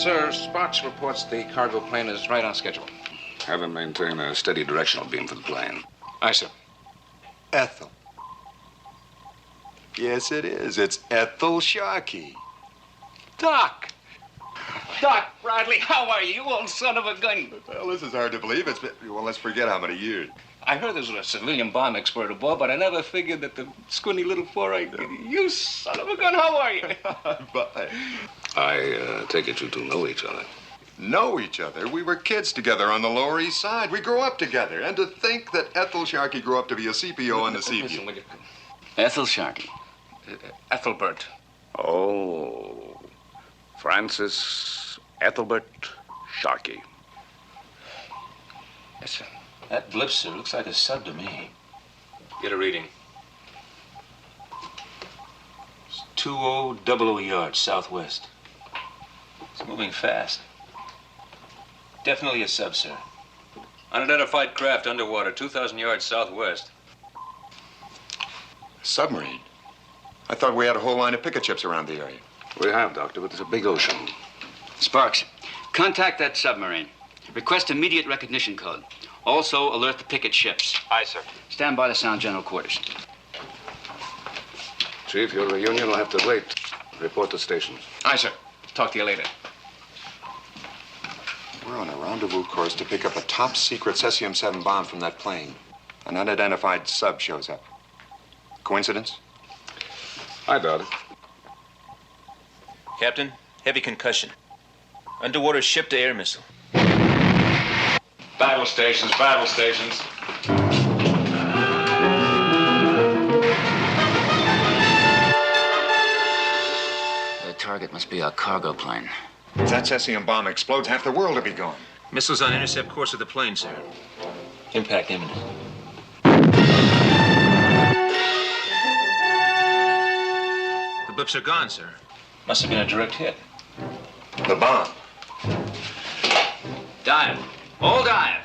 Sir, Sparks reports the cargo plane is right on schedule. Have him maintain a steady directional beam for the plane. Aye, sir. Ethel. Yes, it is. It's Ethel Sharkey. Doc! Doc Bradley, how are you, you old son of a gun? Well, this is hard to believe. It's been, well, let's forget how many years. I heard there was a civilian bomb expert aboard, but I never figured that the squinty little four-eyed... You son of a gun, how are you? Bye. I take it you two know each other. Know each other? We were kids together on the Lower East Side. We grew up together. And to think that Ethel Sharkey grew up to be a CPO on the Seaview. Ethel Sharkey. Ethelbert. Oh, Francis Ethelbert Sharkey. Yes, sir. That blipster looks like a sub to me. Get a reading. It's 2000 yards southwest. It's moving fast. Definitely a sub, sir. Unidentified craft underwater, 2,000 yards southwest. Submarine? I thought we had a whole line of picket ships around the area. We have, Doctor, but there's a big ocean. Sparks, contact that submarine. Request immediate recognition code. Also, alert the picket ships. Aye, sir. Stand by to sound general quarters. Chief, your reunion will have to wait. Report to stations. Aye, sir. Talk to you later. We're on a rendezvous course to pick up a top-secret cesium-7 bomb from that plane. An unidentified sub shows up. Coincidence? I doubt it. Captain, heavy concussion. Underwater ship-to-air missile. Battle stations, battle stations. The target must be a cargo plane. If that cesium bomb explodes, half the world will be gone. Missiles on intercept course of the plane, sir. Impact imminent. The blips are gone, sir. Must have been a direct hit. The bomb. Dive. All dive.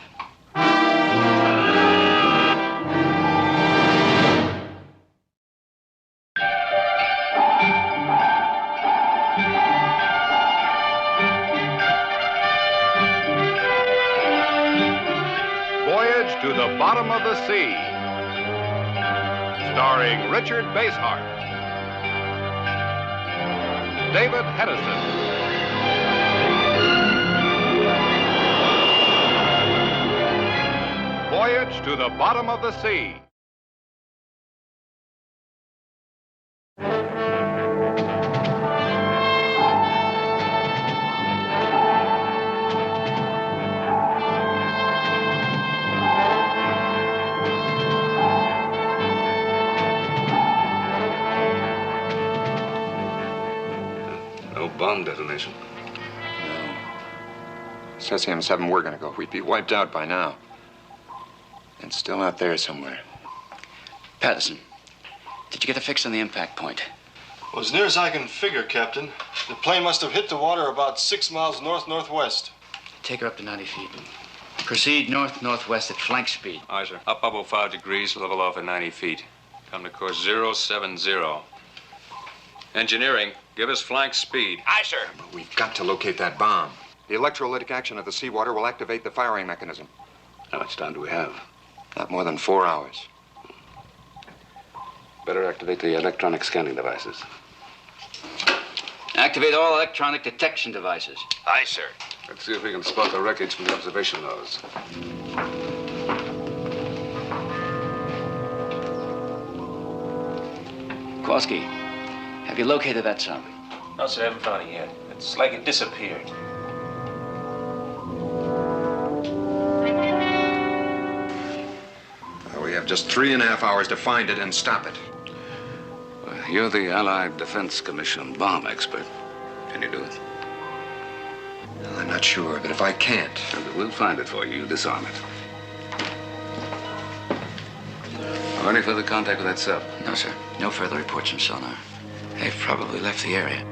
Voyage to the Bottom of the Sea, starring Richard Basehart, David Hedison, Voyage to the Bottom of the Sea. No bomb detonation. No. Cesium-7, we're gonna go. We'd be wiped out by now. And still out there somewhere. Patterson, did you get a fix on the impact point? Well, as near as I can figure, Captain, the plane must have hit the water about 6 miles north-northwest. Take her up to 90 feet. Proceed north-northwest at flank speed. Aye, sir. Up about 5 degrees, level off at 90 feet. Come to course 070. Engineering, give us flank speed. Aye, sir. We've got to locate that bomb. The electrolytic action of the seawater will activate the firing mechanism. How much time do we have? Not more than 4 hours. Better activate the electronic scanning devices. Activate all electronic detection devices. Aye, sir. Let's see if we can spot the wreckage from the observation nose. Kowalski, have you located that sub? No, sir, I haven't found it yet. It's like it disappeared. We have just 3.5 hours to find it and stop it. Well, you're the Allied Defense Commission bomb expert. Can you do it? Well, I'm not sure, but if I can't... And we'll find it for you. You disarm it. Any further contact with that sub? No, sir. No further reports from sonar. They've probably left the area.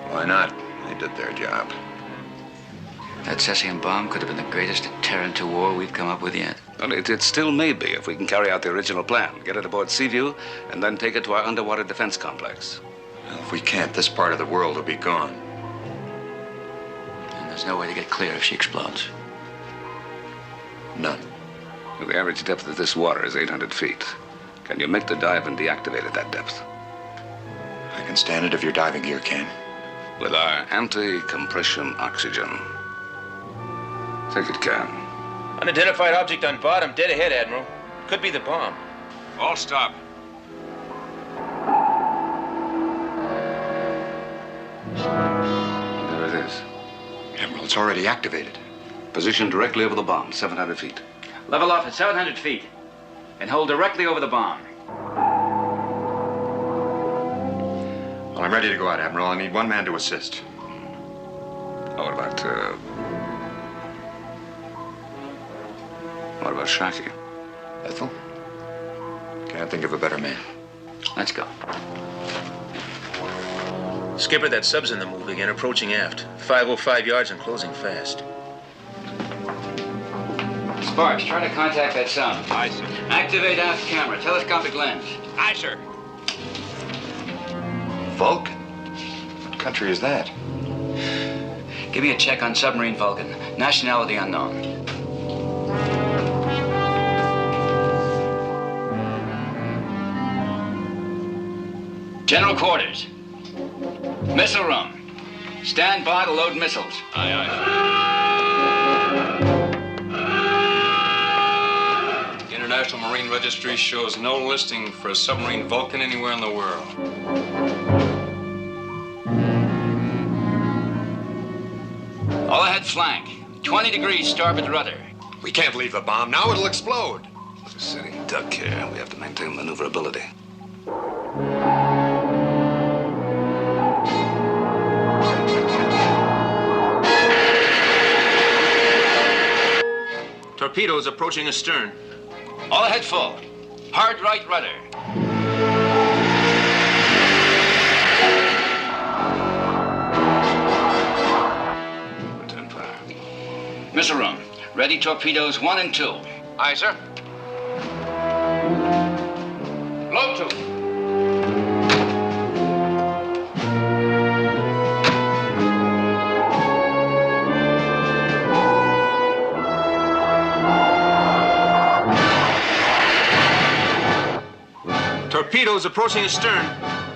Why not? They did their job. That cesium bomb could have been the greatest deterrent to war we've come up with yet. Well, it still may be if we can carry out the original plan. Get it aboard Seaview, and then take it to our underwater defense complex. Well, if we can't, this part of the world will be gone. There's no way to get clear if she explodes. None. The average depth of this water is 800 feet. Can you make the dive and deactivate at that depth? I can stand it if your diving gear can. With our anti-compression oxygen. Think it can. Unidentified object on bottom, dead ahead, Admiral. Could be the bomb. All stop. There it is. Admiral, it's already activated. Positioned directly over the bomb, 700 feet. Level off at 700 feet. And hold directly over the bomb. Well, I'm ready to go out, Admiral. I need one man to assist. What about Sharky? Ethel? Can't think of a better man. Let's go. Skipper, that sub's in the move again, approaching aft. 505 yards and closing fast. Sparks, try to contact that sub. Aye, sir. Activate aft camera. Telescopic lens. Aye, sir. Vulcan? What country is that? Give me a check on submarine Vulcan. Nationality unknown. General quarters. Missile room. Stand by to load missiles. Aye, aye. International Marine Registry shows no listing for a submarine Vulcan anywhere in the world. All ahead flank. 20 degrees starboard rudder. We can't leave the bomb. Now it'll explode. We're sitting duck here. We have to maintain maneuverability. Torpedoes approaching astern. All ahead full. Hard right rudder. Return fire. Missile room. Ready torpedoes 1 and 2. Aye, sir. Load 2. Torpedoes approaching astern.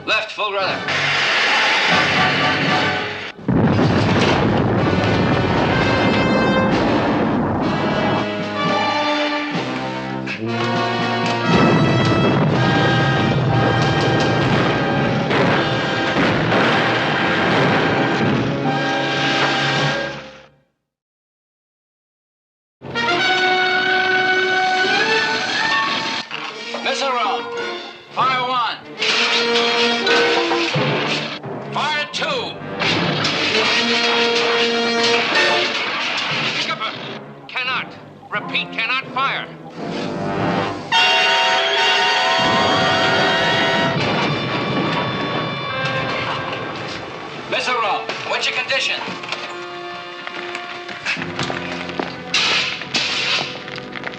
Left full rudder. Missile room. Fire 1. Fire 2. Skipper, cannot. Repeat, cannot fire. Missile room. What's your condition?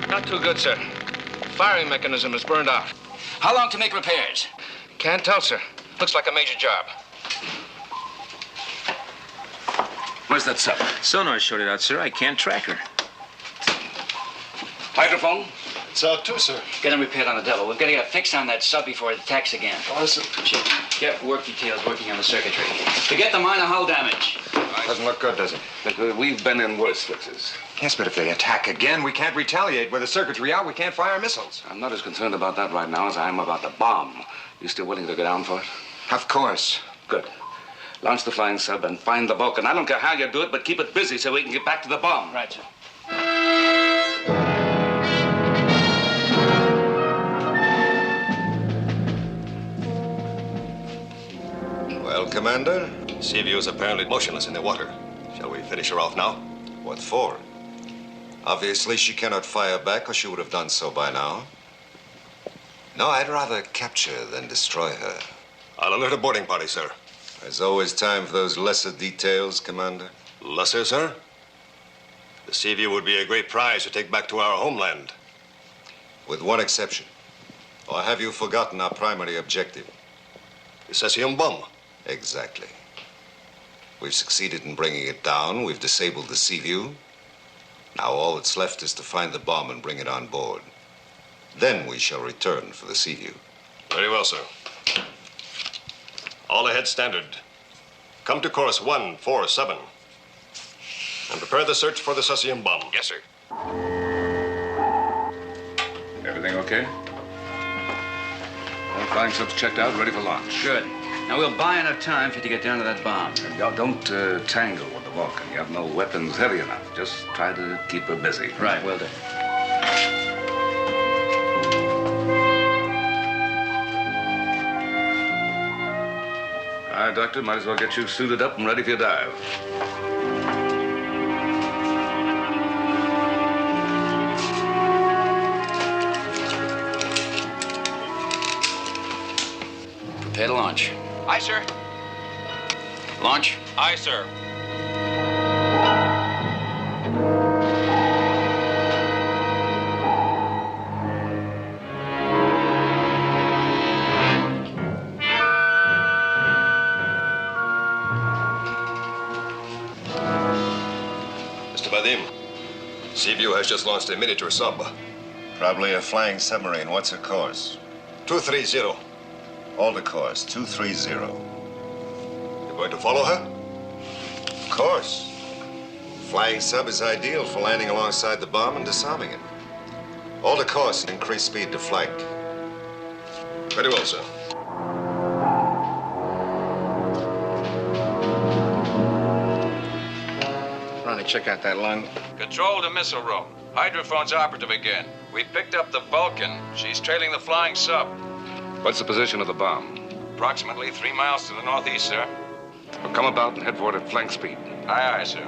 Not too good, sir. Firing mechanism is burned out. How long to make repairs? Can't tell, sir. Looks like a major job. Where's that sub? Sonar showed it out, sir. I can't track her. Hydrophone? It's out too, sir. Get him repaired on the double. We've got to get a fix on that sub before it attacks again. Oh, sir. Chip, get work details working on the circuitry. Forget the minor hull damage. Doesn't look good, does it? Look, we've been in worse fixes. Yes, but if they attack again, we can't retaliate. With the circuitry out, we can't fire missiles. I'm not as concerned about that right now as I am about the bomb. You still willing to go down for it? Of course. Good. Launch the flying sub and find the Vulcan. I don't care how you do it, but keep it busy so we can get back to the bomb. Right, sir. Well, Commander, Seaview is apparently motionless in the water. Shall we finish her off now? What for? Obviously, she cannot fire back, or she would have done so by now. No, I'd rather capture than destroy her. I'll alert a boarding party, sir. There's always time for those lesser details, Commander. Lesser, sir? The Seaview would be a great prize to take back to our homeland. With one exception. Or have you forgotten our primary objective? The cesium bomb. Exactly. We've succeeded in bringing it down. We've disabled the sea view. Now all that's left is to find the bomb and bring it on board. Then we shall return for the sea view. Very well, sir. All ahead standard. Come to course 147. And prepare the search for the cesium bomb. Yes, sir. Everything okay? All flying subs checked out, ready for launch. Good. Now we'll buy enough time for you to get down to that bomb. And y'all don't tangle with the Vulcan. You have no weapons heavy enough. Just try to keep her busy. Right, will do. All right, Doctor, might as well get you suited up and ready for your dive. Prepare to launch. Aye, sir. Launch. Aye, sir. Mr. Vadim, Seaview has just launched a miniature sub. Probably a flying submarine. What's her course? 230. Hold the course, 230. You going to follow her? Of course. Flying sub is ideal for landing alongside the bomb and disarming it. Hold the course and increase speed to flight. Very well, sir. Ronnie, check out that line. Control to missile room. Hydrophone's operative again. We picked up the Vulcan. She's trailing the flying sub. What's the position of the bomb? Approximately 3 miles to the northeast, sir. Well, come about and head for it at flank speed. Aye, aye, sir.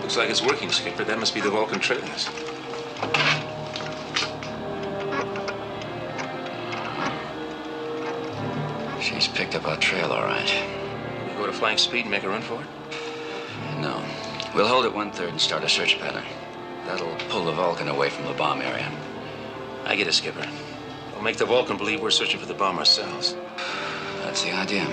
Looks like it's working, Skipper. That must be the Vulcan trailing us. She's picked up our trail, all right. We go to flying speed and make a run for it? No. We'll hold it 1/3 and start a search pattern. That'll pull the Vulcan away from the bomb area. I get it, Skipper. We'll make the Vulcan believe we're searching for the bomb ourselves. That's the idea.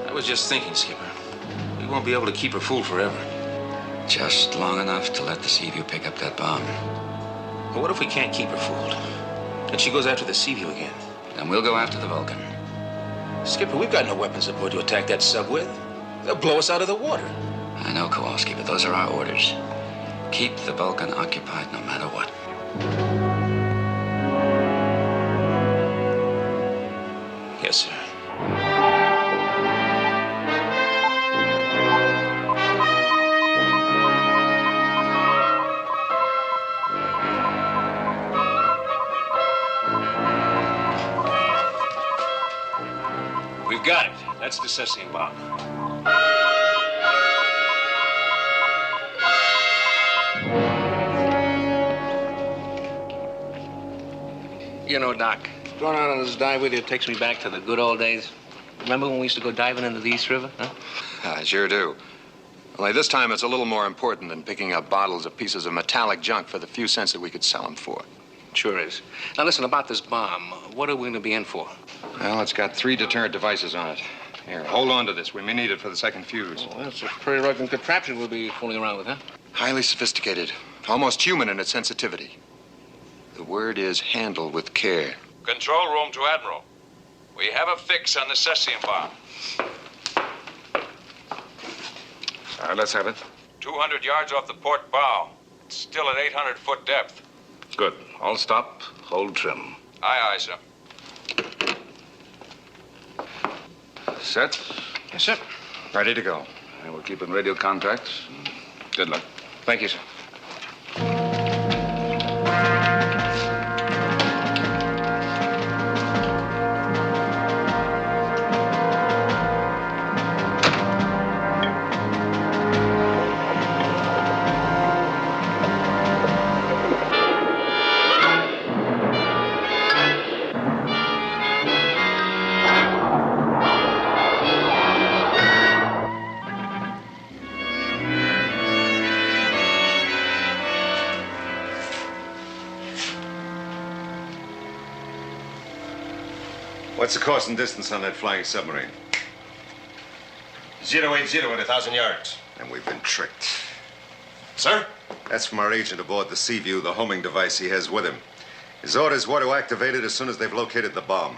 I was just thinking, Skipper. We won't be able to keep her fooled forever. Just long enough to let the Seaview pick up that bomb. But what if we can't keep her fooled? And she goes after the Seaview again? Then we'll go after the Vulcan. Skipper, we've got no weapons aboard to attack that sub with. They'll blow us out of the water. I know, Kowalski, but those are our orders. Keep the Vulcan occupied no matter what. Yes, sir. We've got it. That's the cesium bomb. You know, Doc, going out on this dive with you takes me back to the good old days. Remember when we used to go diving into the East River, huh? I sure do. Only this time it's a little more important than picking up bottles of pieces of metallic junk for the few cents that we could sell them for. Sure is. Now, listen, about this bomb, what are we going to be in for? Well, it's got 3 deterrent devices on it. Here, hold on to this. We may need it for the second fuse. Well, that's a pretty rugged contraption we'll be fooling around with, huh? Highly sophisticated, almost human in its sensitivity. The word is handle with care. Control room to Admiral. We have a fix on the cesium bomb. All right, let's have it. 200 yards off the port bow. It's still at 800-foot depth. Good. All stop. Hold trim. Aye, aye, sir. Set. Yes, sir. Ready to go. And we'll keep in radio contact. Good luck. Thank you, sir. What's the course and distance on that flying submarine? 080 at 1,000 yards. And we've been tricked. Sir? That's from our agent aboard the Seaview, the homing device he has with him. His orders were to activate it as soon as they've located the bomb.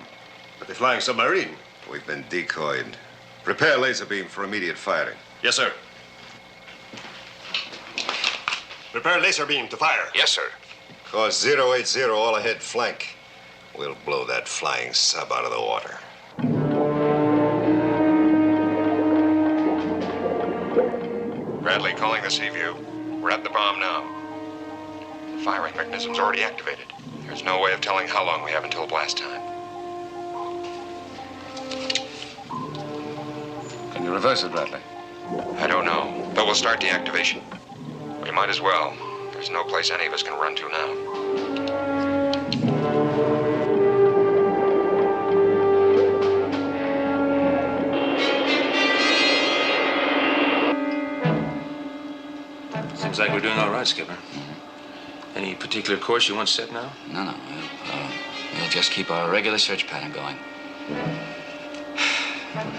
But the flying submarine? We've been decoyed. Prepare laser beam for immediate firing. Yes, sir. Prepare laser beam to fire. Yes, sir. Course 080, all ahead flank. We'll blow that flying sub out of the water. Bradley calling the Seaview. We're at the bomb now. The firing mechanism's already activated. There's no way of telling how long we have until blast time. Can you reverse it, Bradley? I don't know, but we'll start the activation. We might as well. There's no place any of us can run to now. Seems like we're doing all right, Skipper. Any particular course you want set now? No. We'll just keep our regular search pattern going.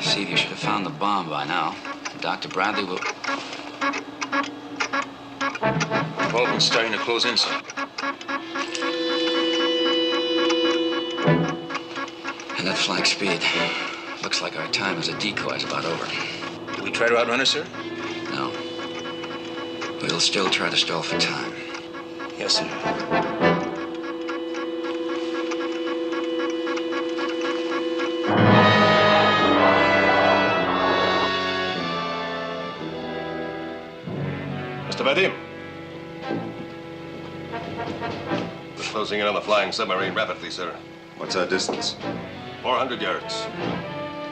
See, you should have found the bomb by now. Dr. Bradley will... Well, we're starting to close in, sir. And at flank speed. Looks like our time as a decoy is about over. Do we try to outrun her, sir? No. We'll still try to stall for time. Yes, sir. Mr. Vadim. We're closing in on the flying submarine rapidly, sir. What's our distance? 400 yards.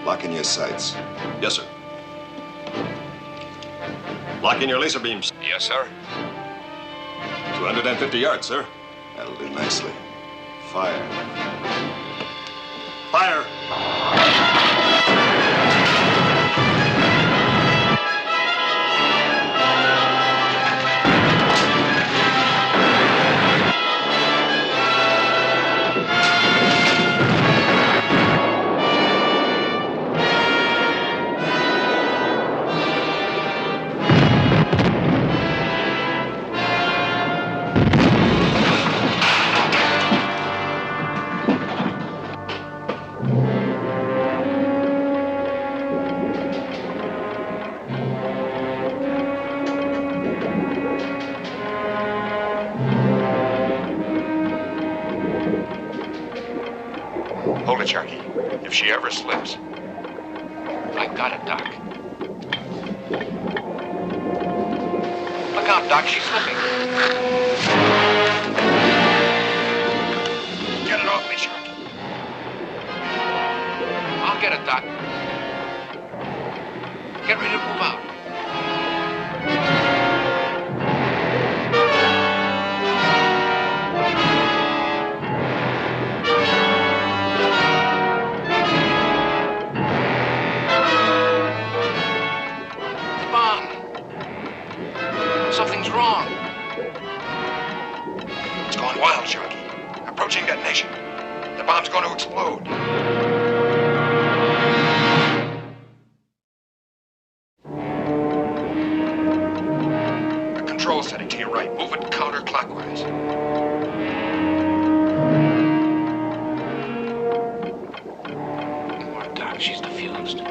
Lock in your sights. Yes, sir. Lock in your laser beams. Yes, sir. 250 yards, sir. That'll do nicely. Fire. Fire! Hold it, Sharky. If she ever slips. I got it, Doc. Look out, Doc, she's slipping. Get it off me, Sharky. I'll get it, Doc. Get ready to move out. Something's wrong. It's going wild, Sharky. Approaching detonation. The bomb's going to explode. A control setting to your right. Move it counterclockwise. Poor Doc, she's defused.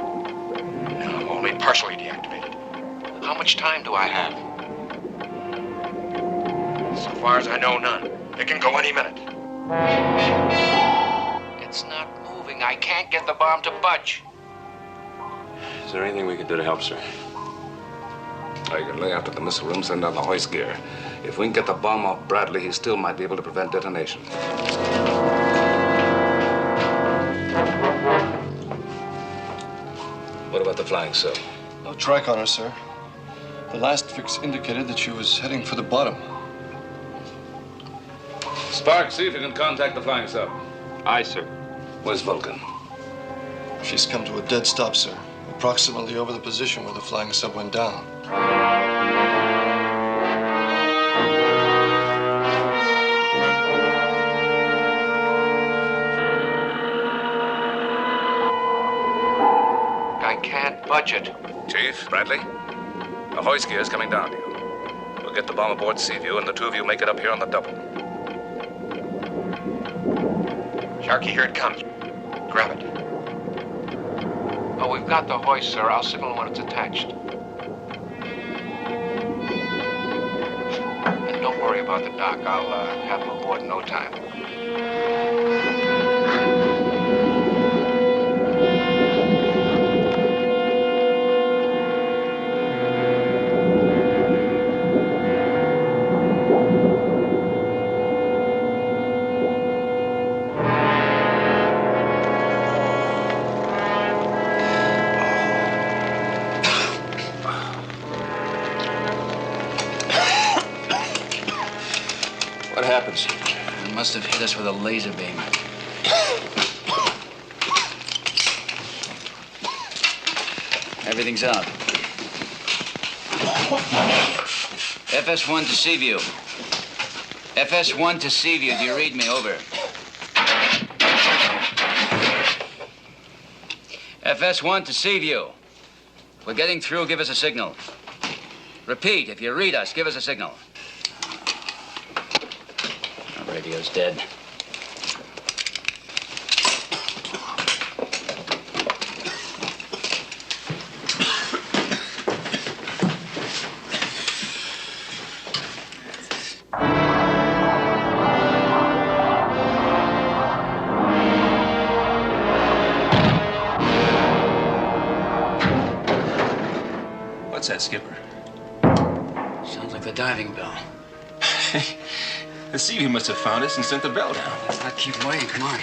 No, only partially deactivated. How much time do I have? So far as I know, none. It can go any minute. It's not moving. I can't get the bomb to budge. Is there anything we can do to help, sir? I can lay out to the missile room, send down the hoist gear. If we can get the bomb off Bradley, he still might be able to prevent detonation. What about the flying sub? No track on her, sir. The last fix indicated that she was heading for the bottom. Spark, see if you can contact the flying sub. Aye, sir. Where's Vulcan? She's come to a dead stop, sir. Approximately over the position where the flying sub went down. budget. Chief, Bradley, the hoist gear is coming down to you. We'll get the bomb aboard Seaview, and the two of you make it up here on the double. Sharky, here it comes. Grab it. Oh, we've got the hoist, sir. I'll signal when it's attached. And don't worry about the dock. I'll have him aboard in no time. What happens? It must have hit us with a laser beam. Everything's out. FS1 to Seaview. FS1 to Seaview. Do you read me? Over. FS1 to Seaview. We're getting through. Give us a signal. Repeat. If you read us, give us a signal. Our radio's dead. What's that, Skipper? Sounds like the diving bell. The Seaview must have found us and sent the bell down. Let's not keep waiting. Come on.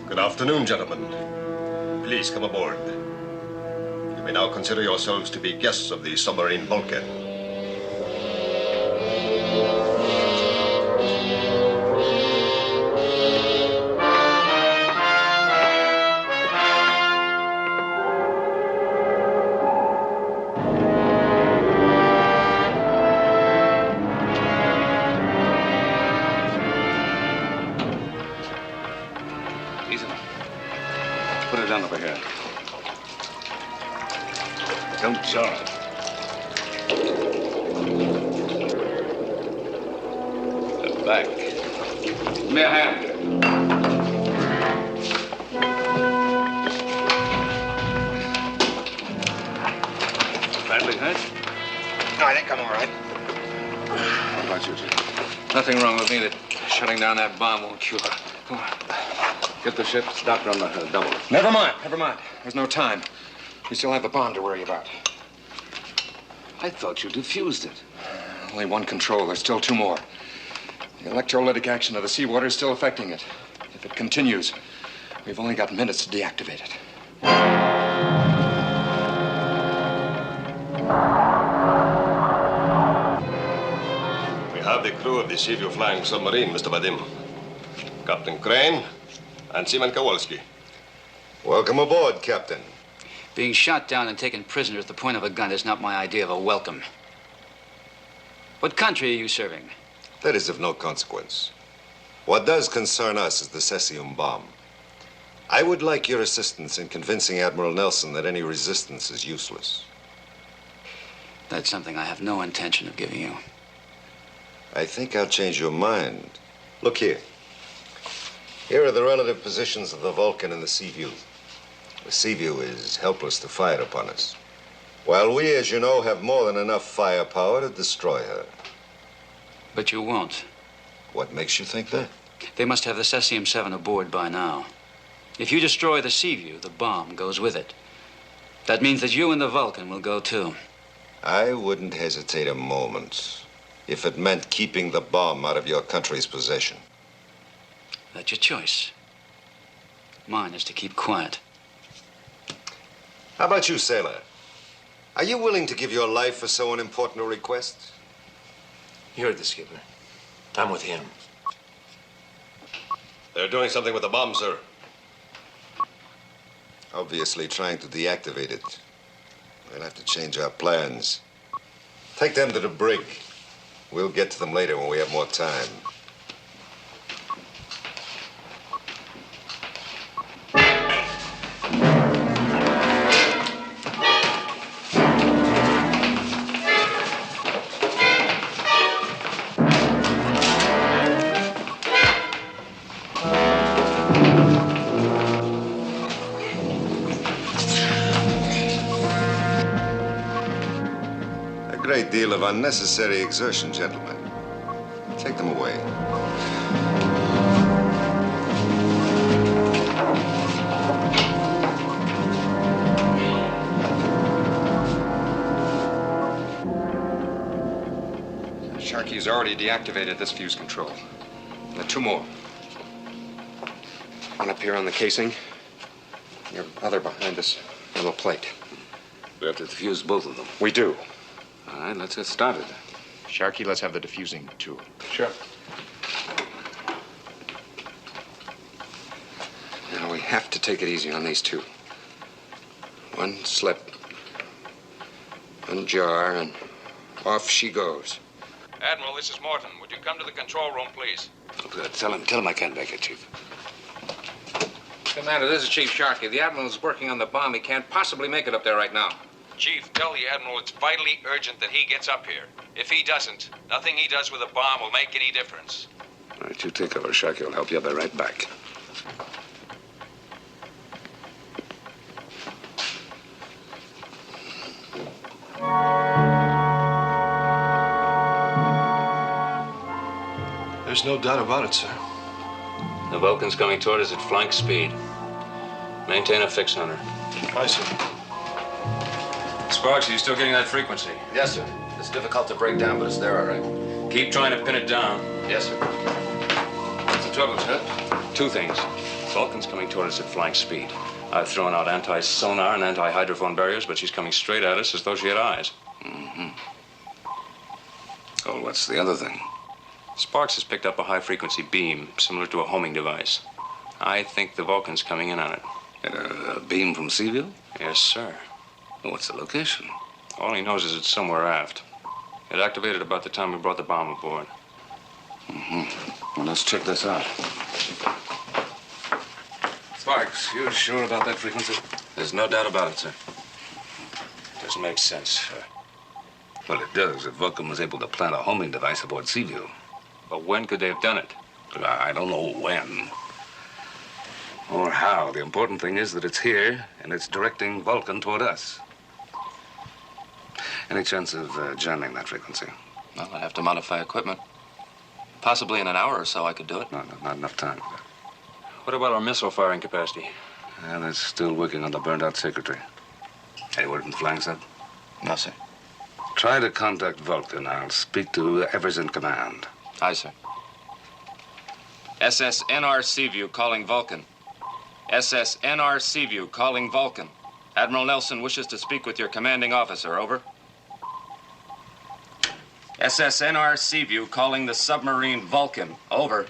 Good afternoon, gentlemen. Please come aboard. You may now consider yourselves to be guests of the submarine Vulcan. Easy. Put it down over here. Don't jar it. Step back. Give me a hand. Badly hurt? No, I think I'm all right. What about you, Chief? Nothing wrong with me that shutting down that bomb won't cure. Come on. Get the ship's doctor on the double. Never mind. There's no time. We still have the bomb to worry about. I thought you defused it. Only one control. There's still two more. The electrolytic action of the seawater is still affecting it. If it continues, we've only got minutes to deactivate it. We have the crew of the Seaview flying submarine, Mr. Vadim. Captain Crane and Seaman Kowalski. Welcome aboard, Captain. Being shot down and taken prisoner at the point of a gun is not my idea of a welcome. What country are you serving? That is of no consequence. What does concern us is the cesium bomb. I would like your assistance in convincing Admiral Nelson that any resistance is useless. That's something I have no intention of giving you. I think I'll change your mind. Look here. Here are the relative positions of the Vulcan and the Seaview. The Seaview is helpless to fire upon us, while we, as you know, have more than enough firepower to destroy her. But you won't. What makes you think that? They must have the cesium-7 aboard by now. If you destroy the Seaview, the bomb goes with it. That means that you and the Vulcan will go too. I wouldn't hesitate a moment if it meant keeping the bomb out of your country's possession. That's your choice. Mine is to keep quiet. How about you, sailor? Are you willing to give your life for so unimportant a request? You heard the skipper. I'm with him. They're doing something with the bomb, sir. Obviously trying to deactivate it. We'll have to change our plans. Take them to the brig. We'll get to them later when we have more time. A great deal of unnecessary exertion, gentlemen. Take them away. Sharky's already deactivated this fuse control. There are two more. One up here on the casing. Your other behind this yellow plate. We have to defuse both of them. We do. All right, let's get started. Sharky, let's have the diffusing tool. Sure. Now, we have to take it easy on these two. One slip, one jar, and off she goes. Admiral, this is Morton. Would you come to the control room, please? Tell him I can't make it, Chief. Commander, this is Chief Sharkey. The Admiral's working on the bomb. He can't possibly make it up there right now. Chief, tell the Admiral it's vitally urgent that he gets up here. If he doesn't, nothing he does with a bomb will make any difference. All right, you take cover. Sharky will help you. I'll be right back. There's no doubt about it, sir. The Vulcan's coming toward us at flank speed. Maintain a fix on her. Aye, sir. Sparks, are you still getting that frequency? Yes, sir. It's difficult to break down, but it's there, all right. Keep trying to pin it down. Yes, sir. What's the trouble, Ted? Two things. Vulcan's coming toward us at flank speed. I've thrown out anti-sonar and anti-hydrophone barriers, but she's coming straight at us as though she had eyes. Mm-hmm. Oh, what's the other thing? Sparks has picked up a high-frequency beam, similar to a homing device. I think the Vulcan's coming in on it. A beam from Seaview? Yes, sir. Well, what's the location? All he knows is it's somewhere aft. It activated about the time we brought the bomb aboard. Mm-hmm. Well, let's check this out. Sparks, you sure about that frequency? There's no doubt about it, sir. Doesn't make sense. Well, it does. If Vulcan was able to plant a homing device aboard Seaview. But when could they have done it? I don't know when. Or how. The important thing is that it's here, and it's directing Vulcan toward us. Any chance of jamming that frequency? Well, I'd have to modify equipment. Possibly in an hour or so I could do it. No, not enough time. What about our missile firing capacity? Yeah, they're still working on the burned-out secretary. Any word from the flying sub? No, sir. Try to contact Vulcan. I'll speak to whoever's in command. Aye, sir. SSNR Seaview calling Vulcan. SSNR Seaview calling Vulcan. Admiral Nelson wishes to speak with your commanding officer. Over. SSNR Seaview calling the submarine Vulcan. Over.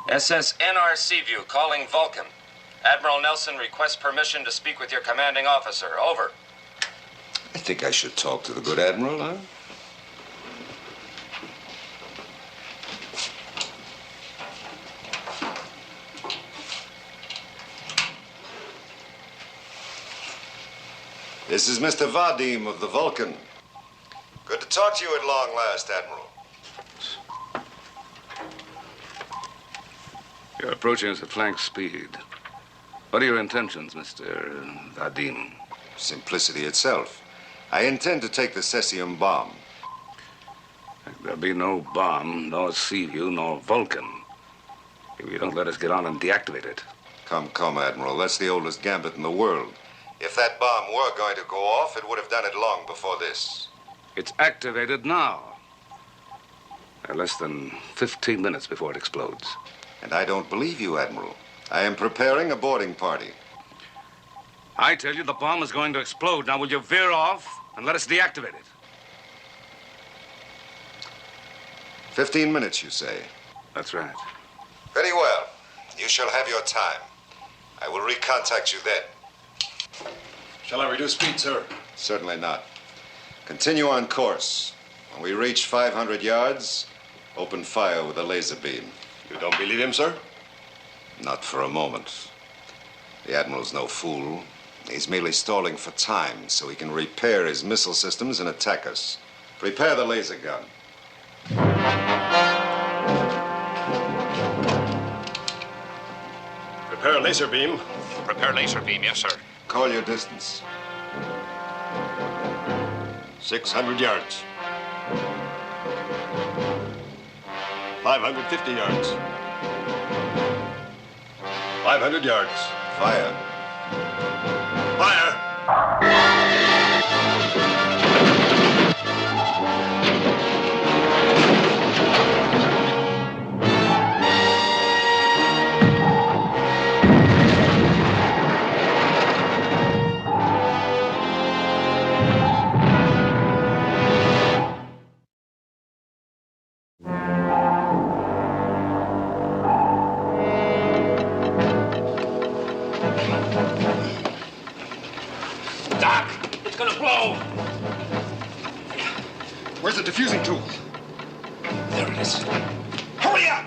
SSNR Seaview calling Vulcan. Admiral Nelson requests permission to speak with your commanding officer. Over. I think I should talk to the good Admiral, huh? This is Mr. Vadim of the Vulcan. Good to talk to you at long last, Admiral. You're approaching us at flank speed. What are your intentions, Mr. Vadim? Simplicity itself. I intend to take the cesium bomb. There'll be no bomb, nor Seaview, nor Vulcan. If you don't let us get on and deactivate it. Come, Admiral. That's the oldest gambit in the world. If that bomb were going to go off, it would have done it long before this. It's activated now. Less than 15 minutes before it explodes. And I don't believe you, Admiral. I am preparing a boarding party. I tell you, the bomb is going to explode. Now, will you veer off and let us deactivate it? 15 minutes, you say? That's right. Very well. You shall have your time. I will recontact you then. Shall I reduce speed, sir? Certainly not. Continue on course. When we reach 500 yards, open fire with a laser beam. You don't believe him, sir? Not for a moment. The Admiral's no fool. He's merely stalling for time so he can repair his missile systems and attack us. Prepare the laser gun. Prepare laser beam. Prepare laser beam, yes, sir. Call your distance. 600 yards. 550 yards. 500 yards. Fire. Fire! Doc, it's gonna blow. Where's the diffusing tool? There it is. Hurry up!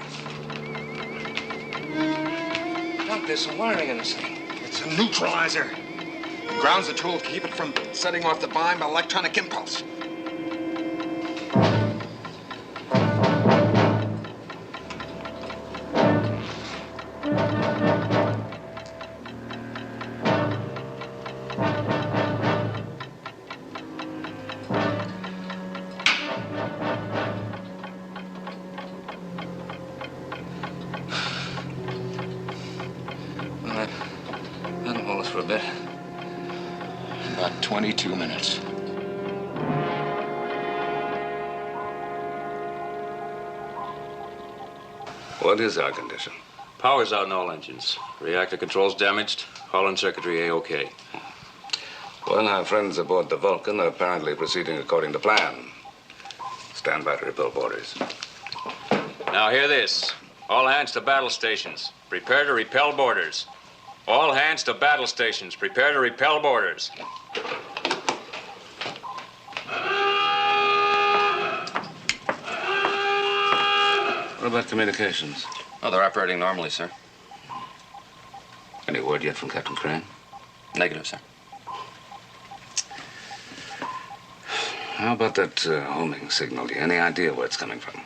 Doc, there's some wiring in this thing. It's a neutralizer. It grounds the tool to keep it from setting off the bomb by electronic impulse. That'll hold us for a bit. About 22 minutes. What is our condition? Power's out in all engines. Reactor controls damaged. Hull and circuitry A-OK. Well, our friends aboard the Vulcan are apparently proceeding according to plan. Stand by to repel boarders. Now hear this. All hands to battle stations. Prepare to repel boarders. All hands to battle stations. Prepare to repel boarders. What about communications? Oh, they're operating normally, sir. Any word yet from Captain Crane? Negative, sir. How about that homing signal? Do you have any idea where it's coming from?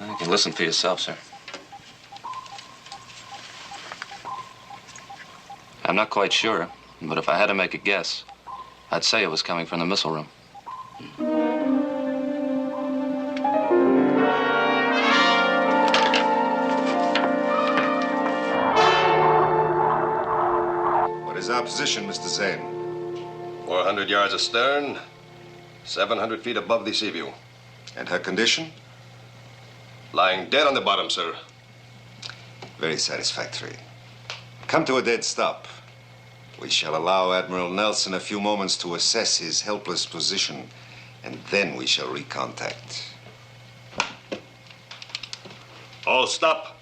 You can listen for yourself, sir. I'm not quite sure, but if I had to make a guess, I'd say it was coming from the missile room. What is our position, Mr. Zane? 400 yards astern, 700 feet above the sea view. And her condition? Lying dead on the bottom, sir. Very satisfactory. Come to a dead stop. We shall allow Admiral Nelson a few moments to assess his helpless position, and then we shall recontact. All stop.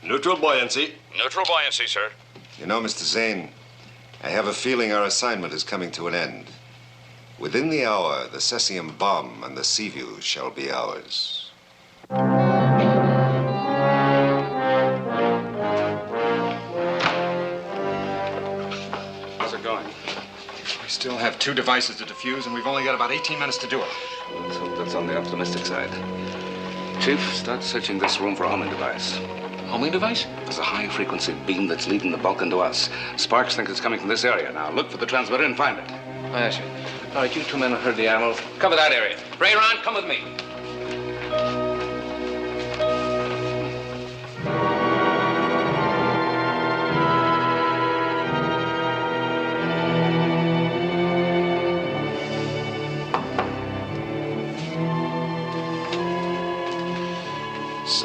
Neutral buoyancy. Neutral buoyancy, sir. You know, Mr. Zane, I have a feeling our assignment is coming to an end. Within the hour, the cesium bomb and the Seaview shall be ours. How's it going? We still have 2 devices to defuse, and we've only got about 18 minutes to do it. Let's hope that's on the optimistic side. Chief, start searching this room for a homing device. Homing device? There's a high-frequency beam that's leading the Vulcan to us. Sparks think it's coming from this area. Now, look for the transmitter and find it. Oh, yes, sir. All right, you 2 men have heard the Admiral. Cover that area. Rayron, come with me.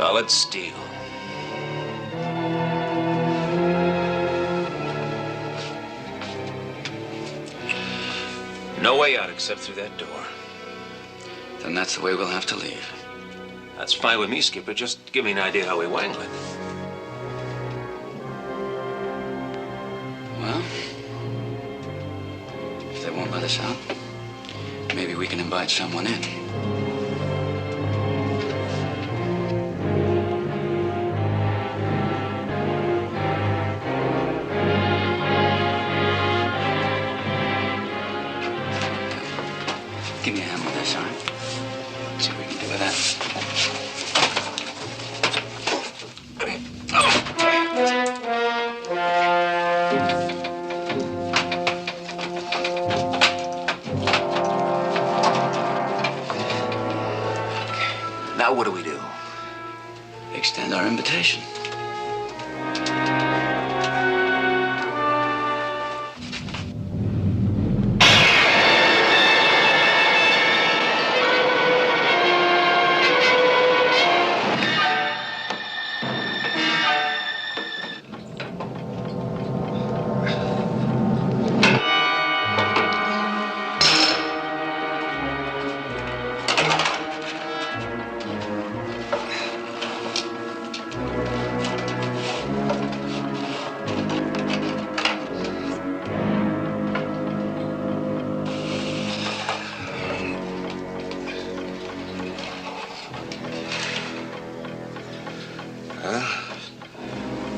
Solid steel. No way out except through that door. Then that's the way we'll have to leave. That's fine with me, Skipper. Just give me an idea how we wangle it. Well, if they won't let us out, maybe we can invite someone in. Give me a hand with this, all right? Let's see what we can do with that. Now what do we do? Extend our invitation.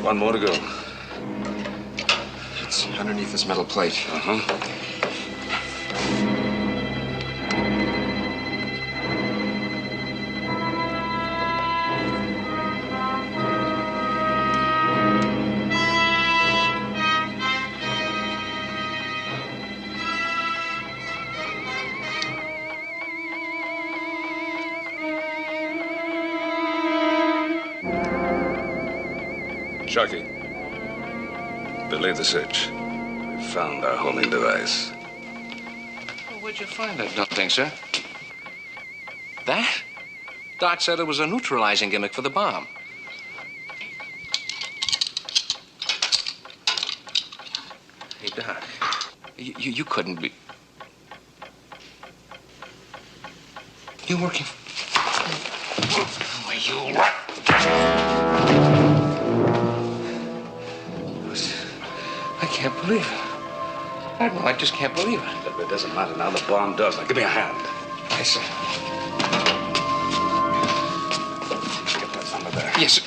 One more to go. It's underneath this metal plate. Chucky, believe the search. We found our homing device. Well, where'd you find that dumb thing, sir? That? Doc said it was a neutralizing gimmick for the bomb. Hey, Doc, you couldn't be... You working... Oh, you... I can't believe it. Admiral, I just can't believe it. It doesn't matter now. The bomb does. Now, give me a hand. Yes, sir. Get that son of there. Yes, sir.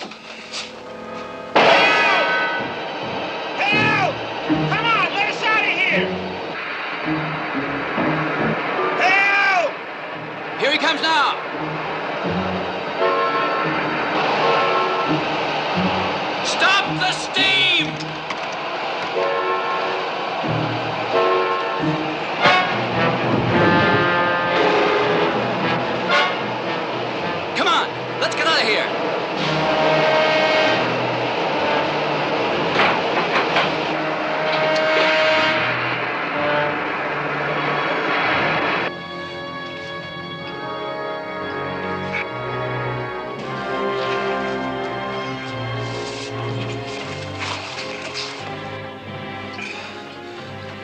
Help! Come on, let us out of here! Help! Here he comes now! Stop the steam! Come on, let's get out of here.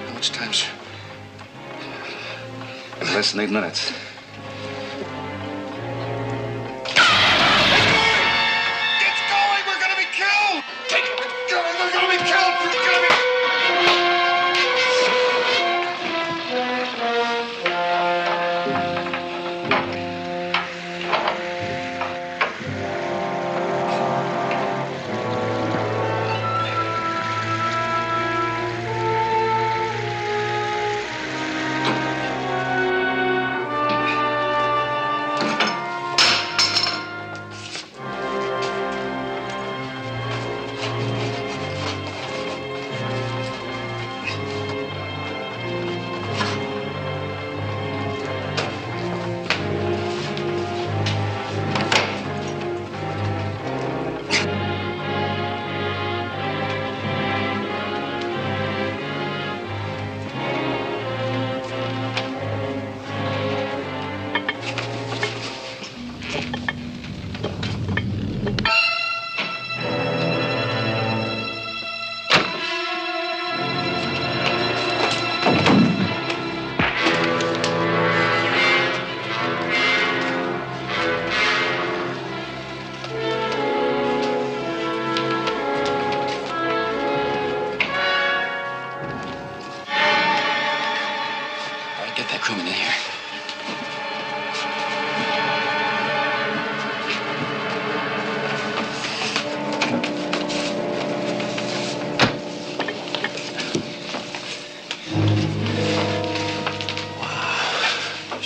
How much time, sir? Less than 8 minutes. It's going! We're gonna be killed! Take it! We're gonna be killed! We're gonna be...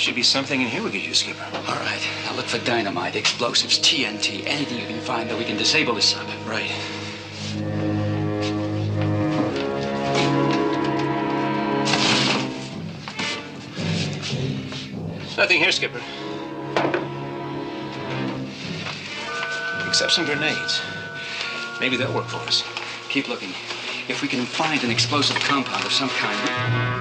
Should be something in here we could use, Skipper. All right. Now look for dynamite, explosives, TNT, anything you can find that we can disable this sub. Right. Nothing here, Skipper. Except some grenades. Maybe they'll work for us. Keep looking. If we can find an explosive compound of some kind.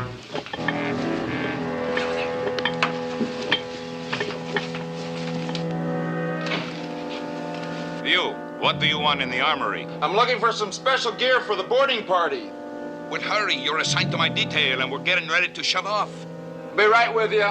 You, what do you want in the armory? I'm looking for some special gear for the boarding party. Well, hurry. You're assigned to my detail, and we're getting ready to shove off. Be right with you.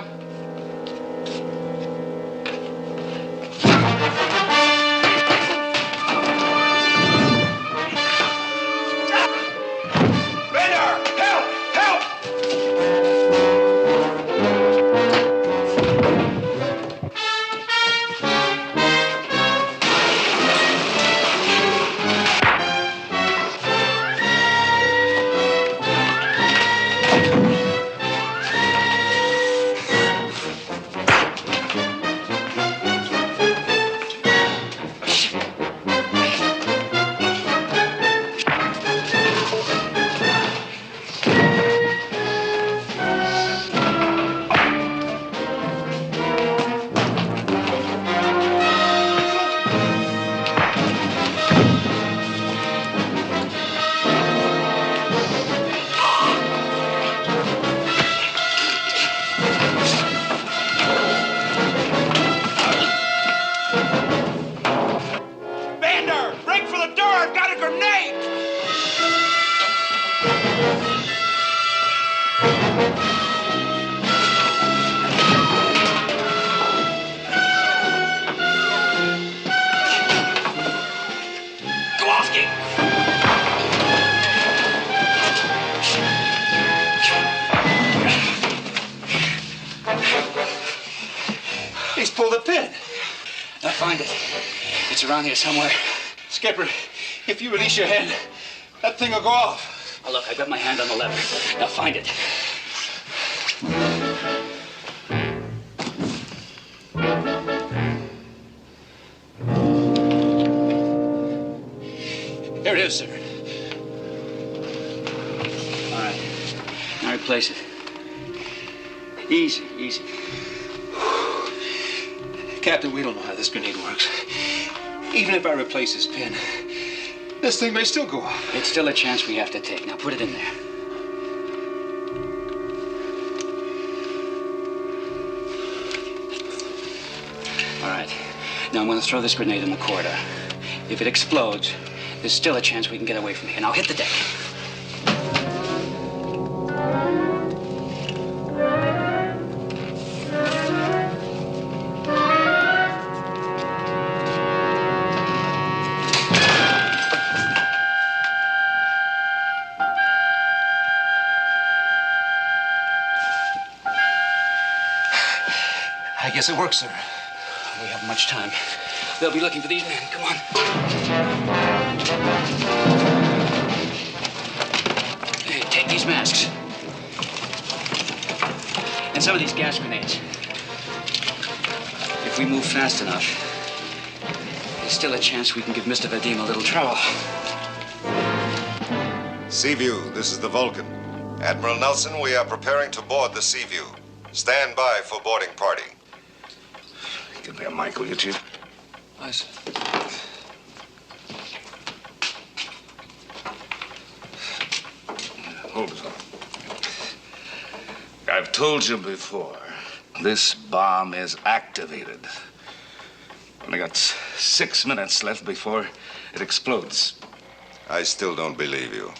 He's pulled a pin. I'll find it. It's around here somewhere. Skipper, if you release your hand, that thing will go off. Oh, look, I've got my hand on the lever. Now find it. Here it is, sir. All right. Now replace it. Easy, easy. Captain, we don't know how this grenade works. Even if I replace this pin, this thing may still go off. It's still a chance we have to take. Now put it in there. All right. Now I'm going to throw this grenade in the corridor. If it explodes, there's still a chance we can get away from here. Now hit the deck. I guess it works, sir. We haven't much time. They'll be looking for these men. Come on. Hey, take these masks. And some of these gas grenades. If we move fast enough, there's still a chance we can give Mr. Vadim a little trouble. Seaview, this is the Vulcan. Admiral Nelson, we are preparing to board the Seaview. Stand by for boarding party. Give me a mic, will you, Chief? Aye, sir. Hold it on. I've told you before, this bomb is activated. Only got 6 minutes left before it explodes. I still don't believe you.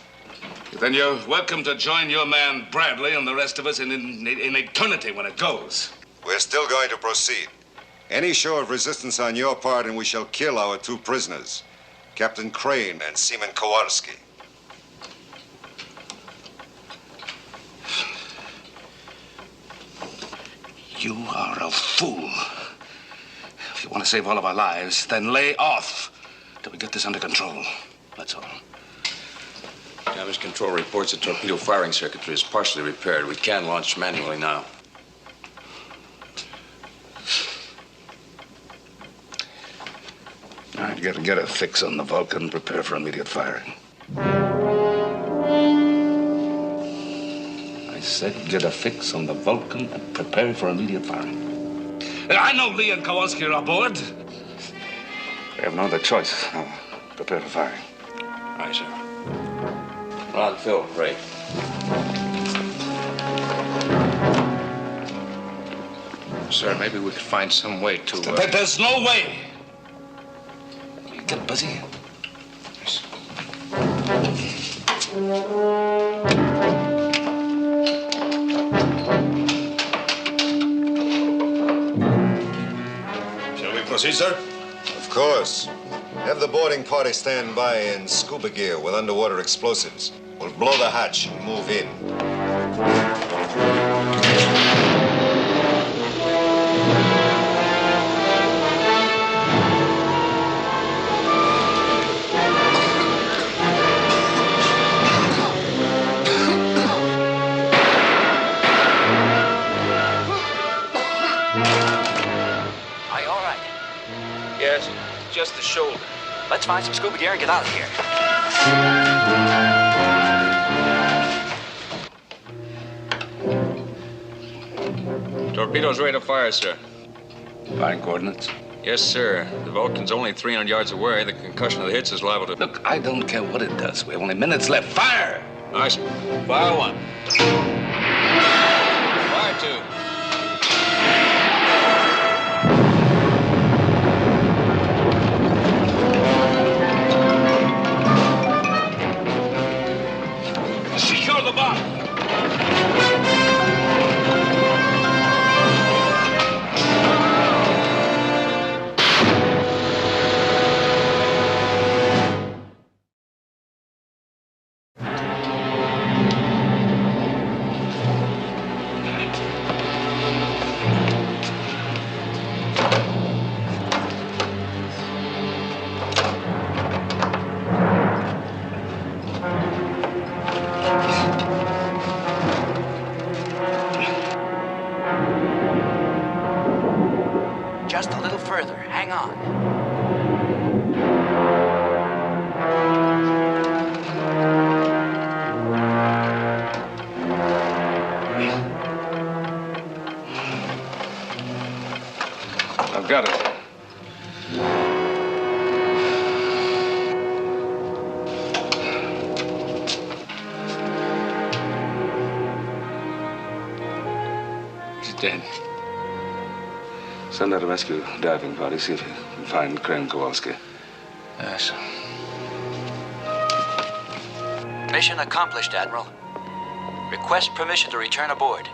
Then you're welcome to join your man Bradley and the rest of us in eternity when it goes. We're still going to proceed. Any show of resistance on your part, and we shall kill our 2 prisoners, Captain Crane and Seaman Kowalski. You are a fool. If you want to save all of our lives, then lay off till we get this under control. That's all. Damage control reports the torpedo firing circuitry is partially repaired. We can launch manually now. Get a fix on the Vulcan. Prepare for immediate firing. I said get a fix on the Vulcan and prepare for immediate firing. I know Lee and Kowalski are aboard. We have no other choice. Now, prepare for firing. Aye, sir. Ron, Phil, Ray. Sir, maybe we could find some way to... There's no way. Get busy. Shall we proceed, sir? Of course. Have the boarding party stand by in scuba gear with underwater explosives. We'll blow the hatch and move in. Are you all right? Yes, just the shoulder. Let's find some scuba gear and get out of here. Torpedoes ready to fire, sir. Firing coordinates? Yes, sir. The Vulcan's only 300 yards away. The concussion of the hits is liable to... Look, I don't care what it does. We have only minutes left. Fire! Aye, sir. Fire one. Fire two. Secure the bomb. Just a little further. Hang on. I've got it. He's dead. Send out a rescue diving party. See if you can find Crane Kowalski. Yes. Mission accomplished, Admiral. Request permission to return aboard.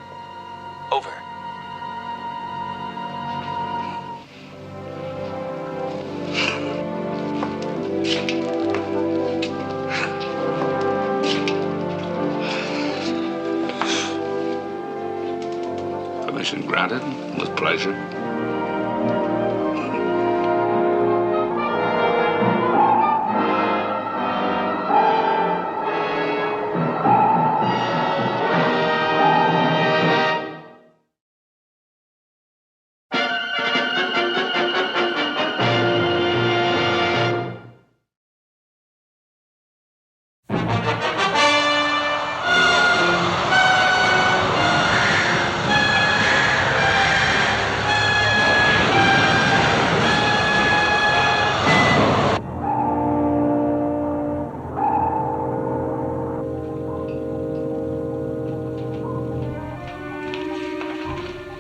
Over. Permission granted. With pleasure.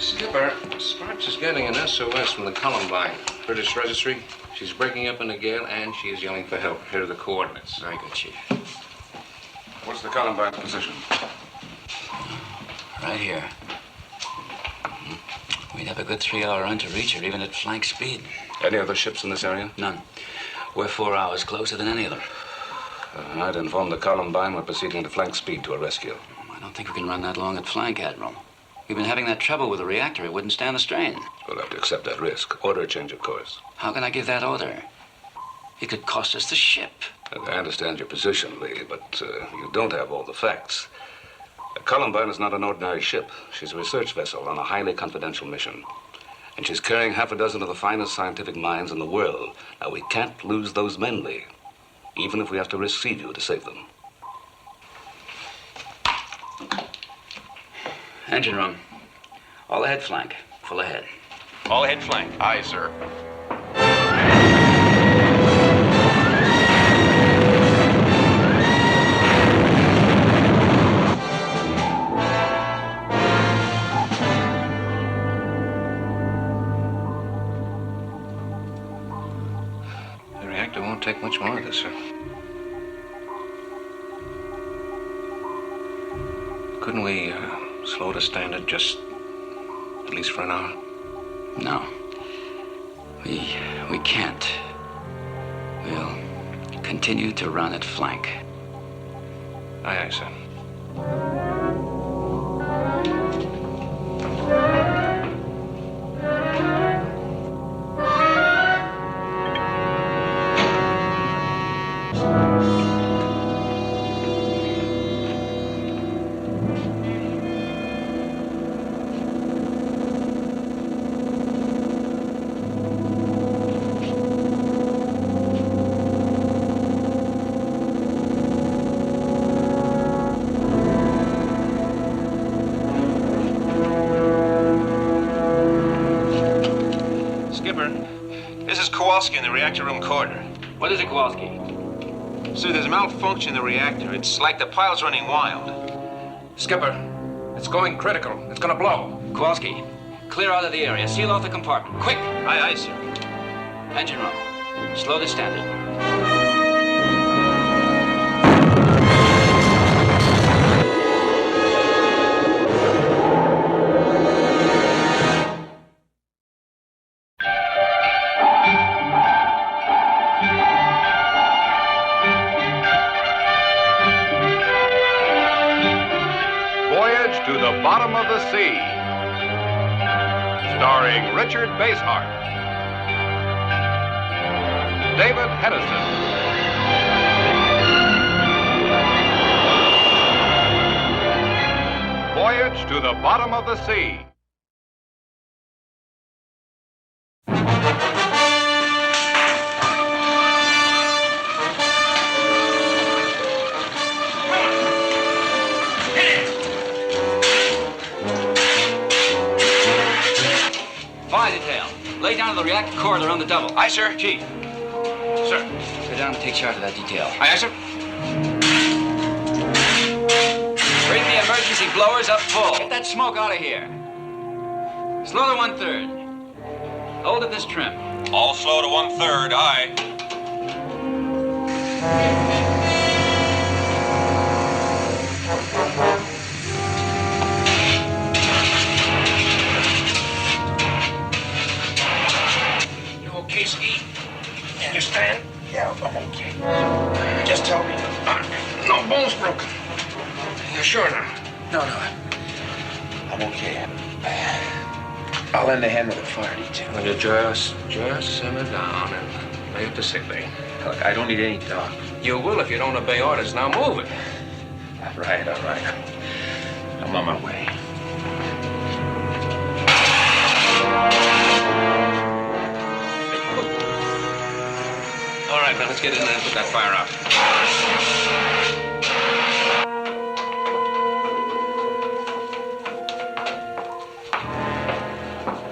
Skipper, Sparks is getting an SOS from the Columbine. British registry. She's breaking up in a gale and she is yelling for help. Here are the coordinates. Very good, Chief. What's the Columbine position? Right here. We'd have a good 3-hour run to reach her, even at flank speed. Any other ships in this area? None. We're 4 hours closer than any of them. I'd inform the Columbine we're proceeding to flank speed to a rescue. I don't think we can run that long at flank, Admiral. We've been having that trouble with the reactor. It wouldn't stand the strain. We'll have to accept that risk. Order a change of course. How can I give that order? It could cost us the ship. I understand your position, Lee, but you don't have all the facts. Columbine is not an ordinary ship. She's a research vessel on a highly confidential mission. And she's carrying half a dozen of the finest scientific minds in the world. Now, we can't lose those men, Lee. Even if we have to risk Seaview to save them. Engine room. All ahead flank. Full ahead. All ahead flank. Aye, sir. The reactor won't take much more of this, sir. Couldn't we slow the standard just at least for an hour? No. We can't. We'll continue to run at flank. Aye, aye, sir. Kowalski in the reactor room corridor. What is it, Kowalski? Sir, there's a malfunction in the reactor. It's like the pile's running wild. Skipper, it's going critical. It's gonna blow. Kowalski, clear out of the area. Seal off the compartment. Quick! Aye, aye, sir. Engine room. Slow the standard. Voyage to the Bottom of the Sea, starring Richard Basehart, David Hedison, Voyage to the Bottom of the Sea. Fire detail. Lay down to the reactor corridor on the double. Aye, sir. Chief. Sir. Go down and take charge of that detail. Aye, aye, sir. Bring the emergency blowers up full. Get that smoke out of here. Slow to 1/3. Hold at this trim. All slow to 1/3, aye. You okay, Ski? You understand? Yeah, I'm okay. Just tell me. No bones broken. You're sure now? No. I'm okay. I'll lend a hand with the fire detail. Will you just simmer down and lay at the sick bay? Look, I don't need any talk. You will if you don't obey orders. Now move it. All right. I'm on my way. All right, now let's get in there and put that fire out.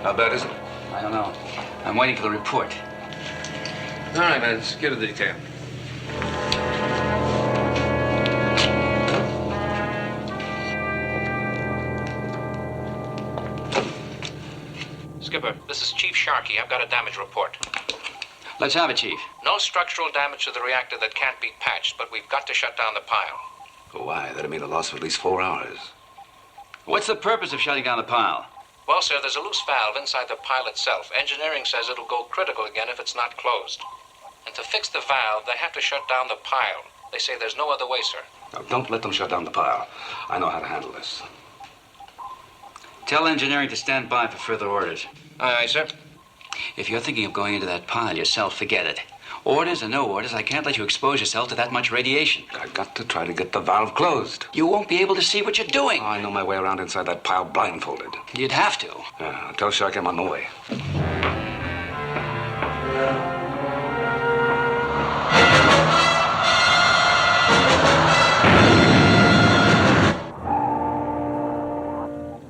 How bad is it? I don't know. I'm waiting for the report. All right, let's get to the detail. Skipper, this is Chief Sharkey. I've got a damage report. Let's have it, Chief. No structural damage to the reactor that can't be patched, but we've got to shut down the pile. Oh, why? That'd mean a loss of at least 4 hours. What's the purpose of shutting down the pile? Well, sir, there's a loose valve inside the pile itself. Engineering says it'll go critical again if it's not closed. And to fix the valve, they have to shut down the pile. They say there's no other way, sir. Now, don't let them shut down the pile. I know how to handle this. Tell engineering to stand by for further orders. Aye, sir. If you're thinking of going into that pile yourself, forget it. Orders or no orders, I can't let you expose yourself to that much radiation. I've got to try to get the valve closed. You won't be able to see what you're doing. I know my way around inside that pile blindfolded. You'd have to. Tell Shark I'm on the way.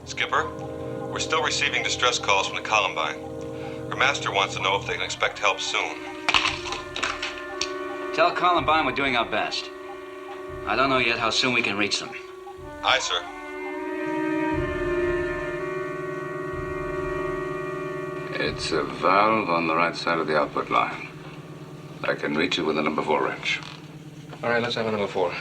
Skipper, we're still receiving distress calls from the Columbine. Her master wants to know if they can expect help soon. Tell Columbine we're doing our best. I don't know yet how soon we can reach them. Aye, sir. It's a valve on the right side of the output line. I can reach it with a number 4 wrench. All right, let's have a number 4.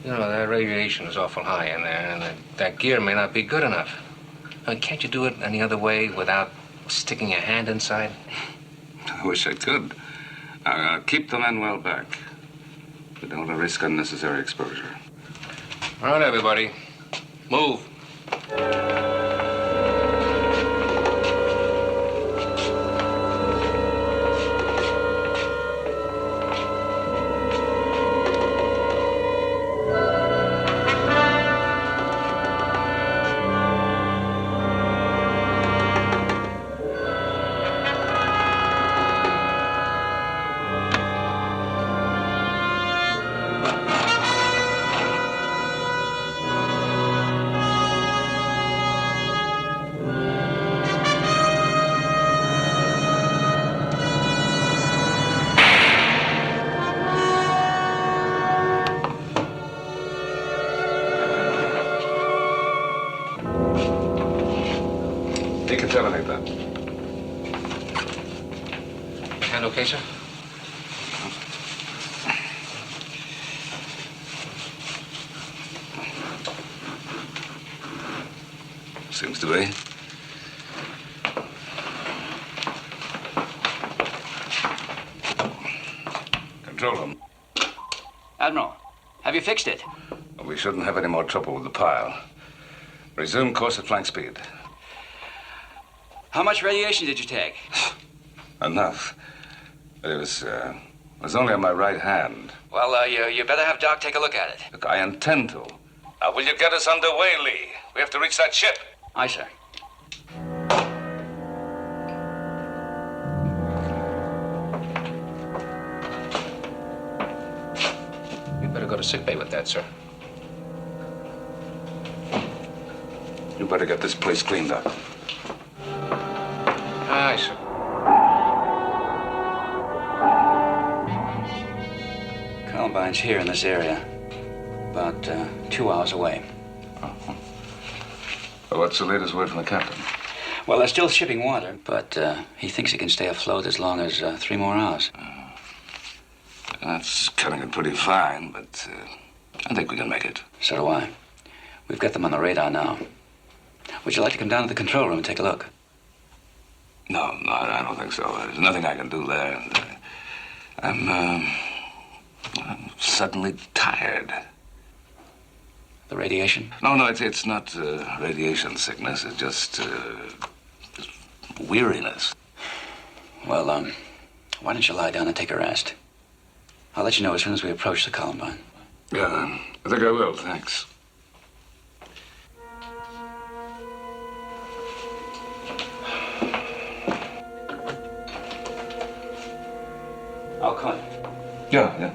You know, that radiation is awful high in there, and that gear may not be good enough. Can't you do it any other way without sticking your hand inside? I wish I could. Keep the men well back. We don't want to risk unnecessary exposure. All right, everybody. Move. Decontaminate that. Hand okay, sir? Seems to be. Control room. Admiral, have you fixed it? We shouldn't have any more trouble with the pile. Resume course at flank speed. How much radiation did you take? Enough. But it was only on my right hand. Well, you better have Doc take a look at it. Look, I intend to. Now, will you get us underway, Lee? We have to reach that ship. Aye, sir. You better go to sickbay with that, sir. You better get this place cleaned up. Aye, sir. Columbine's here in this area. About 2 hours away. Uh-huh. Well, what's the latest word from the captain? Well, they're still shipping water, but he thinks he can stay afloat as long as 3 more hours. That's cutting it pretty fine, but I think we can make it. So do I. We've got them on the radar now. Would you like to come down to the control room and take a look? No, I don't think so. There's nothing I can do there. And, I'm suddenly tired. The radiation? No, it's not radiation sickness. It's just weariness. Well, why don't you lie down and take a rest? I'll let you know as soon as we approach the Columbine. Yeah, I think I will, thanks. I'll call you. Yeah.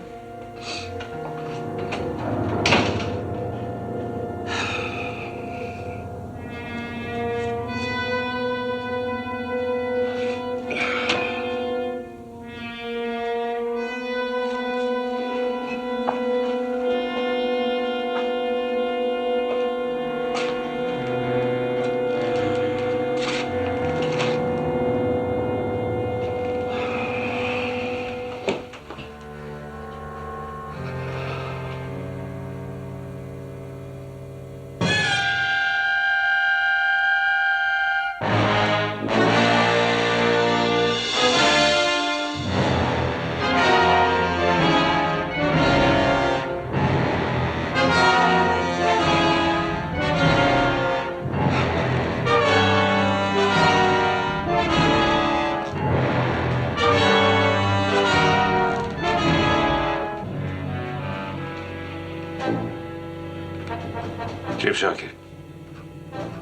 Chief Sharkey.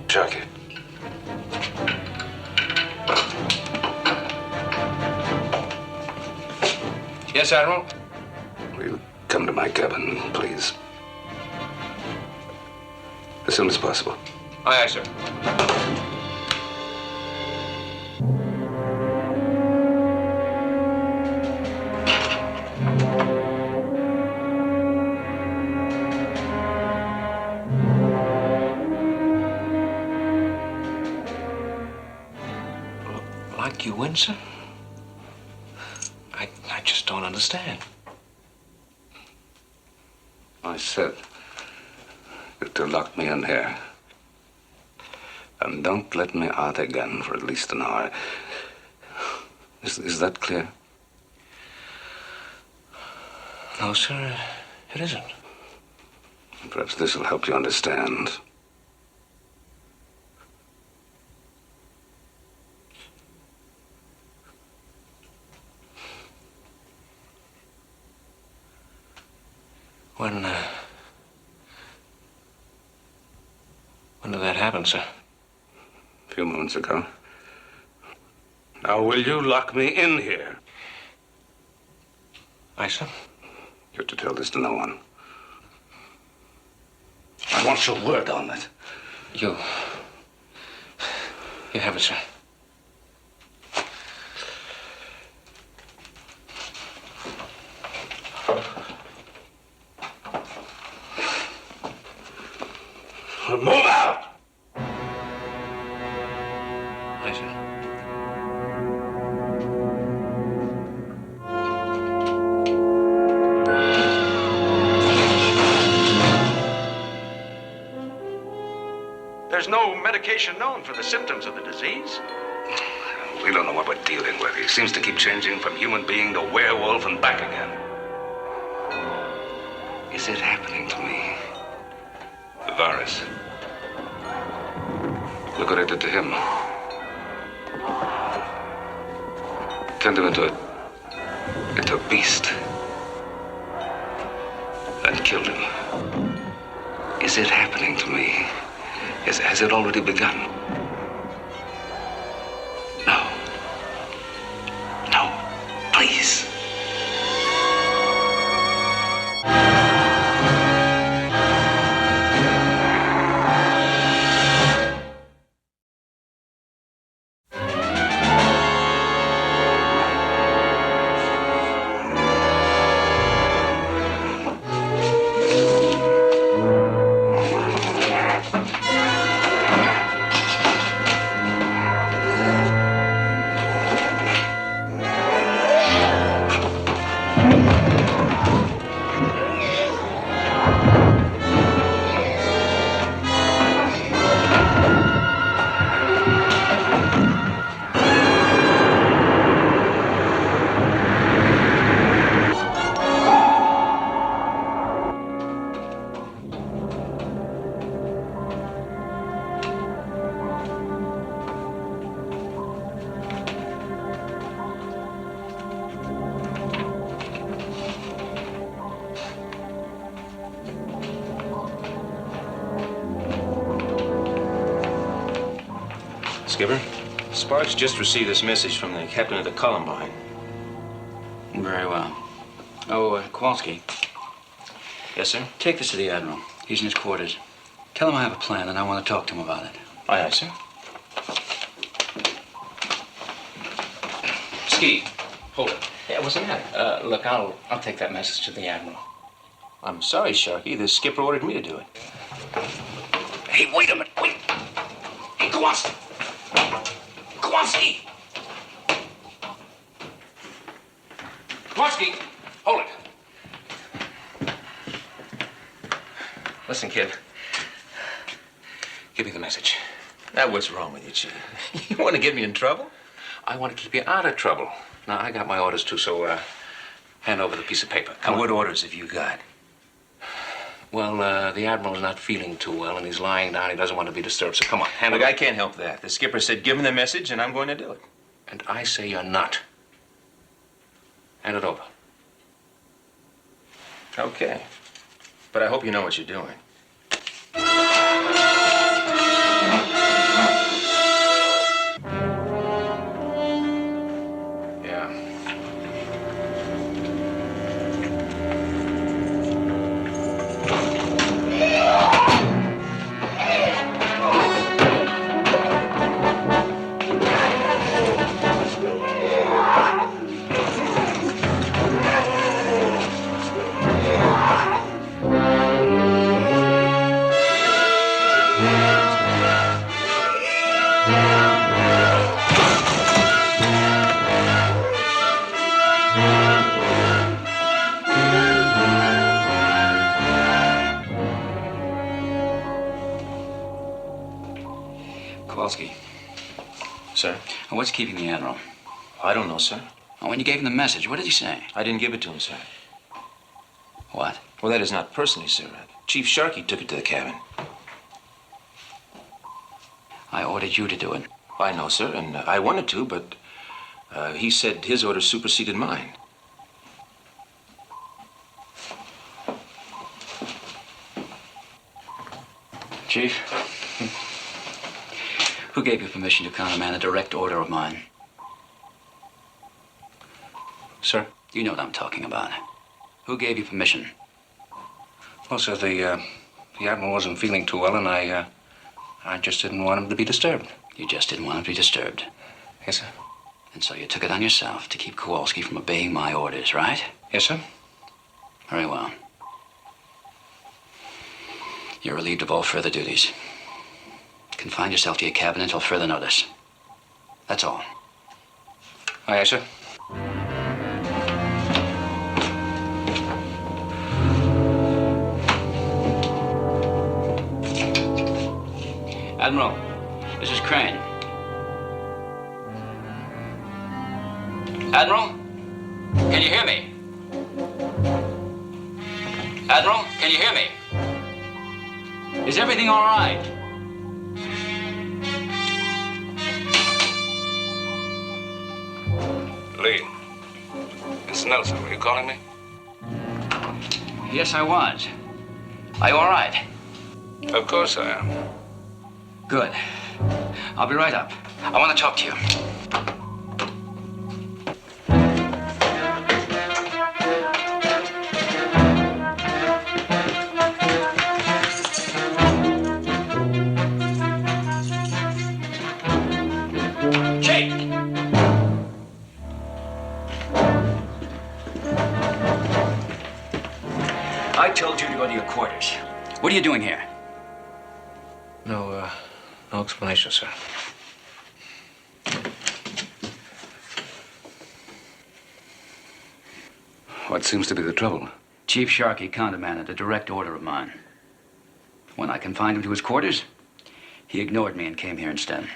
Sharkey. Yes, Admiral? Will you come to my cabin, please? As soon as possible. Aye, aye, sir. Lock you in, sir? I just don't understand. I said you're to lock me in here. And don't let me out again for at least an hour. Is that clear? No, sir, it isn't. Perhaps this will help you understand. When did that happen, sir? A few moments ago. Now, will you lock me in here? Aye, sir. You're to tell this to no one. I want your word on it. You have it, sir. Move out! Aye, sir. There's no medication known for the symptoms of the disease. We don't know what we're dealing with. He seems to keep changing from human being to werewolf and back again. Is it happening to me? The virus. Look what I did to him. Turned him into a beast. Then killed him. Is it happening to me? Has it already begun? No. No. Please. Skipper, Sparks just received this message from the captain of the Columbine. Very well. Oh, Kowalski. Yes, sir? Take this to the Admiral. He's in his quarters. Tell him I have a plan and I want to talk to him about it. Aye, aye, sir. Ski, hold it. Yeah, what's the matter? Look, I'll take that message to the Admiral. I'm sorry, Sharky. The skipper ordered me to do it. Hey, wait a minute, wait. Hey, Kowalski. Kowalski. Kowalski, hold it. Listen, kid. Give me the message. Now, what's wrong with you, Chief? You want to get me in trouble? I want to keep you out of trouble. Now, I got my orders, too, so, hand over the piece of paper. Come And on. what orders have you got? Well, the Admiral's not feeling too well, and he's lying down. He doesn't want to be disturbed, so come on, hand Look, it I over. can't help that. The skipper said give him the message, and I'm going to do it. And I say you're not. Hand it over. Okay. But I hope you know what you're doing. Kowalski. Sir? What's keeping the Admiral? I don't know, sir. When you gave him the message, what did he say? I didn't give it to him, sir. What? Well, that is not personally, sir. Chief Sharkey took it to the cabin. I ordered you to do it. I know, sir, and I wanted to, but he said his order superseded mine. Chief, who gave you permission to countermand a direct order of mine? Sir? You know what I'm talking about. Who gave you permission? Well, sir, the Admiral wasn't feeling too well, and I just didn't want him to be disturbed. You just didn't want him to be disturbed? Yes, sir. And so you took it on yourself to keep Kowalski from obeying my orders, right? Yes, sir. Very well. You're relieved of all further duties. Confine yourself to your cabin until further notice. That's all. Aye, sir. Admiral, this is Crane. Admiral, can you hear me? Admiral, can you hear me? Is everything all right? Lee, it's Nelson. Were you calling me? Yes, I was. Are you all right? Of course I am. Good. I'll be right up. I want to talk to you. I told you to go to your quarters. What are you doing here? No explanation, sir. What seems to be the trouble? Chief Sharkey countermanded a direct order of mine. When I confined him to his quarters, he ignored me and came here instead.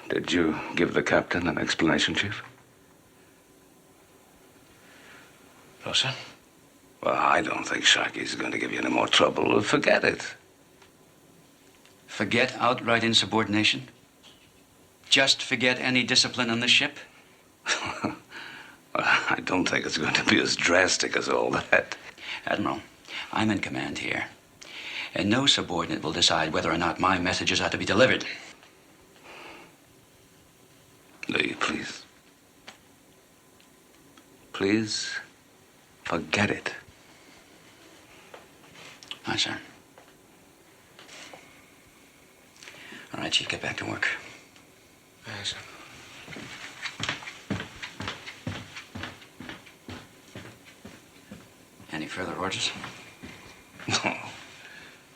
Did you give the captain an explanation, Chief? No, sir. Well, I don't think Sharkey's going to give you any more trouble. Forget it. Forget outright insubordination? Just forget any discipline on the ship? Well, I don't think it's going to be as drastic as all that. Admiral, I'm in command here. And no subordinate will decide whether or not my messages are to be delivered. Lee, please. Please, forget it. Aye, sir. All right, Chief, get back to work. Aye, sir. Any further orders? No.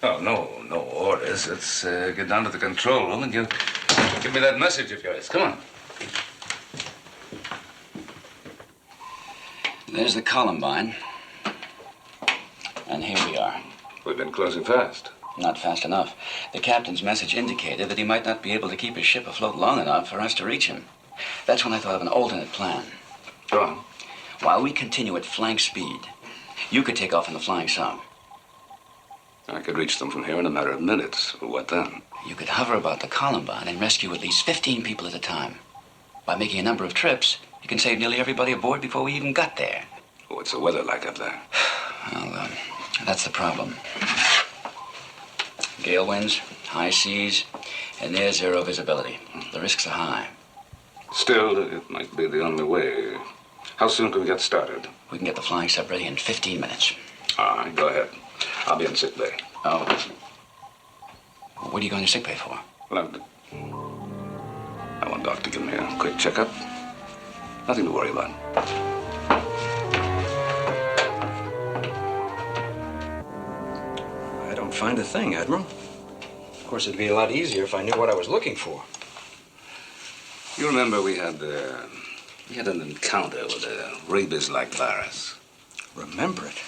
Oh, no orders. Let's get down to the control room and you give me that message of yours. Come on. There's the Columbine. And here we are. We've been closing fast. Not fast enough. The captain's message indicated that he might not be able to keep his ship afloat long enough for us to reach him. That's when I thought of an alternate plan. Go on. While we continue at flank speed, you could take off in the flying sub. I could reach them from here in a matter of minutes. What then? You could hover about the Columbine and rescue at least 15 people at a time. By making a number of trips, you can save nearly everybody aboard before we even got there. What's the weather like up there? Well, that's the problem. Gale winds, high seas, and near zero visibility. The risks are high. Still, it might be the only way. How soon can we get started? We can get the flying sub ready in 15 minutes. All right, go ahead. I'll be in sick bay. Oh. What are you going to sick bay for? Well, I want Doc to give me a quick checkup. Nothing to worry about. I don't find a thing, Admiral. Of course, it'd be a lot easier if I knew what I was looking for. You remember we had an encounter with a rabies-like virus. Remember it?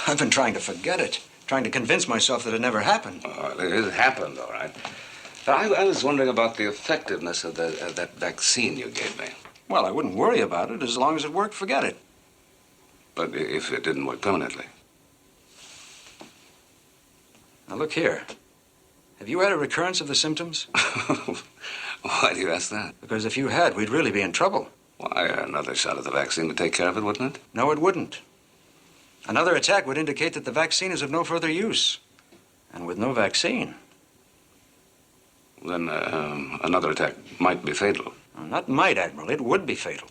I've been trying to forget it. Trying to convince myself that it never happened. Oh, it happened, all right. But I was wondering about the effectiveness of that vaccine you gave me. Well, I wouldn't worry about it. As long as it worked, forget it. But if it didn't work permanently? Now, look here. Have you had a recurrence of the symptoms? Why do you ask that? Because if you had, we'd really be in trouble. Why, another shot of the vaccine would take care of it, wouldn't it? No, it wouldn't. Another attack would indicate that the vaccine is of no further use. And with no vaccine... Then another attack might be fatal. Not might, Admiral. It would be fatal.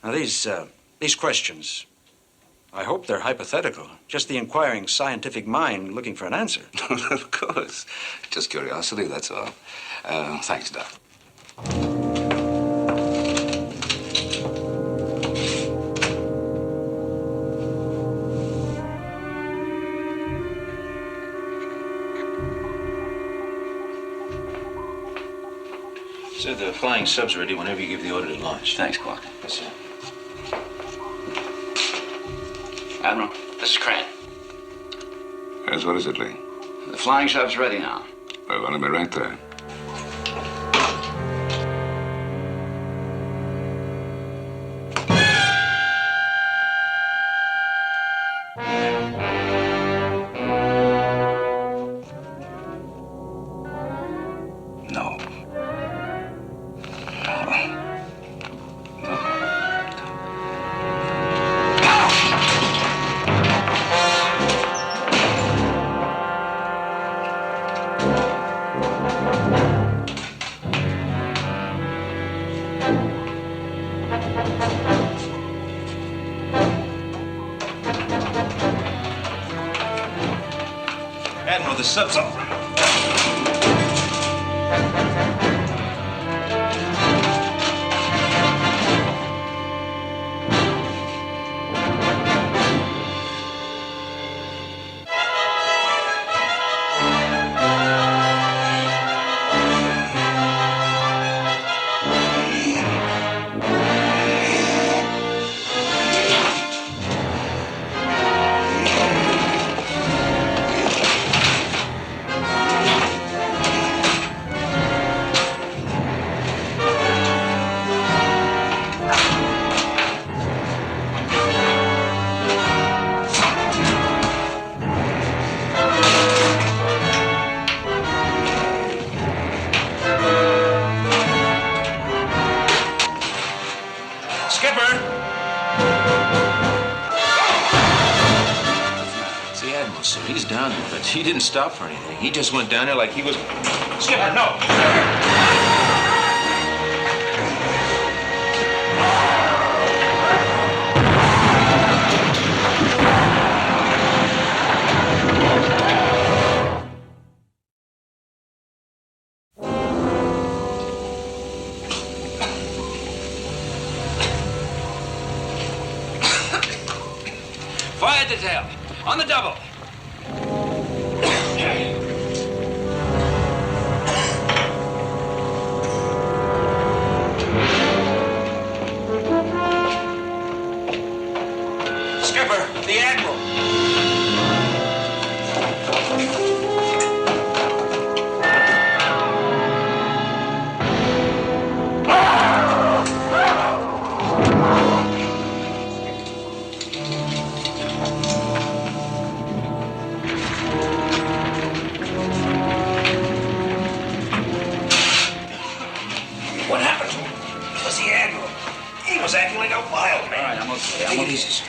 Now, these questions, I hope they're hypothetical. Just the inquiring scientific mind looking for an answer. Of course. Just curiosity, that's all. Thanks, Doc. Sir, the flying sub's ready whenever you give the order to launch. Thanks, Clark. Yes, sir. Admiral, this is Crane. Yes, what is it, Lee? The flying sub's ready now. Well, I'll be right there. Admiral, the sub's up. He's down there, but he didn't stop for anything. He just went down there like he was... Skipper, no! Fire detail. On the double. Skipper, the Admiral. What happened to him? It was the Admiral. He was acting like a wild man. All right, I'm okay. Take it easy, sir.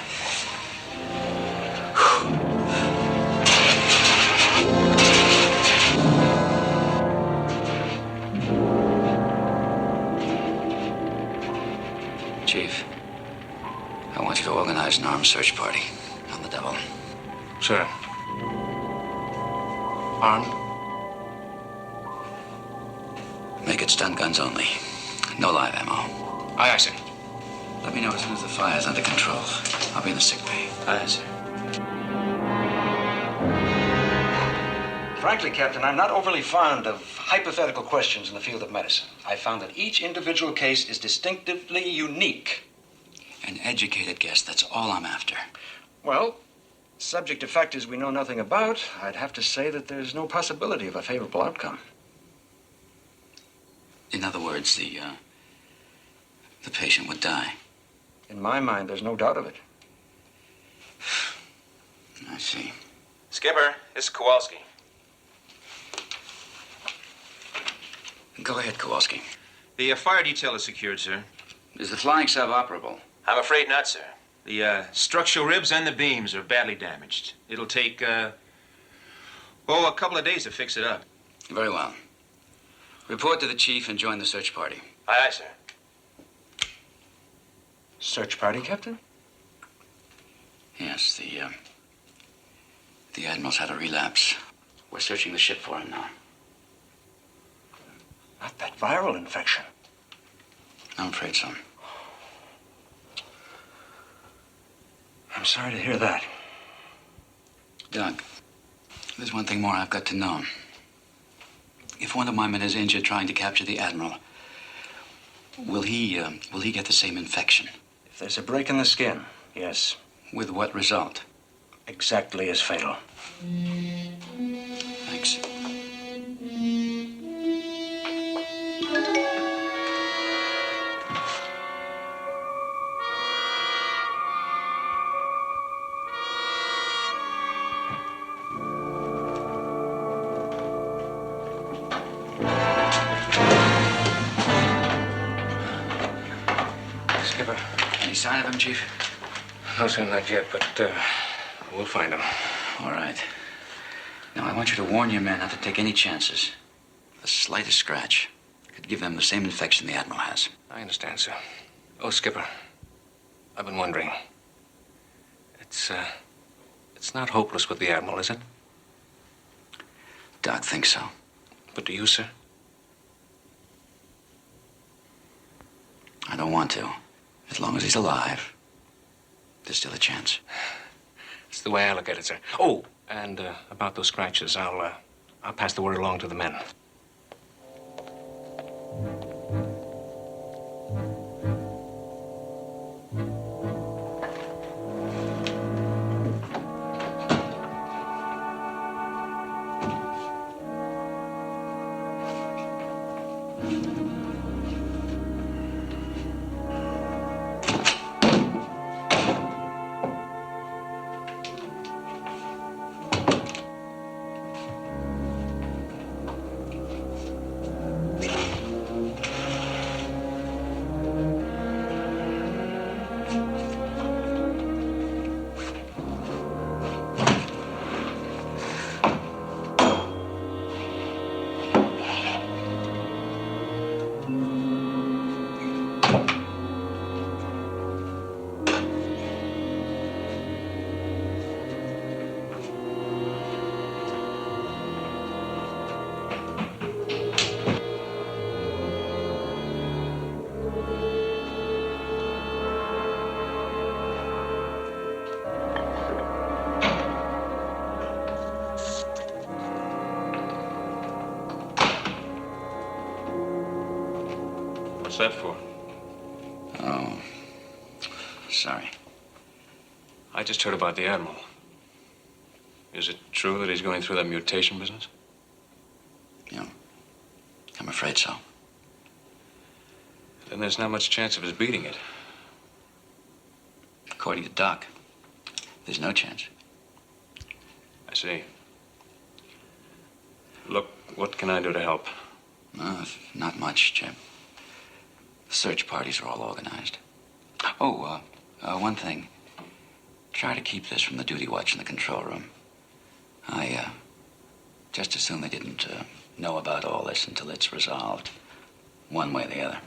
Chief, I want you to organize an armed search party on the double. Sir. Armed? Make it stun guns only. No live ammo. Aye, aye, sir. Let me know as soon as the fire's under control. I'll be in the sick bay. Aye, sir. Frankly, Captain, I'm not overly fond of hypothetical questions in the field of medicine. I found that each individual case is distinctively unique. An educated guess, that's all I'm after. Well, Subject to factors we know nothing about, I'd have to say that there's no possibility of a favorable outcome. In other words, the patient would die. In my mind, there's no doubt of it. I see. Skipper, this is Kowalski. Go ahead, Kowalski. The fire detail is secured, sir. Is the flying sub operable? I'm afraid not, sir. The structural ribs and the beams are badly damaged. It'll take, a couple of days to fix it up. Very well. Report to the chief and join the search party. Aye, aye, sir. Search party, Captain? Yes, the Admiral's had a relapse. We're searching the ship for him now. Not that viral infection. I'm afraid so. I'm sorry to hear that. Doc, there's one thing more I've got to know. If one of my men is injured trying to capture the Admiral, will he get the same infection? If there's a break in the skin, yes. With what result? Exactly as fatal. Thanks. Skipper. Any sign of him, Chief? No, sir, not yet, but we'll find him. All right. Now, I want you to warn your men not to take any chances. The slightest scratch could give them the same infection the Admiral has. I understand, sir. Oh, Skipper, I've been wondering. It's not hopeless with the Admiral, is it? Doc thinks so. But do you, sir? I don't want to. As long as he's alive, there's still a chance. It's the way I look at it, sir. Oh, and about those scratches, I'll pass the word along to the men. What's that for? Oh, sorry. I just heard about the Admiral. Is it true that he's going through that mutation business? Yeah, I'm afraid so. Then there's not much chance of his beating it. According to Doc, there's no chance. I see. Look, what can I do to help? Not much, Jim. The search parties are all organized. Oh, one thing. Try to keep this from the duty watch in the control room. I just assume they didn't know about all this until it's resolved, one way or the other.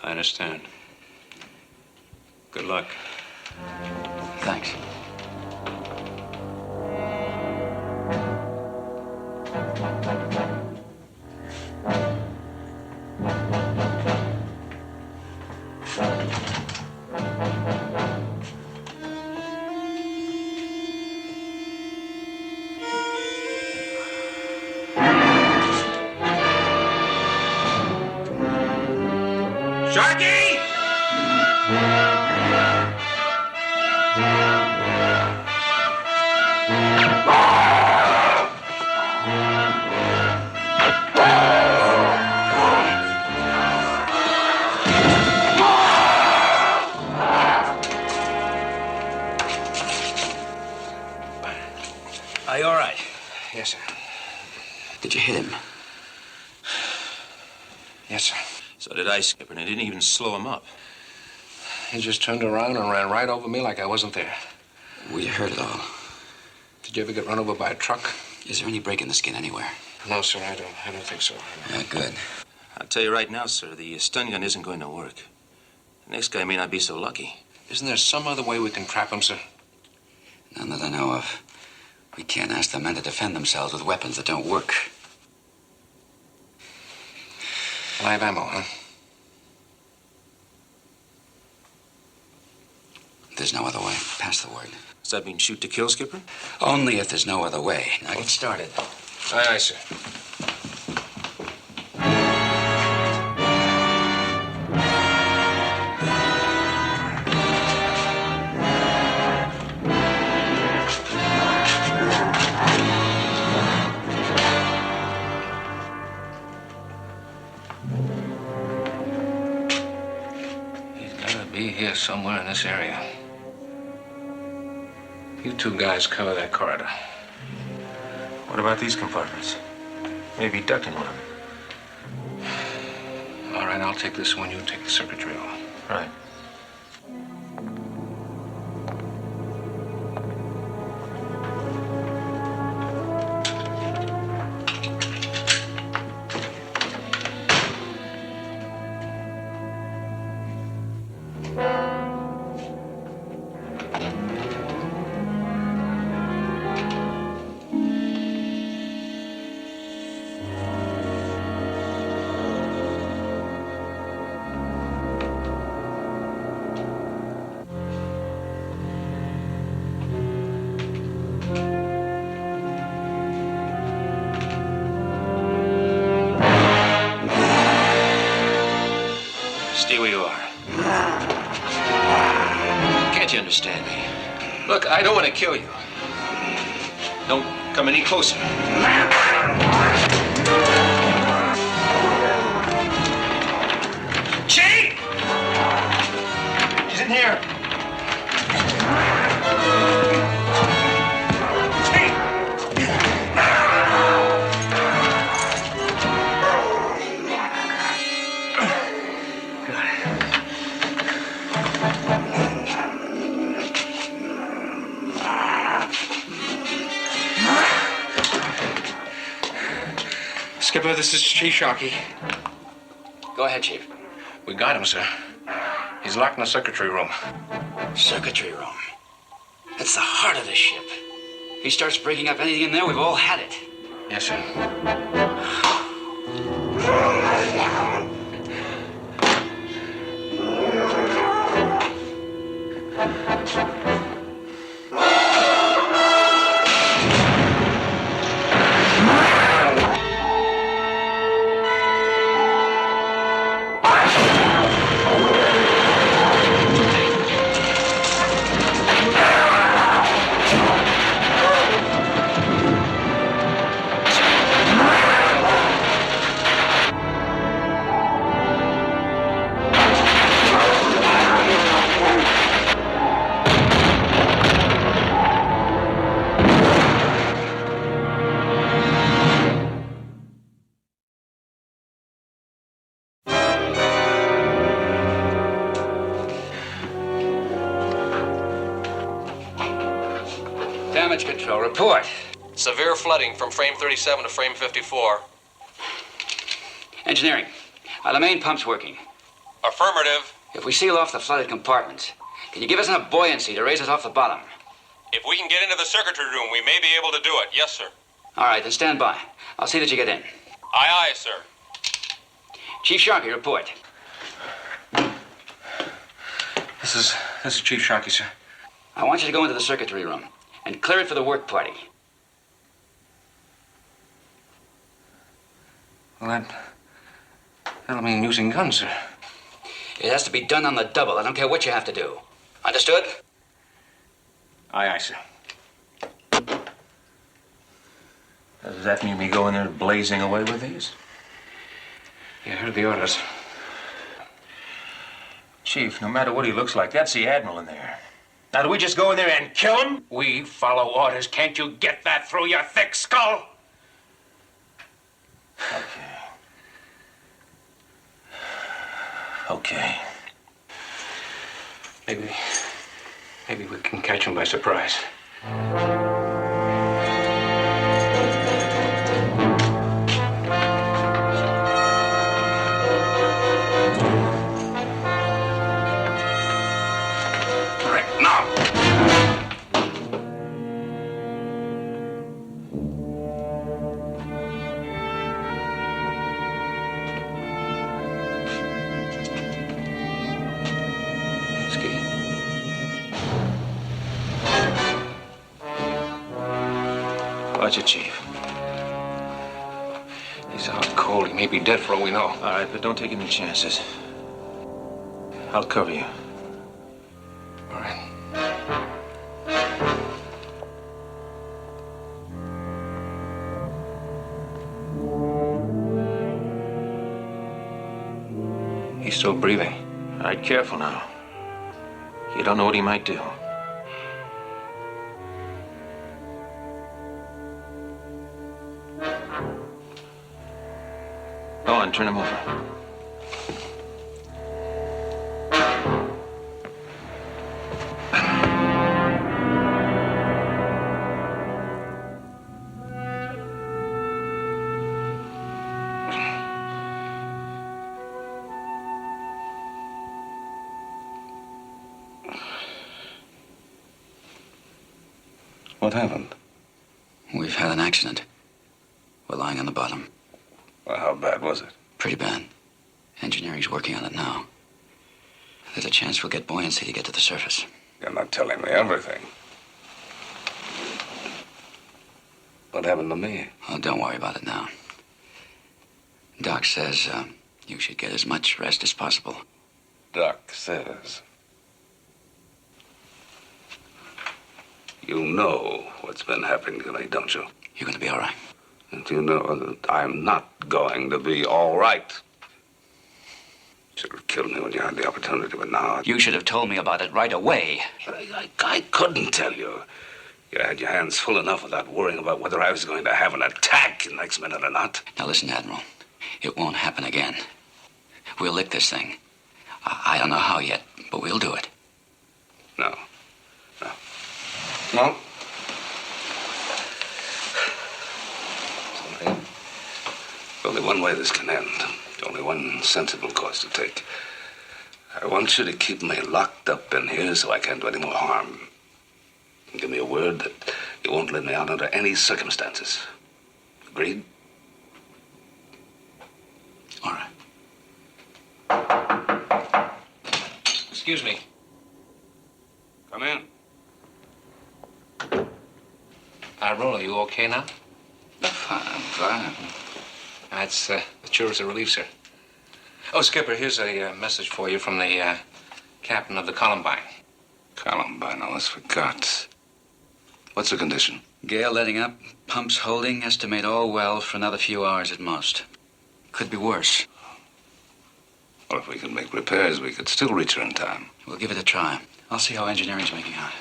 I understand. Good luck. Thanks. Sharky! Yes, sir. Did you hit him? Yes, sir. So did I, Skipper, and it didn't even slow him up. He just turned around and ran right over me like I wasn't there. We heard it all. Did you ever get run over by a truck? Is there any break in the skin anywhere? No, sir, I don't think so. Yeah, good. I'll tell you right now, sir, the stun gun isn't going to work. The next guy may not be so lucky. Isn't there some other way we can trap him, sir? None that I know of. We can't ask the men to defend themselves with weapons that don't work. Live ammo, huh? There's no other way. Pass the word. Does that mean shoot to kill, Skipper? Only if there's no other way. Now get started. Aye, aye, sir. He's gotta be here somewhere in this area. You two guys cover that corridor. What about these compartments? Maybe duck in one of them. All right, I'll take this one. You take the circuitry room. Right. Stay where you are. Can't you understand me? Look, I don't want to kill you. Don't come any closer. Chief! He's in here. Skipper, this is Chief Sharkey. Go ahead, Chief. We got him, sir. He's locked in the circuitry room. Circuitry room. That's the heart of the ship. If he starts breaking up anything in there, we've all had it. Yes, sir. Damage control, report. Severe flooding from frame 37 to frame 54. Engineering. Are the main pumps working? Affirmative. If we seal off the flooded compartments, can you give us enough buoyancy to raise us off the bottom? If we can get into the circuitry room, we may be able to do it. Yes, sir. All right, then stand by. I'll see that you get in. Aye, aye, sir. Chief Sharkey, report. This is Chief Sharkey, sir. I want you to go into the circuitry room and clear it for the work party. Well, that'll mean using guns, sir. It has to be done on the double. I don't care what you have to do. Understood? Aye, aye, sir. Does that mean we go in there blazing away with these? You heard the orders. Chief, no matter what he looks like, that's the Admiral in there. Now, do we just go in there and kill him? We follow orders. Can't you get that through your thick skull? Okay. Maybe we can catch him by surprise. All right, now. Watch it, Chief. He's out cold. He may be dead for all we know. All right, but don't take any chances. I'll cover you. All right. He's still breathing. All right, careful now. You don't know what he might do. Go on, turn him over. What happened? We've had an accident. We're lying on the bottom. Well, how bad was it? Pretty bad. Engineering's working on it now. There's a chance we'll get buoyancy to get to the surface. You're not telling me everything. What happened to me? Oh, don't worry about it now. Doc says you should get as much rest as possible. Doc says. You know what's been happening to me, don't you? You're going to be all right. And you know that I'm not going to be all right. You should have killed me when you had the opportunity, but now... You should have told me about it right away. I couldn't tell you. You had your hands full enough without worrying about whether I was going to have an attack the next minute or not. Now listen, Admiral. It won't happen again. We'll lick this thing. I don't know how yet, but we'll do it. No. No? There's only one way this can end. Only one sensible course to take. I want you to keep me locked up in here so I can't do any more harm. And give me a word that you won't let me out under any circumstances. Agreed? All right. Excuse me. Come in. Admiral, are you okay now? I'm fine. That's sure is a relief, sir. Oh, Skipper, here's a message for you from the captain of the Columbine. Columbine, I almost forgot. What's the condition? Gale letting up, pumps holding, estimate all well for another few hours at most. Could be worse. Well, if we can make repairs, we could still reach her in time. We'll give it a try. I'll see how engineering's making out.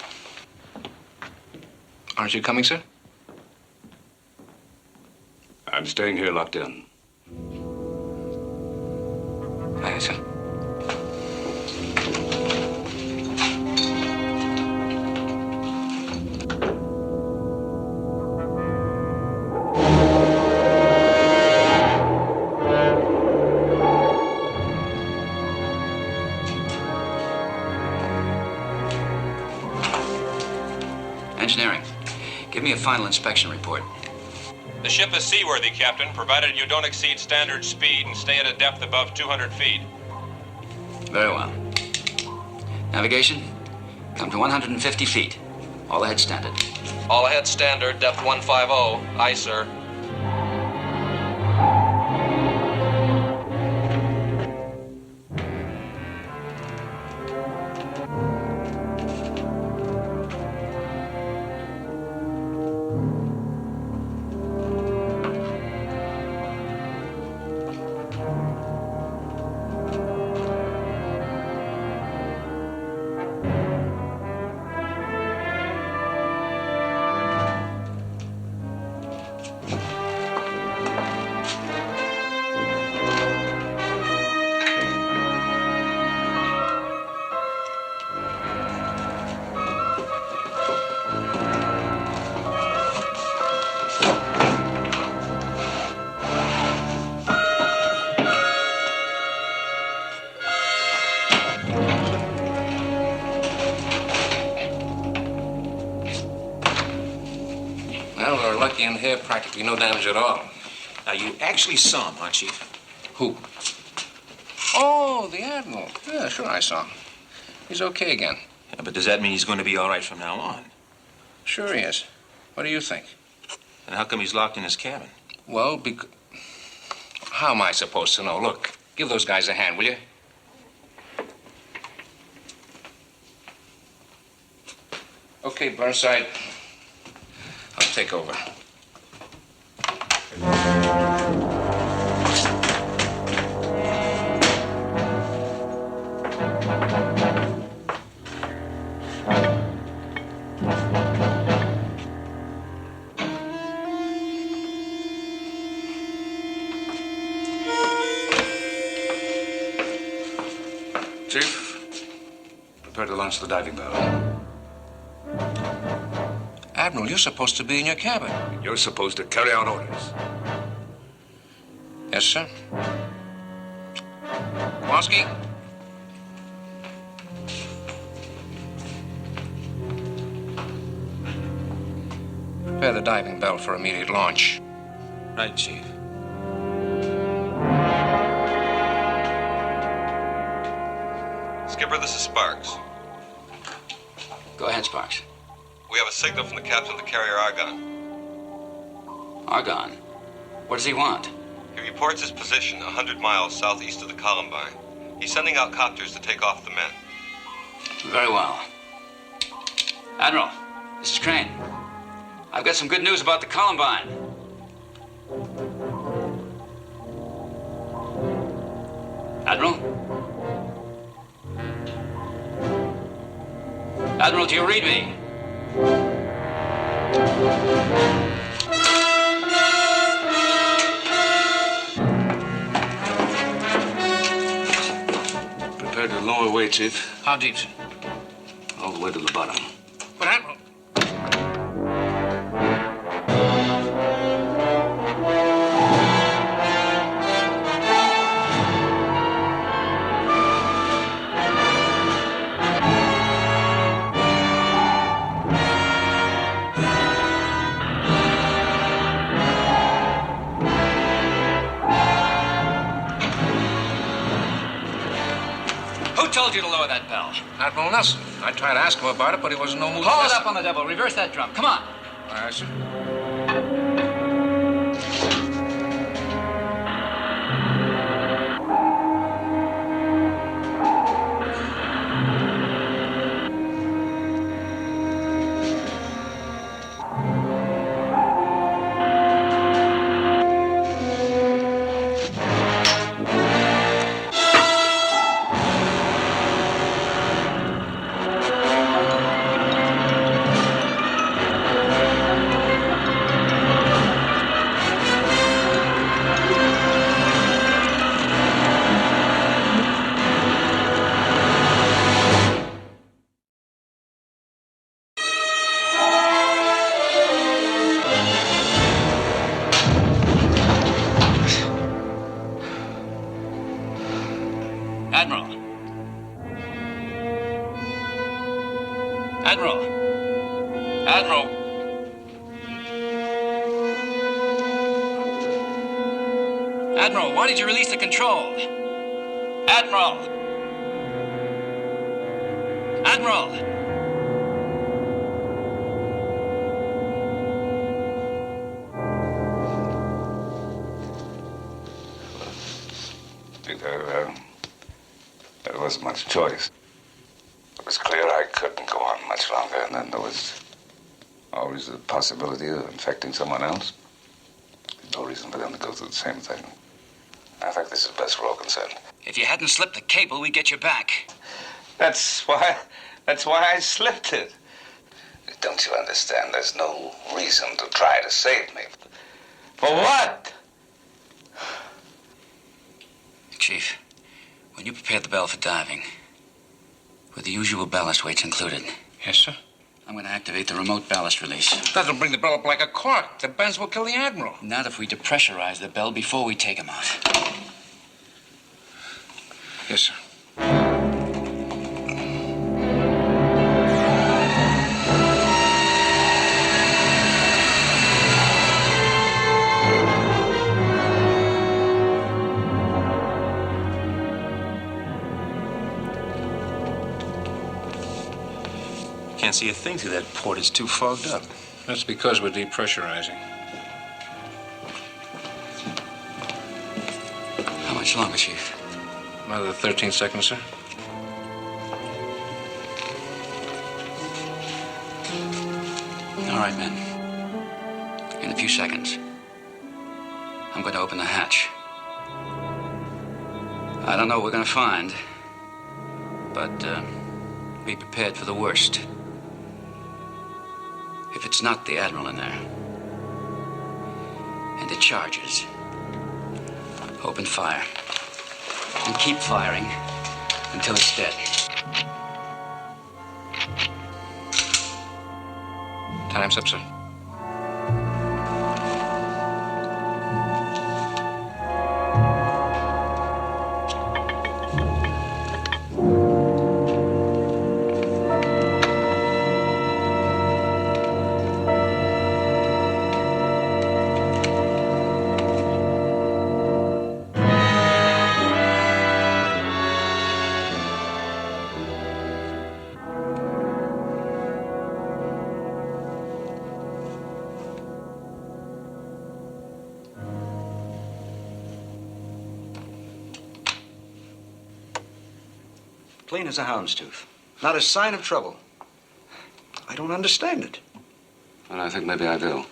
Aren't you coming, sir? I'm staying here locked in. Aye, sir. Engineering, give me a final inspection report. The ship is seaworthy, Captain, provided you don't exceed standard speed and stay at a depth above 200 feet. Very well. Navigation, come to 150 feet. All ahead standard. All ahead standard, depth 150. Aye, sir. and here practically no damage at all. Now, you actually saw him, huh, Chief? Who? Oh, the Admiral. Yeah, sure, I saw him. He's okay again. Yeah, but does that mean he's going to be all right from now on? Sure he is. What do you think? And how come he's locked in his cabin? Well, because... How am I supposed to know? Look, give those guys a hand, will you? Okay, Burnside. I'll take over. Chief, prepare to launch the diving bell. Admiral, you're supposed to be in your cabin. You're supposed to carry out orders. Yes, sir. Kowalski? Prepare the diving bell for immediate launch. Right, Chief. Skipper, this is Sparks. Go ahead, Sparks. We have a signal from the captain of the carrier Argon. Argon? What does he want? He reports his position 100 miles southeast of the Columbine. He's sending out copters to take off the men. Very well. Admiral, this is Crane. I've got some good news about the Columbine. Admiral? Admiral, do you read me? Prepare to lower away, Chief. How deep, sir? All the way to the bottom. But, Admiral... Who told you to lower that bell? Admiral Nelson. I tried to ask him about it, but he wasn't no mood. Hold up on the double. Reverse that drum. Come on. All right, sir. Admiral. Admiral. Admiral. Admiral, why did you release the control? Admiral. Admiral. There wasn't much choice. It was clear I couldn't go on much longer, and then there was always the possibility of infecting someone else. No reason for them to go through the same thing. I think this is best for all concerned. If you hadn't slipped the cable, we'd get you back. That's why I slipped it. Don't you understand? There's no reason to try to save me. For what? Chief, when you prepared the bell for diving, with the usual ballast weights included. Yes, sir. I'm going to activate the remote ballast release. That'll bring the bell up like a cork. The bends will kill the Admiral. Not if we depressurize the bell before we take him out. Yes, sir. Can't see a thing through that port. It's too fogged up. That's because we're depressurizing. How much longer, Chief? Another 13 seconds, sir. All right, men. In a few seconds, I'm going to open the hatch. I don't know what we're going to find, but be prepared for the worst. If it's not the Admiral in there, and it charges, open fire. And keep firing until it's dead. Time's up, sir. Clean as a houndstooth. Not a sign of trouble. I don't understand it. Well, I think maybe I do.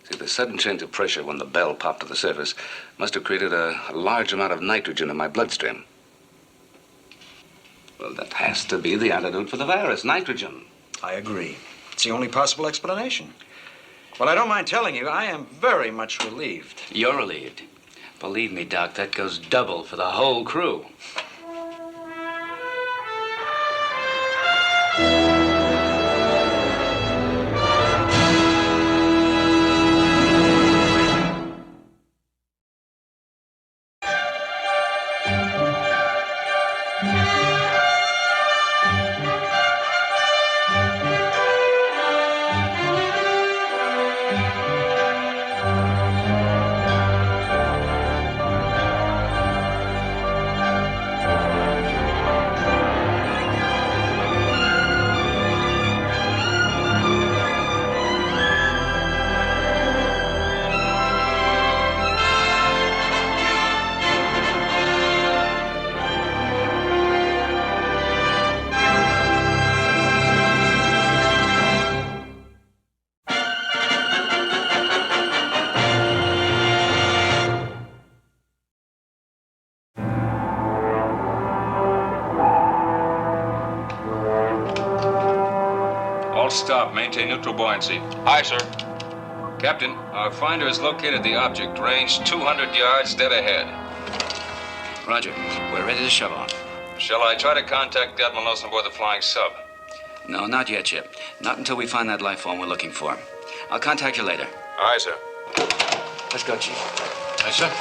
See, the sudden change of pressure when the bell popped to the surface must have created a large amount of nitrogen in my bloodstream. Well, that has to be the antidote for the virus, nitrogen. I agree. It's the only possible explanation. Well, I don't mind telling you, I am very much relieved. You're relieved. Believe me, Doc, that goes double for the whole crew. All stop. Maintain neutral buoyancy. Aye, sir. Captain, our finder has located the object, range 200 yards dead ahead. Roger. We're ready to shove off. Shall I try to contact the Admiral Nelson aboard the flying sub? No, not yet, Chip. Not until we find that life form we're looking for. I'll contact you later. Aye, sir. Let's go, Chief. Aye, sir.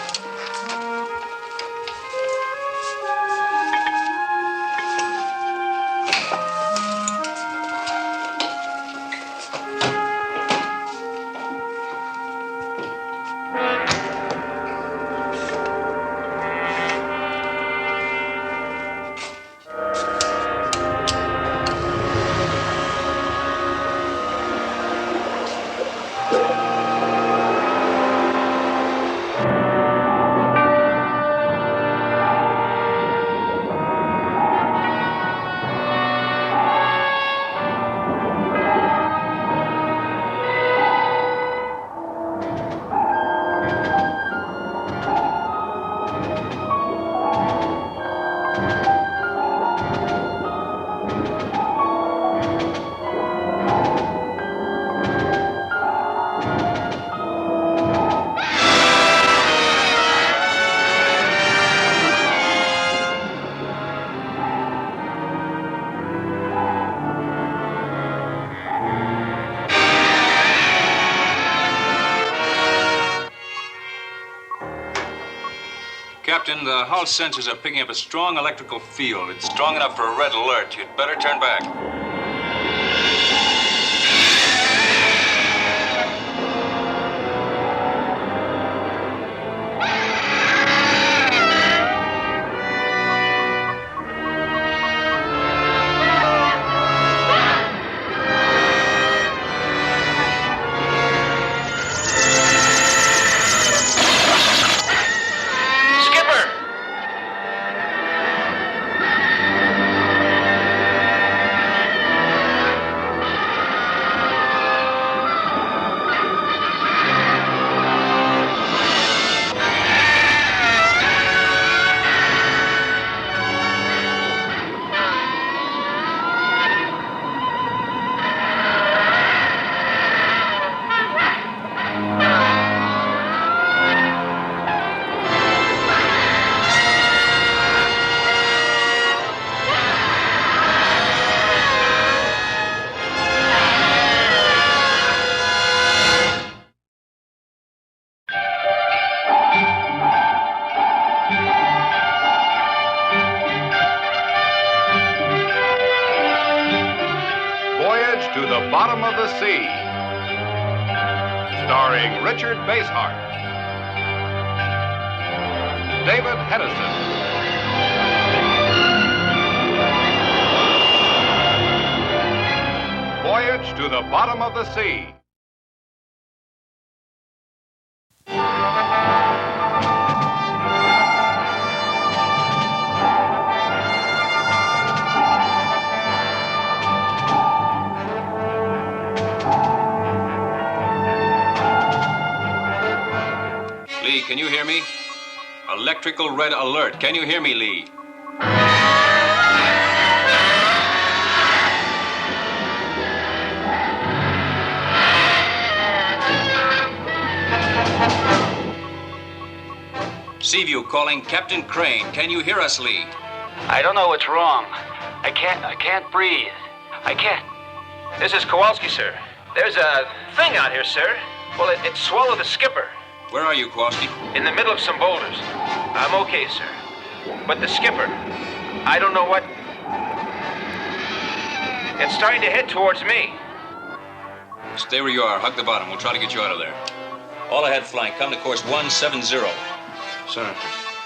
Captain, the hull sensors are picking up a strong electrical field. It's strong enough for a red alert. You'd better turn back. to the Bottom of the Sea, starring Richard Basehart, David Hedison, Voyage to the Bottom of the Sea. Lee, can you hear me? Electrical red alert. Can you hear me, Lee? Seaview calling Captain Crane. Can you hear us, Lee? I don't know what's wrong. I can't breathe. I can't. This is Kowalski, sir. There's a thing out here, sir. Well, it swallowed the skipper. Where are you, Kowalski? In the middle of some boulders. I'm okay, sir. But the skipper, I don't know what... It's starting to head towards me. Stay where you are. Hug the bottom. We'll try to get you out of there. All ahead flank. Come to course 170. Sir,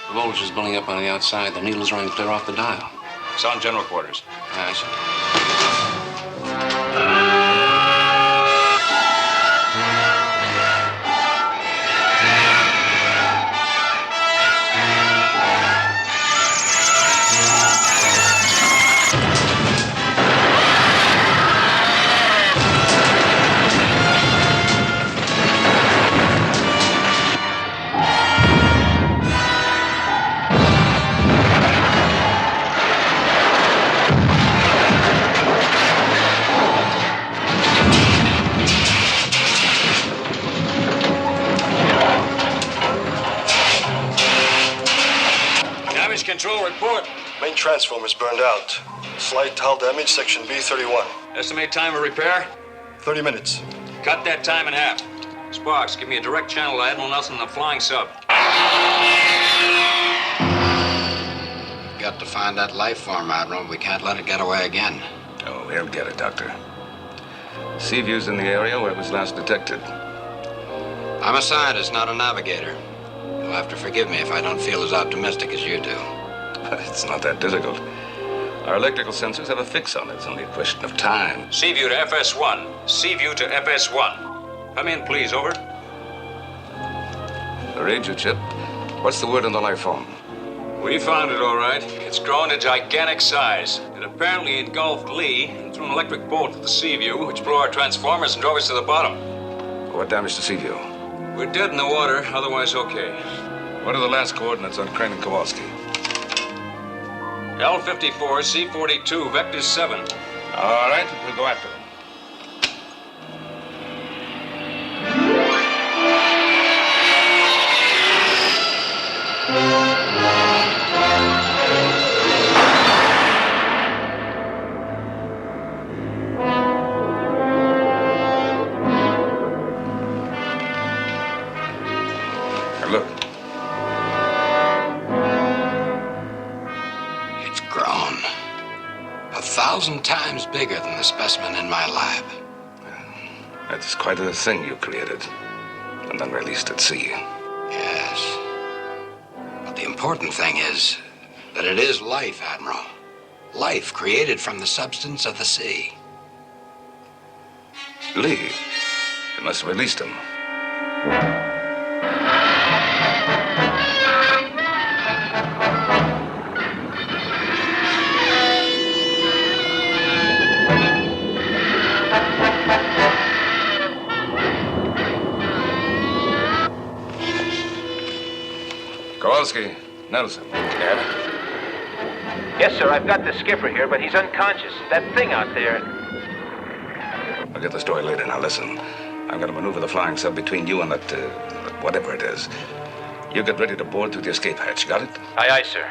the voltage is building up on the outside. The needle's running clear off the dial. Sound general quarters. I see. Control report. Main transformer's burned out. Slight hull damage, section B31. Estimate time of repair? 30 minutes. Cut that time in half. Sparks, give me a direct channel to Admiral Nelson in the flying sub. Got to find that life form, Admiral. We can't let it get away again. Oh, he'll get it, Doctor. Seaview's in the area where it was last detected. I'm a scientist, not a navigator. You'll have to forgive me if I don't feel as optimistic as you do. It's not that difficult. Our electrical sensors have a fix on it. It's only a question of time. Seaview to FS1. Seaview to FS1. Come in, please. Over. The radio chip. What's the word on the life form? We found it, all right. It's grown to gigantic size. It apparently engulfed Lee and threw an electric bolt at the Seaview, which blew our transformers and drove us to the bottom. What damage to Seaview? We're dead in the water, otherwise okay. What are the last coordinates on Crane and Kowalski? L54, C42, vector 7. All right, we'll go after them. Look. It's grown 1,000 times bigger than the specimen in my lab. That's quite a thing you created and then released at sea. Yes. But the important thing is that it is life, Admiral. Life created from the substance of the sea. Lee, you must have released him. Kowalski, Nelson. Yes, sir, I've got the skipper here, but he's unconscious. That thing out there... I'll get the story later. Now listen, I'm going to maneuver the flying sub between you and that whatever it is. You get ready to board through the escape hatch. Got it? Aye, aye, sir.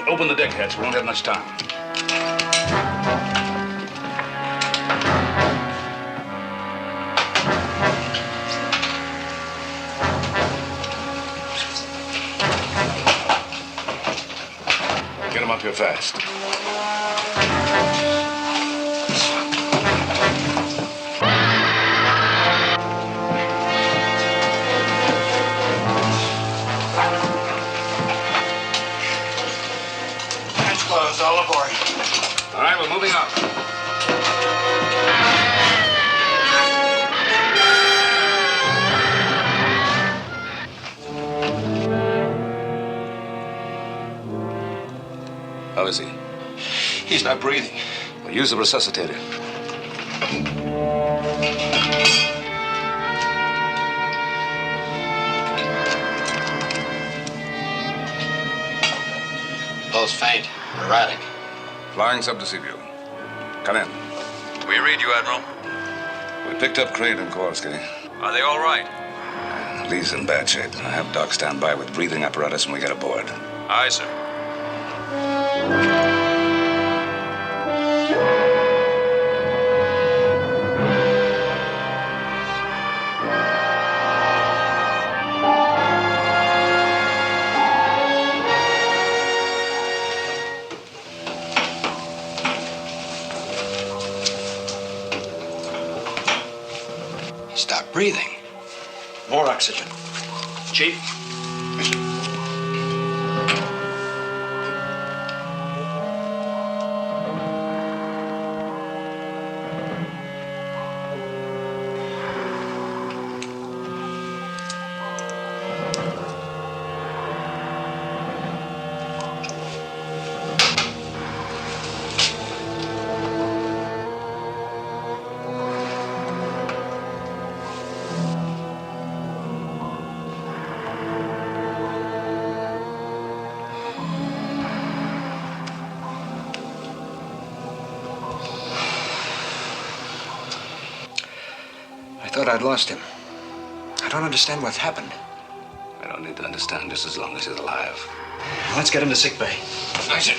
Open the deck hatch. We won't have much time. Get him up here fast. Hatch closed. All aboard. All right, we're moving up. How is he? He's not breathing. Well, use the resuscitator. Pulse faint, erratic. Flying sub to Seaview. Come in. We read you, Admiral. We picked up Crane and Kowalski. Are they all right? Lee's in bad shape. I have Doc stand by with breathing apparatus when we get aboard. Aye, sir. He stopped breathing. More oxygen. Chief? I thought I'd lost him. I don't understand what's happened. I don't need to understand just as long as he's alive. Let's get him to sick bay. Nice it.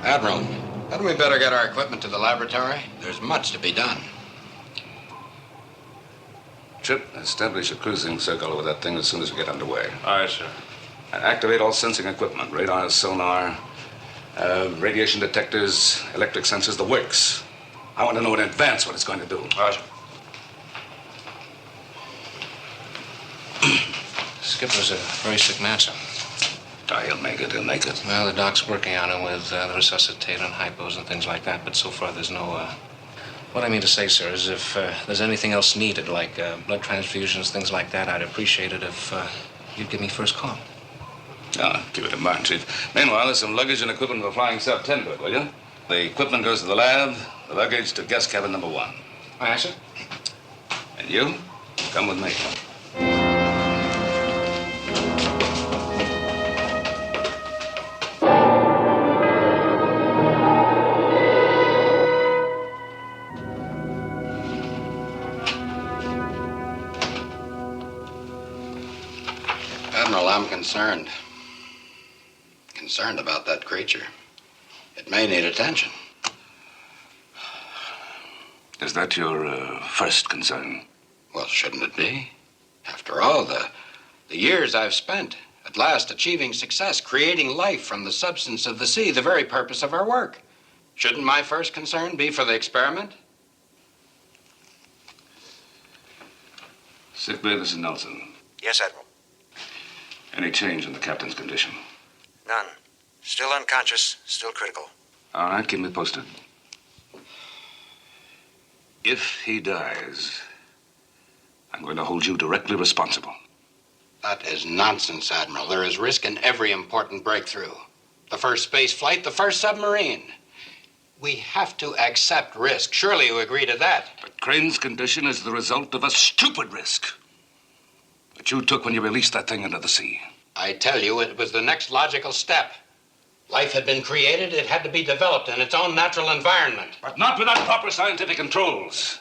Admiral, hadn't we better get our equipment to the laboratory? There's much to be done. Chip, establish a cruising circle over that thing as soon as we get underway. Aye, sir. And activate all sensing equipment. Radar, sonar, radiation detectors, electric sensors, the works. I want to know in advance what it's going to do. Aye, sir. Skipper's a very sick man, sir. He'll make it, he'll make it. Well, the doc's working on him with the resuscitator and hypos and things like that, but so far there's no, What I mean to say, sir, is if there's anything else needed, like blood transfusions, things like that, I'd appreciate it if you'd give me first call. Keep it in mind, Chief. Meanwhile, there's some luggage and equipment for flying sub 10 to it, will you? The equipment goes to the lab, the luggage to guest cabin number 1. Aye, sir. And you, come with me. Admiral, I'm concerned. Concerned about that creature. It may need attention. Is that your first concern? Well, shouldn't it be? After all, the years I've spent at last achieving success, creating life from the substance of the sea, the very purpose of our work. Shouldn't my first concern be for the experiment? Sick bay, this is Nelson. Yes, Admiral. Any change in the captain's condition? None. Still unconscious, still critical. All right, keep me posted. If he dies, I'm going to hold you directly responsible. That is nonsense, Admiral. There is risk in every important breakthrough. The first space flight, the first submarine. We have to accept risk. Surely you agree to that. But Crane's condition is the result of a stupid risk that you took when you released that thing into the sea. I tell you, it was the next logical step. Life had been created, it had to be developed in its own natural environment. But not without proper scientific controls.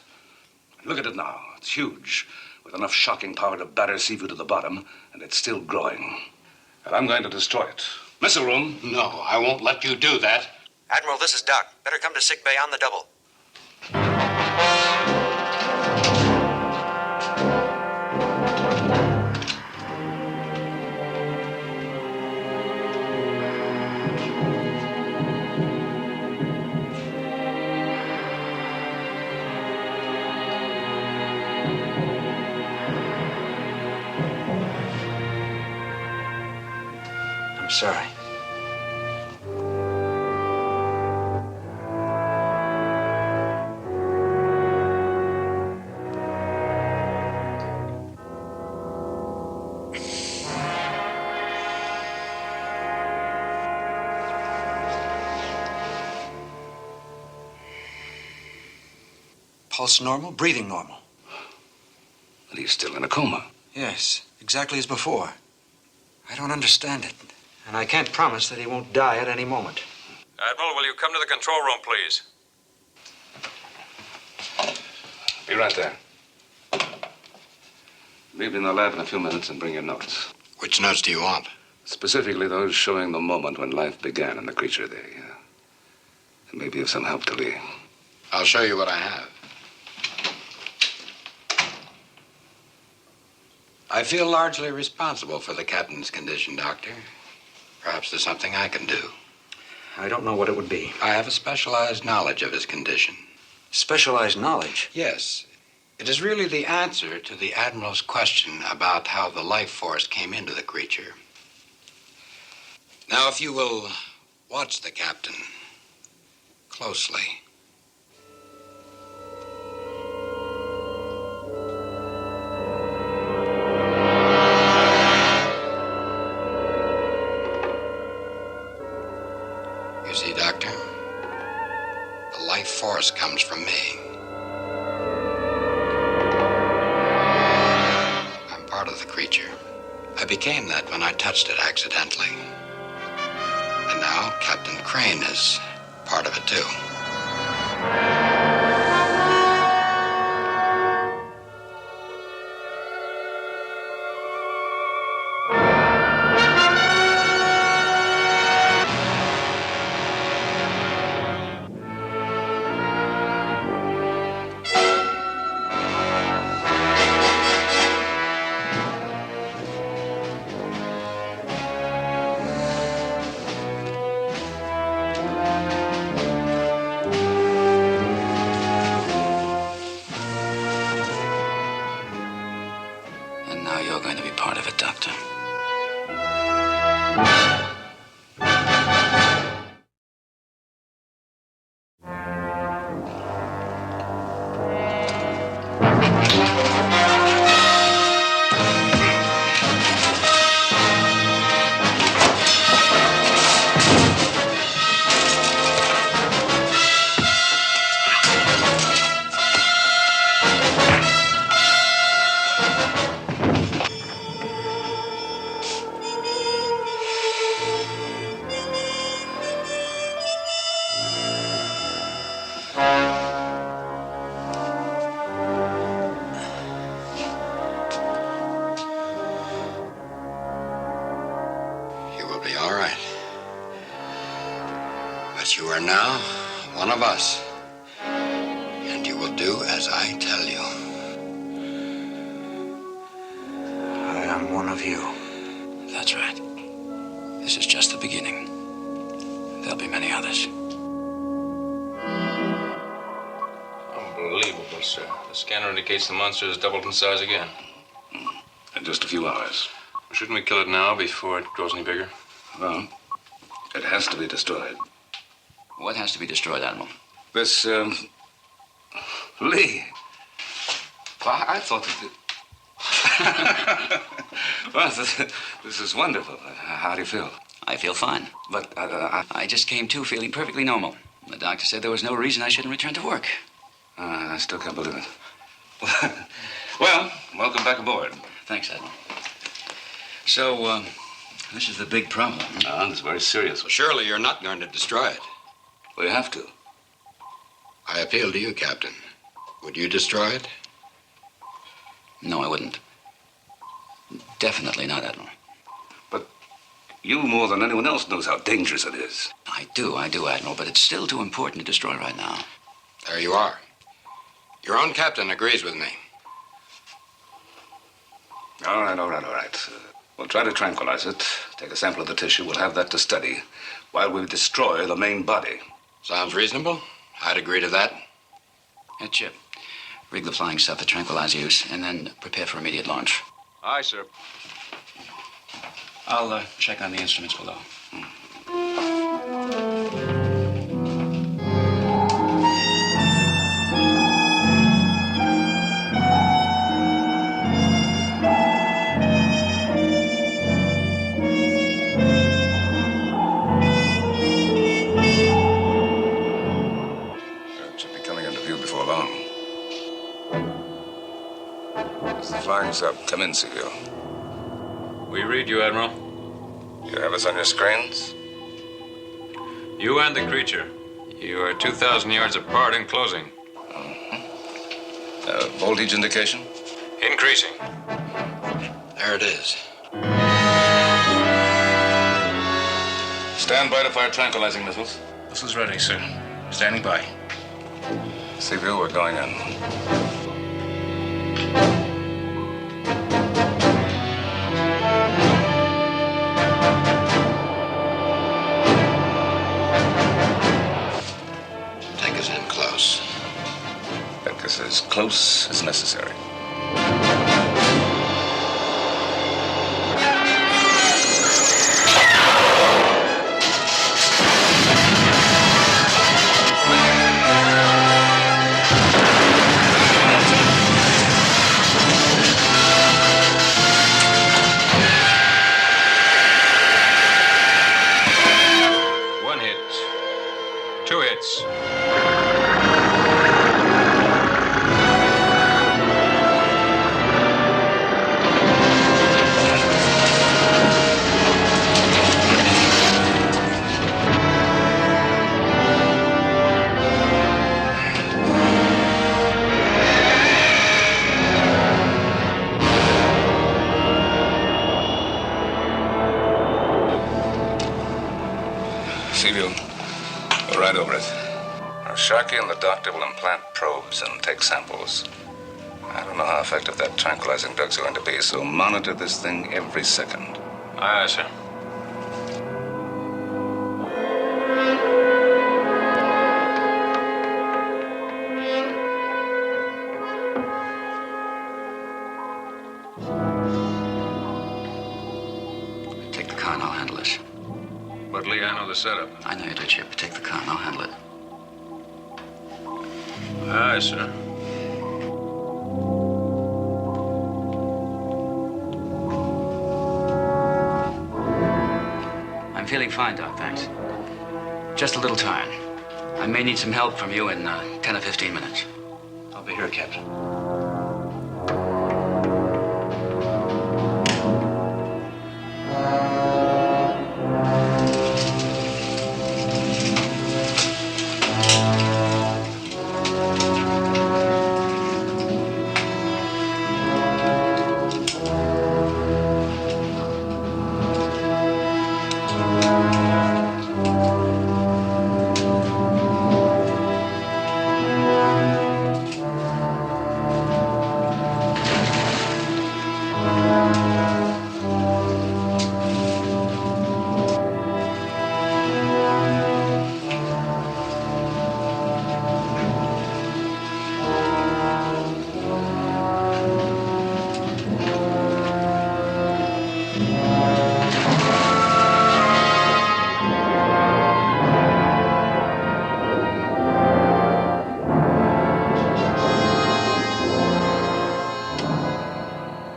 Look at it now. It's huge, with enough shocking power to batter Seaview to the bottom, and it's still growing. And I'm going to destroy it. Missile room. No, I won't let you do that. Admiral, this is Doc. Better come to sick bay on the double. I'm sorry. Pulse normal, breathing normal. But he's still in a coma. Yes, exactly as before. I don't understand it. And I can't promise that he won't die at any moment. Admiral, will you come to the control room, please? Be right there. Meet me in the lab in a few minutes and bring your notes. Which notes do you want? Specifically those showing the moment when life began in the creature they may be of some help to Lee. I'll show you what I have. I feel largely responsible for the captain's condition, Doctor. Perhaps there's something I can do. I don't know what it would be. I have a specialized knowledge of his condition. Specialized knowledge? Yes. It is really the answer to the Admiral's question about how the life force came into the creature. Now, if you will watch the captain closely. You see, Doctor, the life force comes from me. I'm part of the creature. I became that when I touched it accidentally. And now Captain Crane is part of it, too. And now you're going to be part of it, Doctor. You will be all right. But you are now one of us. And you will do as I tell you. I am one of you. That's right. This is just the beginning. There'll be many others. Unbelievable, sir. The scanner indicates the monster has doubled in size again. In just a few hours. Shouldn't we kill it now before it grows any bigger? Well, it has to be destroyed. What has to be destroyed, Admiral? This, Lee. Well, I thought that... Well, this is wonderful. How do you feel? I feel fine. But I just came to feeling perfectly normal. The doctor said there was no reason I shouldn't return to work. I still can't believe it. Well, welcome back aboard. Thanks, Admiral. So, This is the big problem. No, it's very serious. Well, surely you're not going to destroy it. We have to. I appeal to you, Captain. Would you destroy it? No, I wouldn't. Definitely not, Admiral. But you, more than anyone else, knows how dangerous it is. I do, Admiral, but it's still too important to destroy right now. There you are. Your own captain agrees with me. All right. We'll try to tranquilize it. Take a sample of the tissue. We'll have that to study while we destroy the main body. Sounds reasonable. I'd agree to that. Hey, Chip. Rig the flying stuff for tranquilizer use, and then prepare for immediate launch. Aye, sir. I'll check on the instruments below. Should be coming into view before long. It's the flying sub. Come in, Seagull. We read you, Admiral. You have us on your screens? You and the creature. You are 2,000 yards apart in closing. Voltage indication? Increasing. There it is. Stand by to fire tranquilizing missiles. Missiles ready, sir. Standing by. Seaview, we're going in. Take us in close. Take us as close as necessary. One hit. 2 hits. Seaview, we're right over it. Now, Sharkey and the doctor will implant probes and take samples. I don't know how effective that tranquilizing drug's going to be, so monitor this thing every second. Aye, sir. Take the con, I'll handle it. But Lee, I know the setup. I know you do, Chip. Take the con, I'll handle it. Aye, sir. I'm feeling fine, Doc, thanks. Just a little tired. I may need some help from you in 10 or 15 minutes. I'll be here, Captain.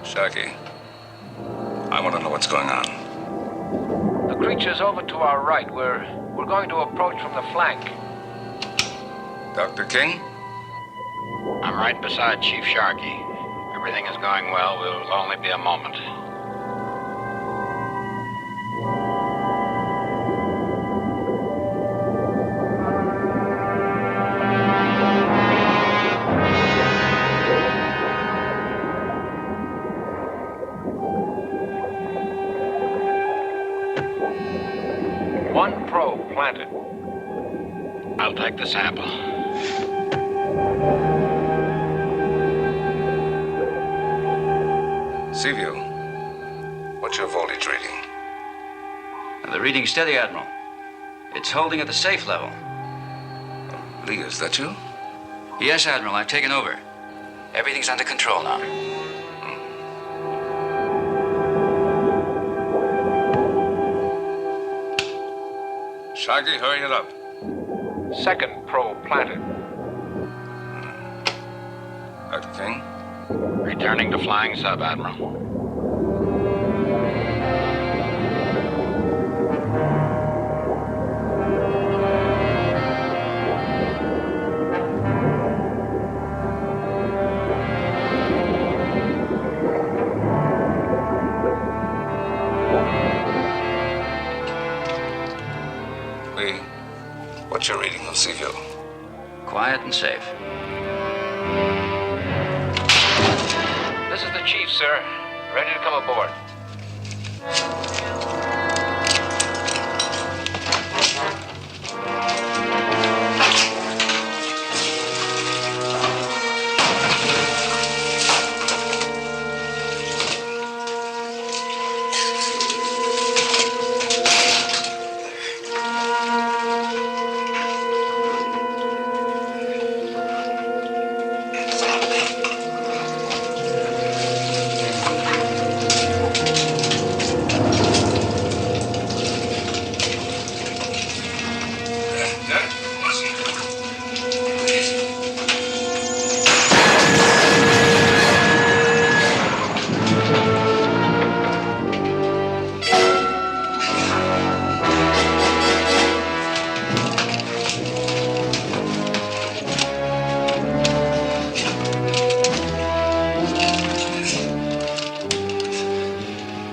Sharkey, I want to know what's going on. The creature's over to our right. We're going to approach from the flank. Dr. King? I'm right beside Chief Sharkey. Everything is going well. We'll only be a moment. planted. I'll take the sample. Seaview, what's your voltage reading? The reading's steady, Admiral. It's holding at the safe level. Lee, is that you? Yes, Admiral, I've taken over. Everything's under control now. Sharky, hurry it up. Second probe planted. Dr. King? Returning to flying sub, Admiral. Lee, what's your reading of Seaview? Quiet and safe. This is the chief, sir. Ready to come aboard.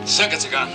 Circuits are gone.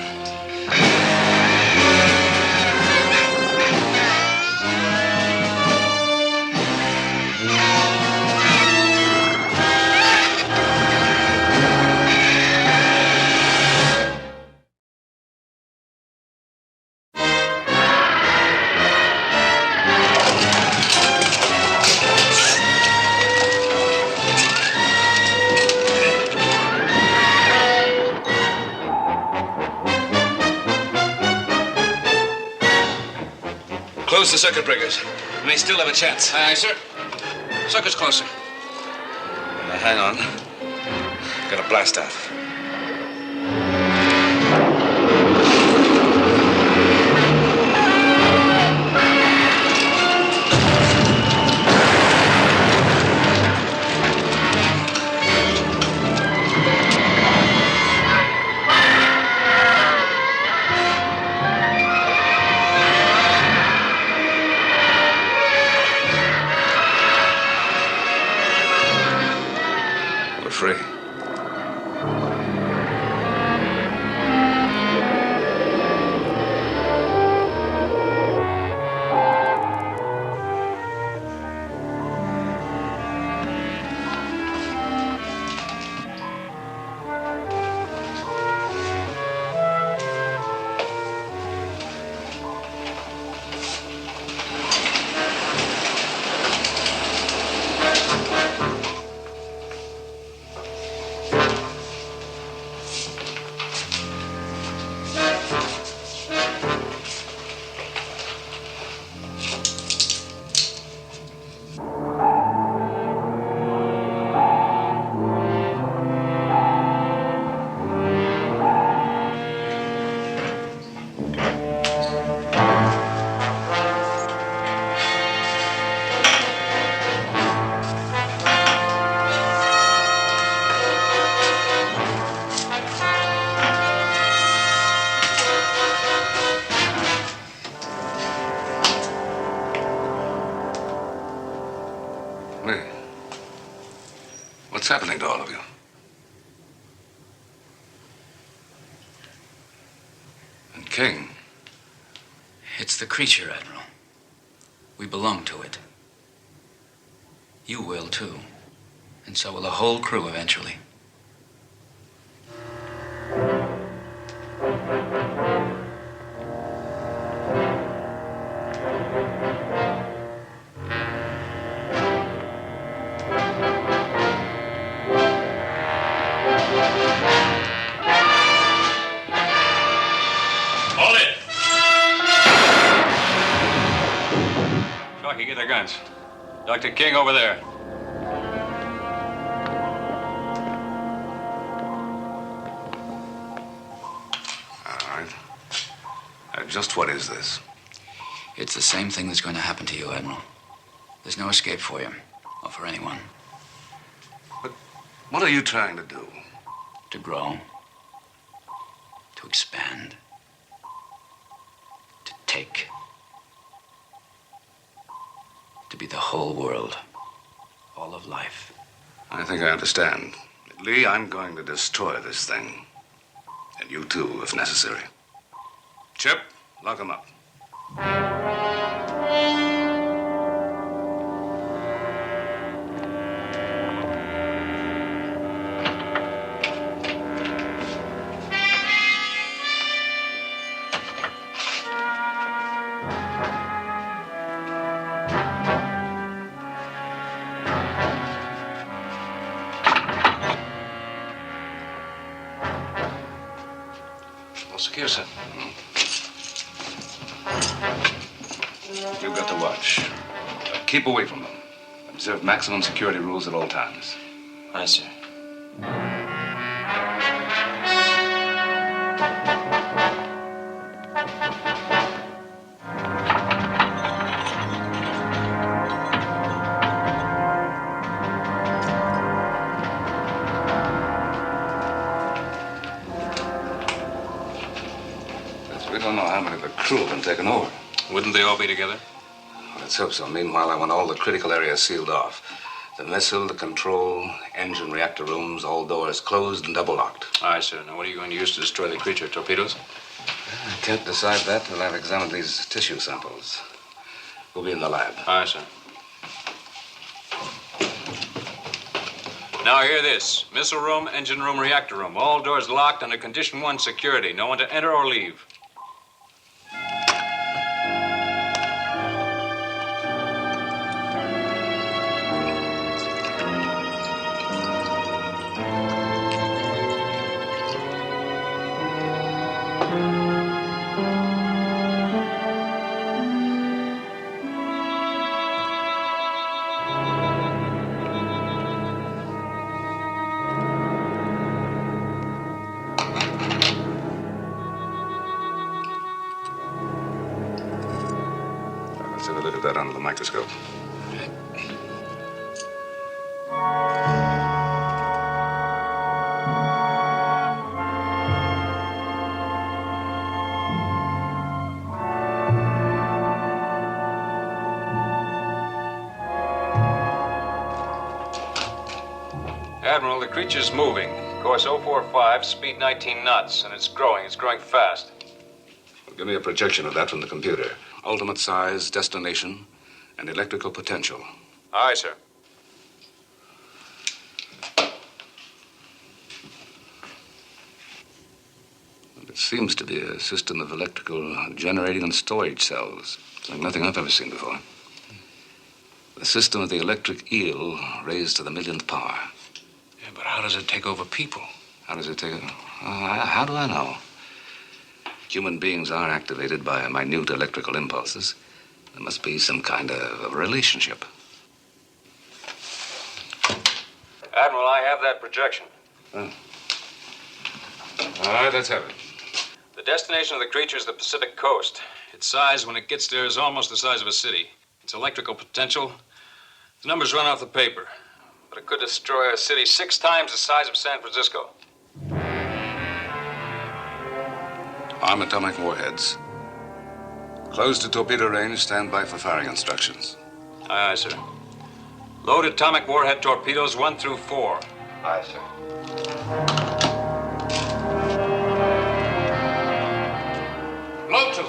Close the circuit breakers. We may still have a chance. Aye, sir. Circuit's closer. Hang on. Got a blast out. Free. Lee, what's happening to all of you? And King? It's the creature, Admiral. We belong to it. You will, too. And so will the whole crew eventually. Hold it! Shocky, get their guns. Dr. King over there. All right. Just what is this? It's the same thing that's going to happen to you, Admiral. There's no escape for you, or for anyone. But what are you trying to do? To grow. To expand. To take. To be the whole world. All of life. I think I understand. Lee, I'm going to destroy this thing. And you too, if necessary. Chip, lock him up. All secure, sir. You've got to watch. Keep away from them. Observe maximum security rules at all times. Aye, sir. We don't know how many of the crew have been taken over. Wouldn't they all be together? Let's hope so. Meanwhile, I want all the critical areas sealed off. The missile, the control, engine, reactor rooms, all doors closed and double locked. Aye, sir. Now, what are you going to use to destroy the creature? Torpedoes? I can't decide that till I've examined these tissue samples. We'll be in the lab. Aye, sir. Now, hear this. Missile room, engine room, reactor room. All doors locked under Condition 1 security. No one to enter or leave. Let's have a look at that under the microscope. Admiral, the creature's moving. Course 045, speed 19 knots, and it's growing. It's growing fast. Give me a projection of that from the computer. Ultimate size, destination, and electrical potential. Aye, sir. It seems to be a system of electrical generating and storage cells. It's like nothing I've ever seen before. The system of the electric eel raised to the millionth power. Yeah, but how does it take over people? How does it take it? How do I know? Human beings are activated by minute electrical impulses. There must be some kind of relationship. Admiral, I have that projection. Oh. All right, let's have it. The destination of the creature is the Pacific coast. Its size, when it gets there, is almost the size of a city. Its electrical potential, the numbers run off the paper. But it could destroy a city 6 times the size of San Francisco. Arm atomic warheads. Close to torpedo range, stand by for firing instructions. Aye, aye, sir. Load atomic warhead torpedoes 1 through 4. Aye, sir. Load to.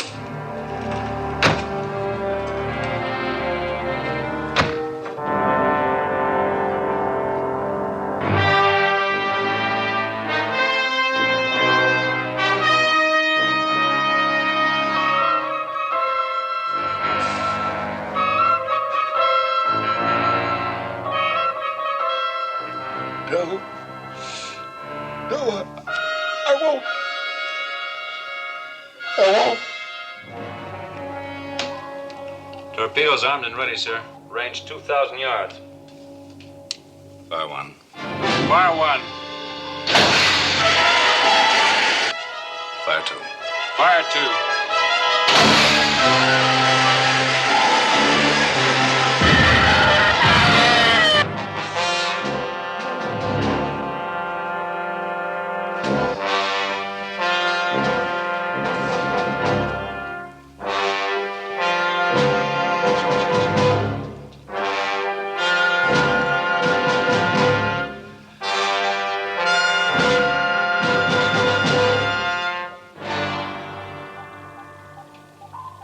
Torpedoes armed and ready, sir. Range 2,000 yards. Fire one. Fire one. Fire two. Fire two.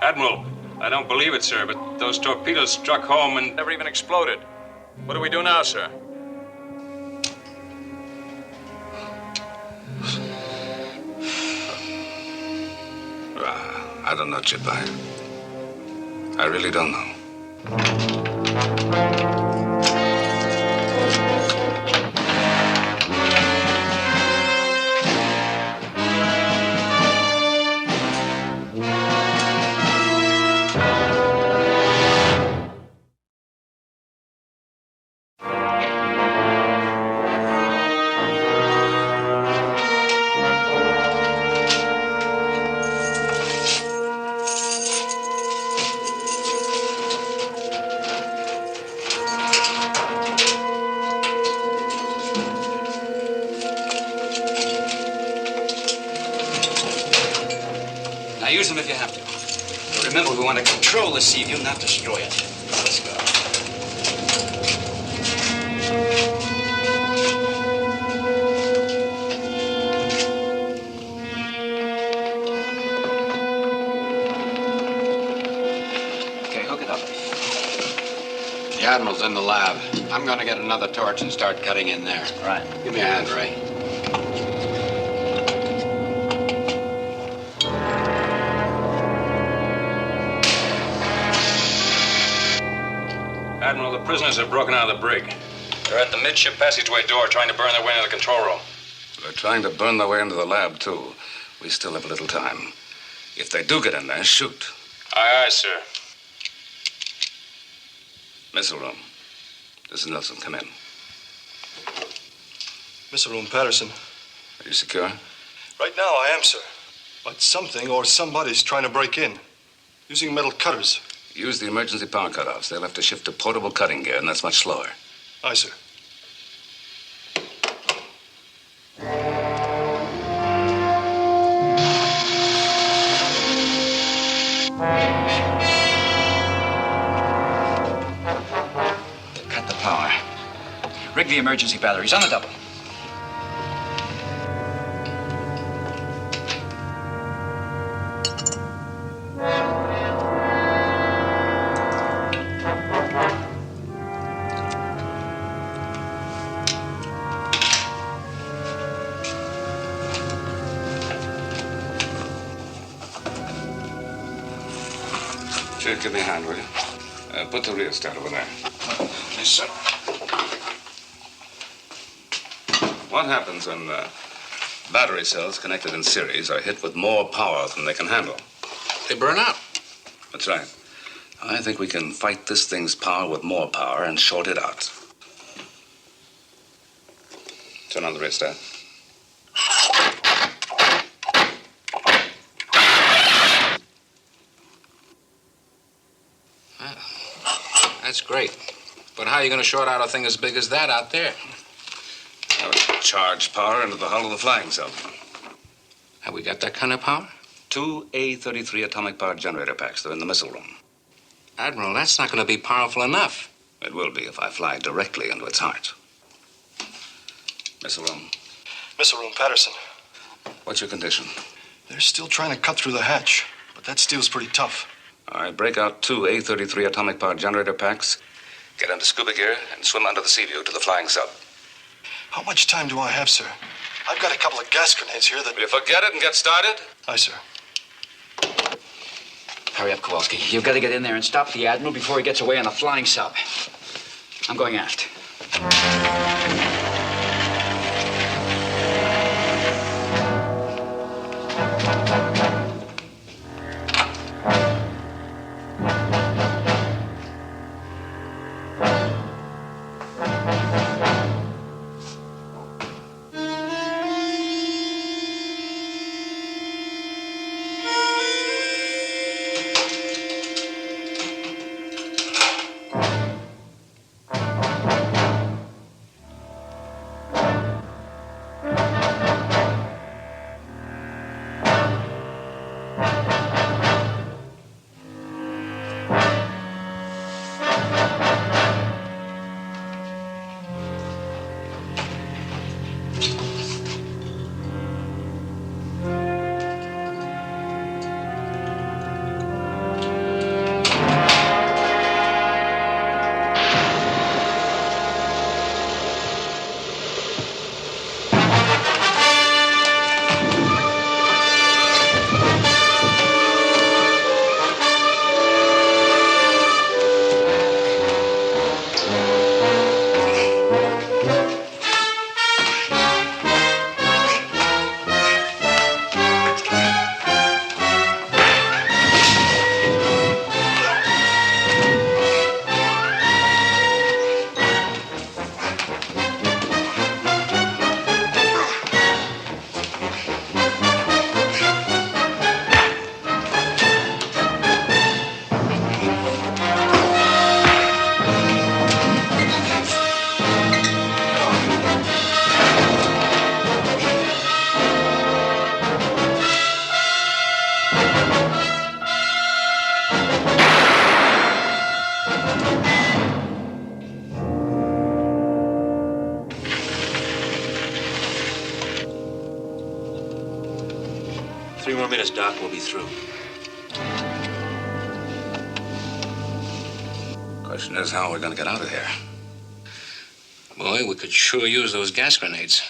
Admiral, I don't believe it, sir, but those torpedoes struck home and never even exploded. What do we do now, sir? I don't know, Chip. I really don't know. Now use them if you have to. But remember, we want to control the sea view, not destroy it. Let's go. Okay, hook it up. The Admiral's in the lab. I'm going to get another torch and start cutting in there. Right. Give me a hand, Ray. Admiral, the prisoners have broken out of the brig. They're at the midship passageway door trying to burn their way into the control room. They're trying to burn their way into the lab, too. We still have a little time. If they do get in there, shoot. Aye, aye, sir. Missile room. This is Nelson. Come in. Missile room, Patterson. Are you secure? Right now, I am, sir. But something or somebody's trying to break in. Using metal cutters. Use the emergency power cutoffs. They'll have to shift to portable cutting gear, and that's much slower. Aye, sir. Cut the power. Rig the emergency batteries on the double. Chip, give me a hand, will you? Put the rheostat over there. Yes, sir. What happens when battery cells connected in series are hit with more power than they can handle? They burn out. That's right. I think we can fight this thing's power with more power and short it out. Turn on the rheostat. That's great. But how are you going to short out a thing as big as that out there? Charge power into the hull of the flying sub. Have we got that kind of power? 2 A-33 atomic power generator packs. They're in the missile room. Admiral, that's not going to be powerful enough. It will be if I fly directly into its heart. Missile room. Missile room, Patterson. What's your condition? They're still trying to cut through the hatch, but that steel's pretty tough. All right, break out 2 A-33 atomic power generator packs, get into scuba gear, and swim under the sea view to the flying sub. How much time do I have, sir? I've got a couple of gas grenades here that... Will you forget it and get started? Aye, sir. Hurry up, Kowalski. You've got to get in there and stop the Admiral before he gets away on the flying sub. I'm going aft. more minutes, Doc. We'll be through. Question is, how are we going to get out of here? Boy, we could sure use those gas grenades.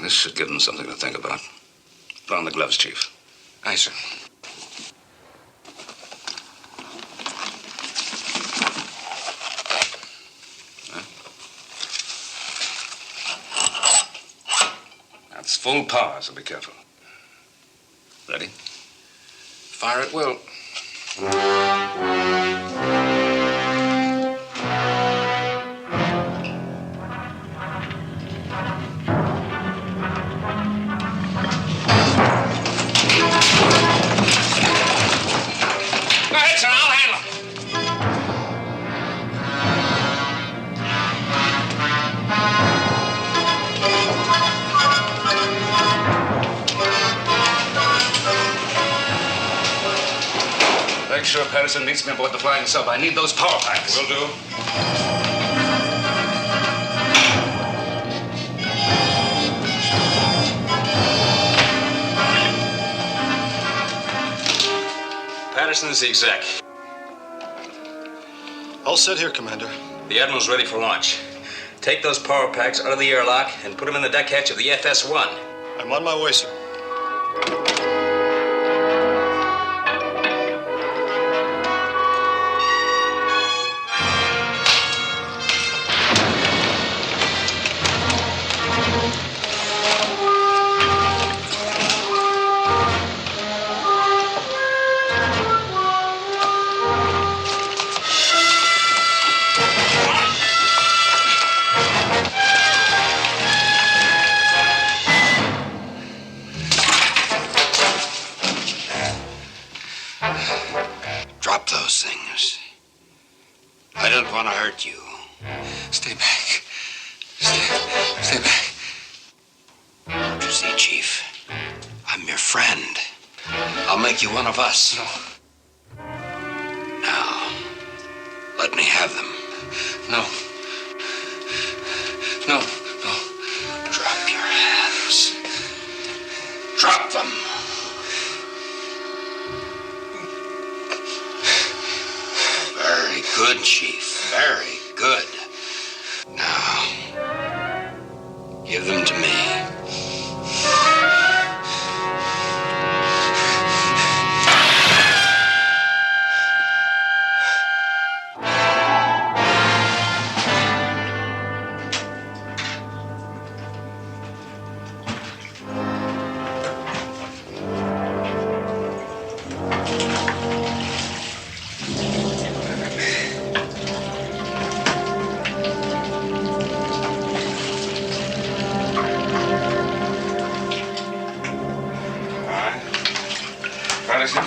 This should give them something to think about. Put on the gloves, Chief. Aye, sir. That's full power, so be careful. Ready? Fire at will. Go ahead, sir. I'll handle it. Make sure Patterson meets me aboard the flying sub. I need those power packs. Will do. Patterson's the exec. All set here, Commander. The Admiral's ready for launch. Take those power packs out of the airlock and put them in the deck hatch of the FS-1. I'm on my way, sir. Drop those things. I don't want to hurt you. Stay back. Stay back. Don't you see, Chief? I'm your friend. I'll make you one of us. No. Now, let me have them. No. No. Drop your hands. Drop them. Very good, Chief. Very good. Now, give them to me. Patterson,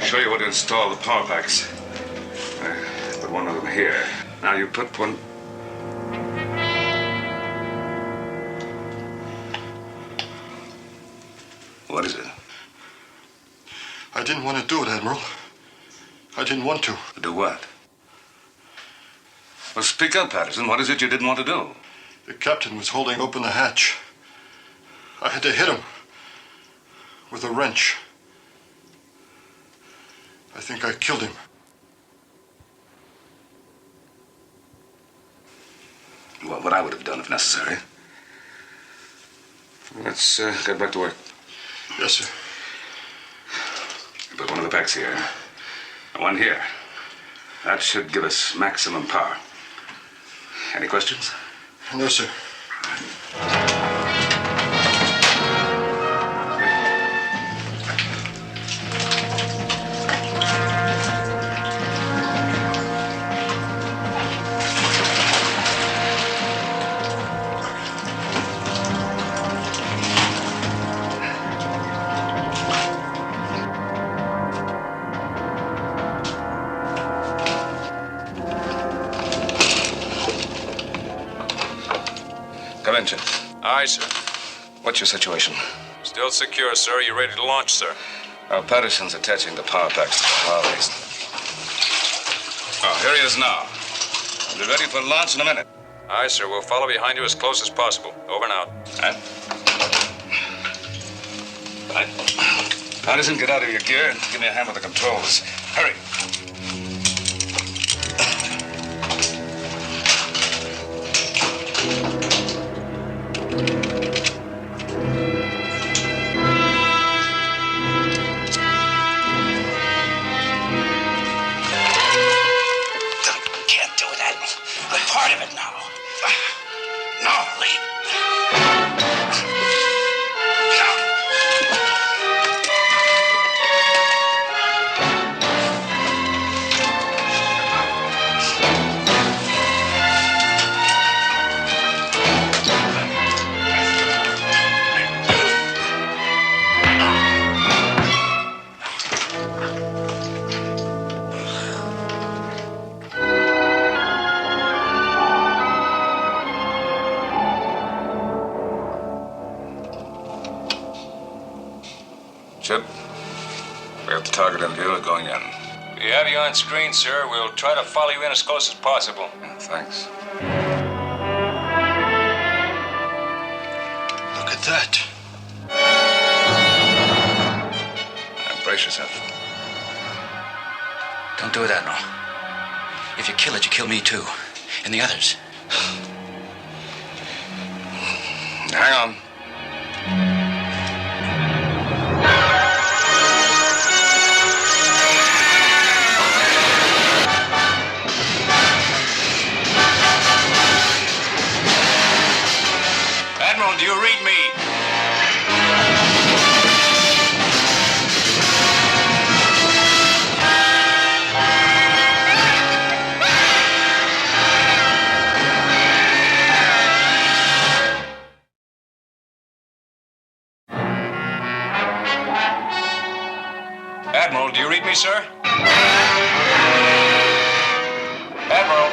show you where to install the power packs. Put one of them here. Now you put one. What is it? I didn't want to do it, Admiral. I didn't want to. Do what? Well, speak up, Patterson. What is it you didn't want to do? The captain was holding open the hatch. I had to hit him with a wrench. I think I killed him. Well, what I would have done if necessary. Let's get back to work. Yes, sir. Put one of the packs here. And one here. That should give us maximum power. Any questions? No, sir. Come in, Jim. Aye, sir. What's your situation? Still secure, sir. You ready to launch, sir? Patterson's attaching the power packs to the power base. Oh, here he is now. We'll be ready for launch in a minute. Aye, sir. We'll follow behind you as close as possible. Over and out. Anderson, get out of your gear and give me a hand with the controls. Hurry. Can't do that. I'm part of it now. No, leave. Chip, we have the target in view. We're going in. We have you on screen, sir. We'll try to follow you in as close as possible. Thanks. Look at that. Now, brace yourself. Don't do it, Admiral. If you kill it, you kill me too. And the others. Hang on. Admiral, do you read me? Admiral, do you read me, sir? Admiral.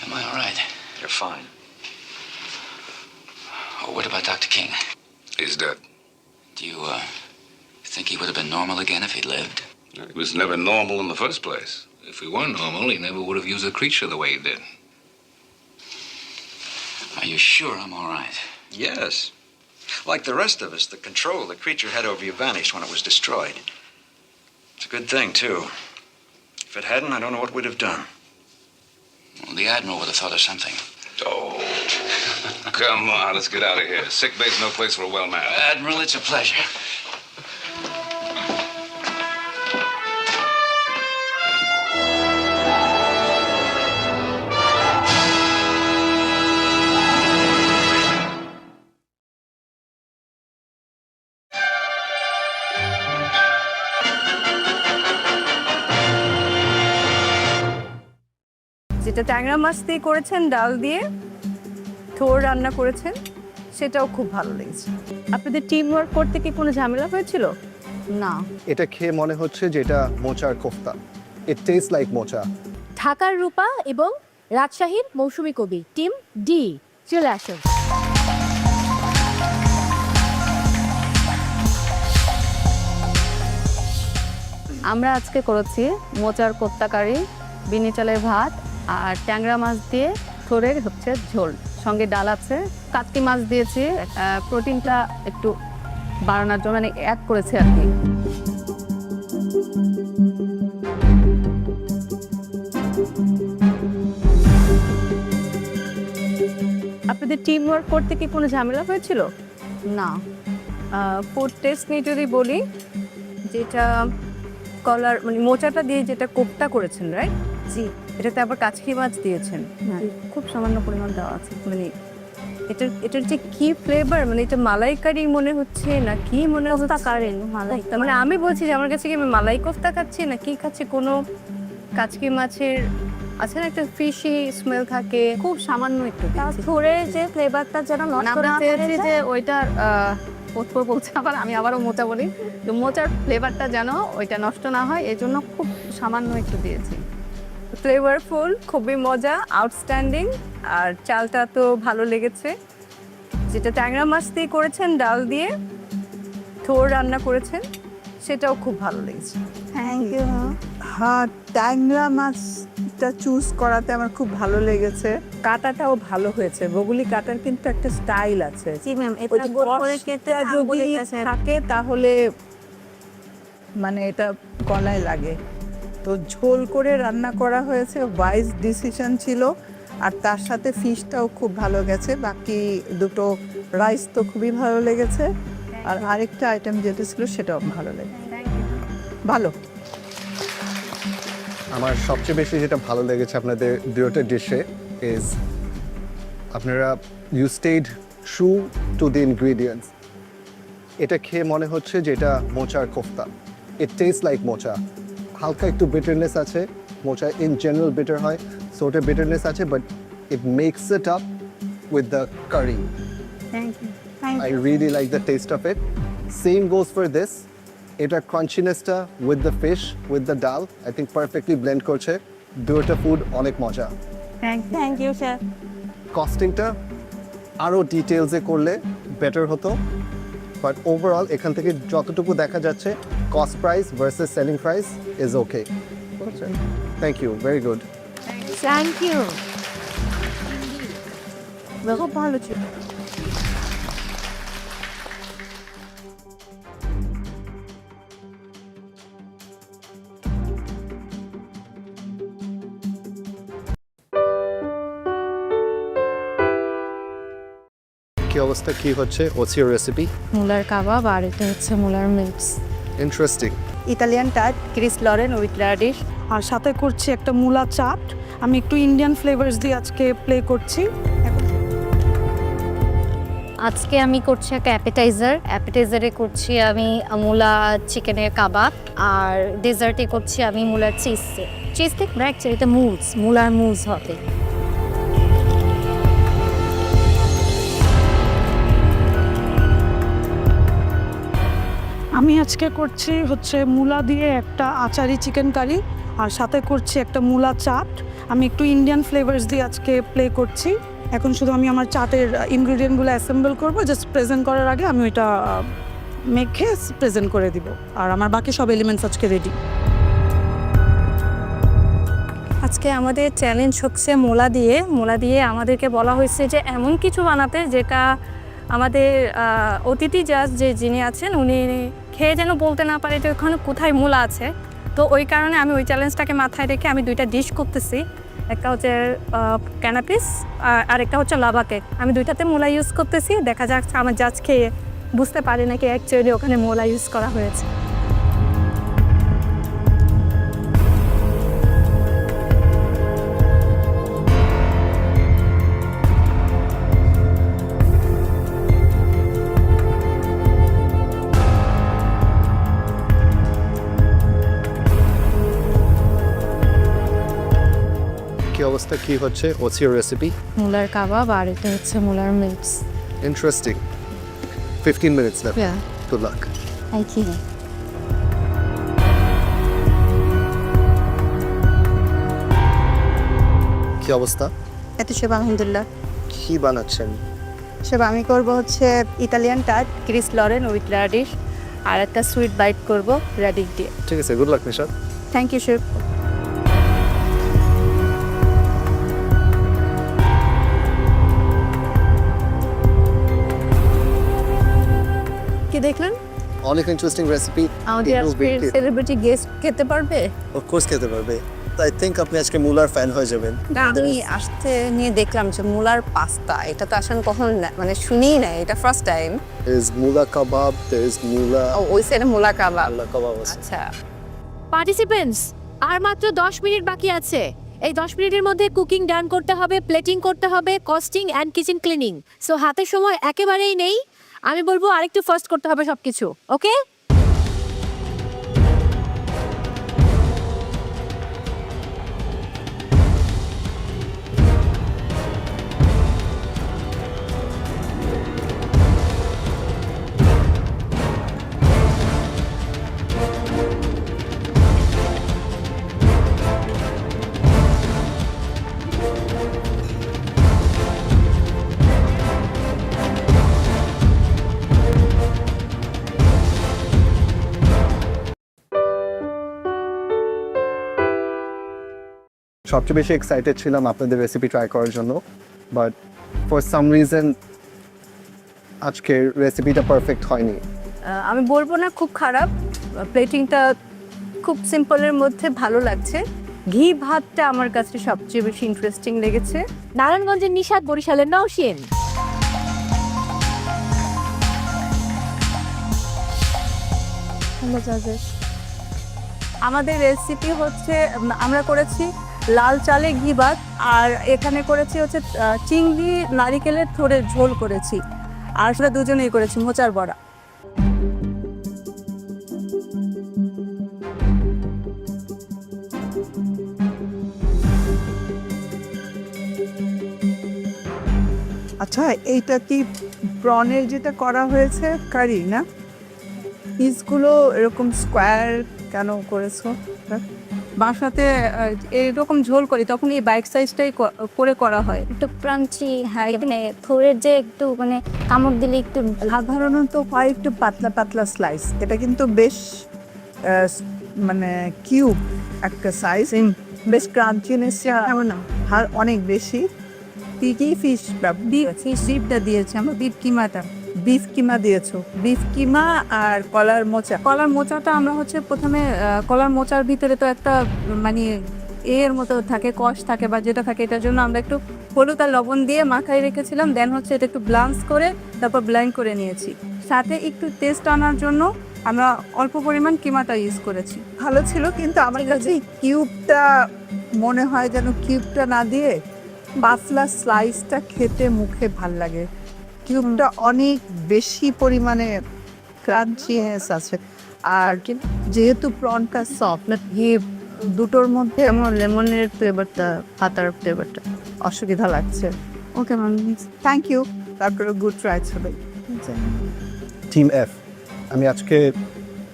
Am I all right? You're fine. Oh, what about Dr. King? He's dead. Do you, think he would have been normal again if he'd lived? He was never normal in the first place. If he were normal, he never would have used the creature the way he did. Are you sure I'm all right? Yes. Like the rest of us, the control the creature had over you vanished when it was destroyed. It's a good thing, too. If it hadn't, I don't know what we'd have done. Well, the Admiral would have thought of something. Oh, come on, let's get out of here. Sick bay's no place for a well man. Admiral, it's a pleasure. যেটা ট্যাংরা মাছ দিয়ে করেছেন ডাল দিয়ে থোর রান্না করেছেন সেটাও খুব ভালো লেগেছে। আপনাদের টিম ওয়ার্ক করতে কি কোনো ঝামেলা হয়েছিল? না। এটা খেয়ে মনে হচ্ছে যে এটা মোচার কোফতা। ইট টেস্ট লাইক মোচা। ঢাকার রূপা এবং রাজশাহীর মৌসুমী কবি টিম ডি চলে আসুন। আমরা আজকে করেছি মোচার কোফতা কারি, বিনি চালের ভাত আর ট্যাংরা মাছ দিয়ে থোরের হচ্ছে ঝোল, সঙ্গে ডাল আছে, কাতকি মাছ দিয়েছি প্রোটিনটা একটু বাড়ানোর জন্য, মানে অ্যাড করেছি আর কি। আপনাদের টিম ওয়ার্ক করতে কি কোনো ঝামেলা হয়েছিল? না, ফুড টেস্ট নিয়ে যদি বলি, যেটা কলার মানে মোচাটা দিয়ে যেটা কোপ্তা করেছেন, রাইট? জি। এটাতে আবার কাচকি মাছ দিয়েছেন। খুব সামান্য পরিমাণ দেওয়া আছে। মানে এটার যে কি ফ্লেভার, মানে এটা মালাইকারি মনে হচ্ছে না কি মনে হচ্ছে? কোফতা কারেন মালাই। মানে আমি বলছি যে আমার কাছে কি আমি মালাই কোফতা খাচ্ছি না কি খাচ্ছি, কোনো কাচকি মাছের আছে না একটা ফিশি স্মেল থাকে, খুব সামান্য একটু দিয়েছি। থোড়ের যে ফ্লেভারটা যেন নষ্ট আমরা না চেয়েছি হয়ে যে যায়। ওইটার বলছে আবার আমি আবারও মোচা বলি, তো মোচার ফ্লেভারটা যেন ওইটা নষ্ট না হয়, এই জন্য খুব সামান্য একটু দিয়েছি। ফ্লেভারফুল, খুবই মজা, আউটস্ট্যান্ডিং। আর চালটা তো ভালো লেগেছে। যেটা ট্যাংরা মাছ দিয়ে করেছেন, ডাল দিয়ে থোড় রান্না করেছেন, সেটাও খুব ভালো লেগেছে। Thank you. হ্যাঁ, ট্যাংরা মাছটা চুজ করাতে আমার খুব ভালো লেগেছে। কাটাটাও ভালো হয়েছে। বগুলি কাটার কিন্তু একটা স্টাইল আছে। জি ম্যাম, এটা গোল করে কেটে যদি থাকে তাহলে মানে এটা গলায় লাগে। তো ঝোল করে রান্না করা হয়েছে, ওয়াইজ ডিসিশন ছিল। আর তার সাথে ফিশটাও খুব ভালো গেছে। বাকি দুটো রাইস তো খুবই ভালো লেগেছে। আর আরেকটা আইটেম যেটা ছিল সেটাও ভালো লেগেছে। ভালো। আমার সবচেয়ে বেশি যেটা ভালো লেগেছে আপনাদের দুটো ডিশে ইজ আপনারা you stayed true to the ingredients. এটা খেয়ে মনে হচ্ছে যে এটা মোচার কোফতা। ইট টেস্ট লাইক মোচা। হালকা একটু বিটারনেস আছে, মোচা ইন জেনারেল বিটার হয়, সো ওটা বিটারনেস আছে, but it makes it up with the curry. Thank you. I really like the taste of it. Same goes for this. এটা ক্রাঞ্চিনেসটা with the fish with the dal I think perfectly blend করছে। দুটো food অনেক মজা। Thank you sir. কস্টিংটা আরও ডিটেলসে করলে better হতো, বাট ওভারঅল এখান থেকে যতটুকু দেখা যাচ্ছে cost price versus selling price is okay. Thank you, very good. Thank you. খুব ভালো ছিল। কি অবস্থা, কি হচ্ছে, হোয়াটস ইউর রেসিপি? মুলার কাবাব আর এটা হচ্ছে মুলার mix. Interesting. Italian type quiche Lorraine with radish. আর সাথে করছি একটা মূলা চাট। আমি একটু ইন্ডিয়ান ফ্লেভারস দিয়ে আজকে প্লে করছি। আজকে আমি করছি একটা অ্যাপেটাইজারে করছি আমি মুলা চিকেনের কাবাব, আর ডেজার্টে করছি আমি মুলার চিজ স্টিক না, অ্যাকচুয়ালি এটা মুলার মুজ হবে। আমি আজকে করছি হচ্ছে মূলা দিয়ে একটা আচারি চিকেন কারি, আর সাথে করছি একটা মূলা চাট। আমি একটু ইন্ডিয়ান ফ্লেভারস দিয়ে আজকে প্লে করছি। এখন শুধু আমি আমার চাটের ইনগ্রিডিয়েন্টগুলো অ্যাসেম্বল করব, জাস্ট প্রেজেন্ট করার আগে আমি ওইটা মেখে প্রেজেন্ট করে দিব। আর আমার বাকি সব এলিমেন্টস আজকে রেডি। আজকে আমাদের চ্যালেঞ্জ হচ্ছে মূলা দিয়ে আমাদেরকে বলা হয়েছে যে এমন কিছু বানাতে যেটা আমাদের অতিথি জাজ যিনি আছেন উনি খেয়ে যেন বলতে না পারে যে ওখানে কোথায় মূলা আছে। তো ওই কারণে আমি ওই চ্যালেঞ্জটাকে মাথায় রেখে আমি দুইটা ডিশ করতেছি। একটা হচ্ছে ক্যানাপিস আর একটা হচ্ছে লাভা কেক। আমি দুইটাতে মূলা ইউজ করতেছি, দেখা যাক আমার জাজ খেয়ে বুঝতে পারি নাকি অ্যাকচুয়ালি ওখানে মূলা ইউজ করা হয়েছে। কি অবস্থা, কি হচ্ছে, হোয়াটস ইউর রেসিপি? মুলার কাবাব আর এটা হচ্ছে মুলার mix. Interesting. 15 minutes left. Yeah. Good luck. Thank you. কি অবস্থা? এতো সব আলহামদুলিল্লাহ। কি বানাচ্ছেন? সব আমি করব হচ্ছে Italian type quiche Lorraine with radish, আর একটা সুইট বাইট করব রাডিশ দিয়ে। ঠিক আছে, good luck Nishad. Thank you chef. কি দেখলেন? অনেক ইন্টারেস্টিং রেসিপি। আমাদের আজকে সেলিব্রিটি গেস্ট খেতে পারবে? অফ কোর্স খেতে পারবে। আই থিঙ্ক আপনি আজকে মুলার ফ্যান হয়ে যাবেন। না আমি আসতে নিয়ে দেখলাম যে মুলার পাস্তা, এটা তো আসলে কখনো মানে শুনিই নাই, এটা first time. There's mula kebab, there's mula. ও ওই সাইডে মুলা কাবাব। Mula kebab আছে। আচ্ছা পার্টিসিপেন্টস, আর মাত্র 10 মিনিট বাকি আছে। এই 10 মিনিটের মধ্যে কুকিং ডান করতে হবে, প্লেটিং করতে হবে, costing and kitchen cleaning. So হাতে সময় একেবারেই নেই। আমি বলবো আরেকটু ফার্স্ট করতে হবে সবকিছু, ওকে? সবচেয়ে বেশি এক্সাইটেড ছিলাম আপনাদের রেসিপি ট্রাই করার জন্য, বাট ফর সাম রিজন আজকের রেসিপিটা পারফেক্ট হয়নি। আমি বলবো না খুব খারাপ, প্লেটিংটা খুব সিম্পলের মধ্যে ভালো লাগছে। ঘি ভাতটা আমার কাছে সবচেয়ে বেশি ইন্টারেস্টিং লেগেছে। নারায়ণগঞ্জের নিশাদ, বরিশালের নওশীন। আমাদের রেসিপি হচ্ছে আমরা করেছি লাল চালে ঘি ভাত, আর এখানে করেছি হচ্ছে চিংড়ি নারিকেলের থোড়ের ঝোল করেছি, আর সেটা দুজনেই করেছি মোচার বড়া। আচ্ছা, এইটা কি প্রনের যেটা করা হয়েছে কারি না? পিসগুলো এরকম স্কোয়ার কেন করেছো? বাসাতে এরকম ঝোল করি তখন এই বাইক সাইজটাই করে করা হয়। একটু ক্রাঞ্চি, হ্যাঁ, মানে থোড়ের যে একটু মানে কামড় দিলে একটু সাধারণত হয় একটু পাতলা পাতলা স্লাইস, এটা কিন্তু বেশ মানে কিউব একটা সাইজ, বেশ ক্রাঞ্চিনেস অনেক বেশি। কি ফিশ ডিপটা দিয়েছে আমরা, বিফ কিমা দিয়েছো, বিফ কিমা আর কলার মোচা। কলার মোচাটা আমরা হচ্ছে প্রথমে কলার মোচার ভিতরে তো একটা মানে এর মতো থাকে, কষ থাকে বা যেটা থাকে, এটার জন্য আমরা একটু হলুদ আর লবণ দিয়ে মাখায় রেখেছিলাম। দেন হচ্ছে এটা একটু ব্লান্স করে তারপর ব্লেন্ড করে নিয়েছি। সাথে একটু টেস্ট আনার জন্য আমরা অল্প পরিমাণ কিমাটা ইউজ করেছি। ভালো ছিল, কিন্তু আমার কাছে কিউবটা মনে হয় যেন কিউবটা না দিয়ে পাতলা স্লাইসটা খেতে মুখে ভাল লাগে। কিউবটা অনেক বেশি পরিমাণে ক্রাঞ্চিনেস আছে, আর যেহেতু প্রনটা সফট, দুটোর মধ্যে আমার লেমনের ফ্লেভারটা, পাতার ফ্লেভারটা অসুবিধা লাগছে। Okay ma'am, thank you. তারপরে গুড ট্রাই ছিল। টিম এফ, আমি আজকে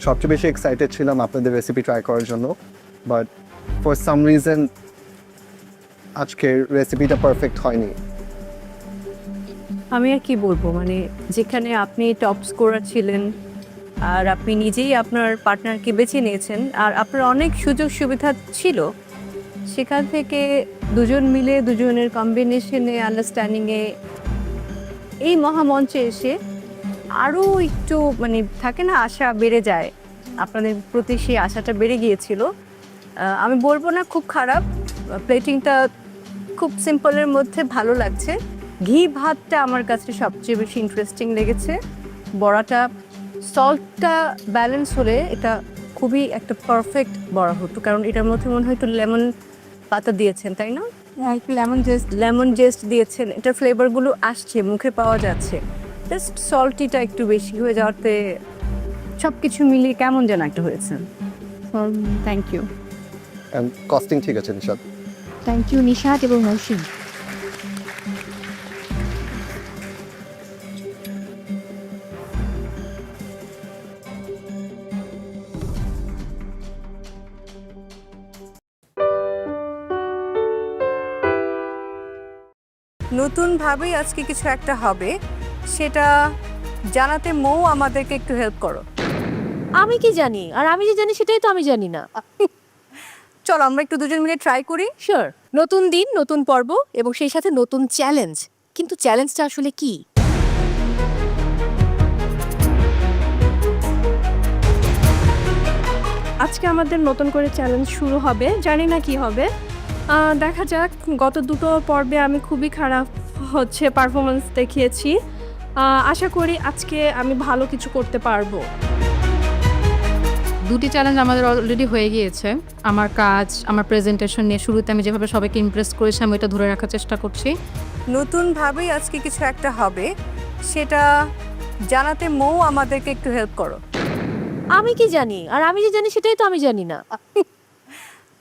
সবচেয়ে বেশি এক্সাইটেড ছিলাম আপনাদের রেসিপি ট্রাই করার জন্য, বাট ফর সাম রিজন আজকের রেসিপিটা পারফেক্ট হয়নি। আমি আর কি বলবো, মানে যেখানে আপনি টপ স্কোরার ছিলেন আর আপনি নিজেই আপনার পার্টনারকে বেছে নিয়েছেন, আর আপনার অনেক সুযোগ সুবিধা ছিল, সেখান থেকে দুজন মিলে দুজনের কম্বিনেশনে, আন্ডারস্ট্যান্ডিংয়ে এই মহামঞ্চে এসে আরও একটু মানে থাকে না, আশা বেড়ে যায়, আপনাদের প্রতি সেই আশাটা বেড়ে গিয়েছিল। আমি বলবো না খুব খারাপ, প্লেটিংটা খুব সিম্পলের মধ্যে ভালো লাগছে। ঘি ভাতটা আমার কাছে সবচেয়ে বেশি ইন্টারেস্টিং লেগেছে। বড়াটা সল্টটা ব্যালেন্স হলে এটা খুবই একটা পারফেক্ট বড়া হতো, কারণ এটার মধ্যে মনে হয় একটু লেমন পাতা দিয়েছেন, তাই না? একটু লেমন জেস্ট দিয়েছেন, এটার ফ্লেভারগুলো আসছে, মুখে পাওয়া যাচ্ছে। জাস্ট সল্টিটা একটু বেশি হয়ে যাওয়াতে সব কিছু মিলিয়ে কেমন যেন একটা হয়েছে। Thank you. কস্টিং ঠিক আছে নিশাদ? থ্যাংক ইউ নিশাদ এবং নওশীন। নতুনভাবেই আজকে কিছু একটা হবে, সেটা জানাতে মৌ আমাদেরকে একটু হেল্প করো। আমি কি জানি, আর আমি যে জানি সেটাই তো আমি জানি না। চলো আমরা একটু দুজন মিলে ট্রাই করি। শিওর। নতুন দিন, নতুন পর্ব এবং সেই সাথে নতুন চ্যালেঞ্জ। কিন্তু চ্যালেঞ্জটা আসলে কি? আজকে আজকে আমাদের নতুন করে চ্যালেঞ্জ শুরু হবে, জানি না কি হবে, দেখা যাক। গত দুটো পর্বে আমি খুবই খারাপ পারফরমেন্স দেখিয়েছি, আশা করি আজকে আমি ভালো কিছু করতে পারবো। দুটি চ্যালেঞ্জ আমাদের অলরেডি হয়ে গিয়েছে। আমার কাজ, আমার প্রেজেন্টেশন নিয়ে শুরুতে আমি যেভাবে সবাইকে ইমপ্রেস করেছি আমি এটা ধরে রাখার চেষ্টা করছি। নতুনভাবেই আজকে কিছু একটা হবে, সেটা জানাতে মৌ আমাদেরকে একটু হেল্প করো। আমি কি জানি, আর আমি যে জানি সেটাই তো আমি জানি না।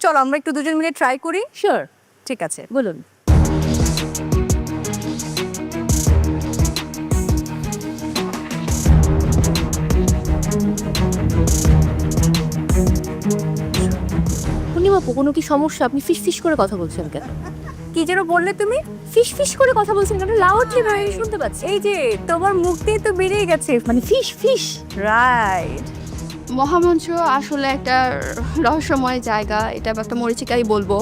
চলো আমরা একটু দুজন মিলে ট্রাই করি। শিওর, ঠিক আছে, বলুন। পূর্ণিমাপু, কোনো কি সমস্যা? আপনি ফিস ফিস করে কথা বলছেন কেন? কি যেন বললে তুমি? ফিস ফিস করে কথা বলছেন কেন? লাউডলি ভাই শুনতে পাচ্ছি। এই যে তোমার মুখ দিয়ে তো বেরিয়ে গেছে, মানে ফিস ফিস। রাইট। মহামঞ্চ আসলে একটা রহস্যময় জায়গা, এটা একটা মরীচিকাই বলবো।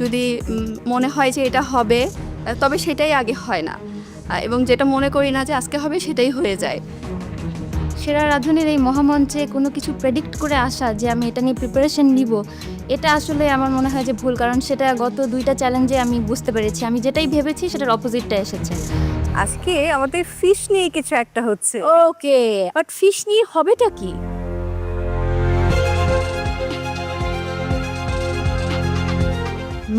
যদি মনে হয় যে এটা হবে, তবে সেটাই আগে হয় না, এবং যেটা মনে করি না যে আজকে হবে সেটাই হয়ে যায়। সেরা রাঁধুনির এই মহামঞ্চে কোনো কিছু প্রেডিক্ট করে আসা যে আমি এটা নিয়ে প্রিপারেশন নিব, এটা আসলে আমার মনে হয় যে ভুল, কারণ সেটা গত দুইটা চ্যালেঞ্জে আমি বুঝতে পেরেছি আমি যেটাই ভেবেছি সেটার অপোজিটটা এসেছে। আজকে আমাদের ফিশ নিয়ে কিছু একটা হচ্ছে। ওকে, বাট ফিশ নিয়ে হবেটা কি?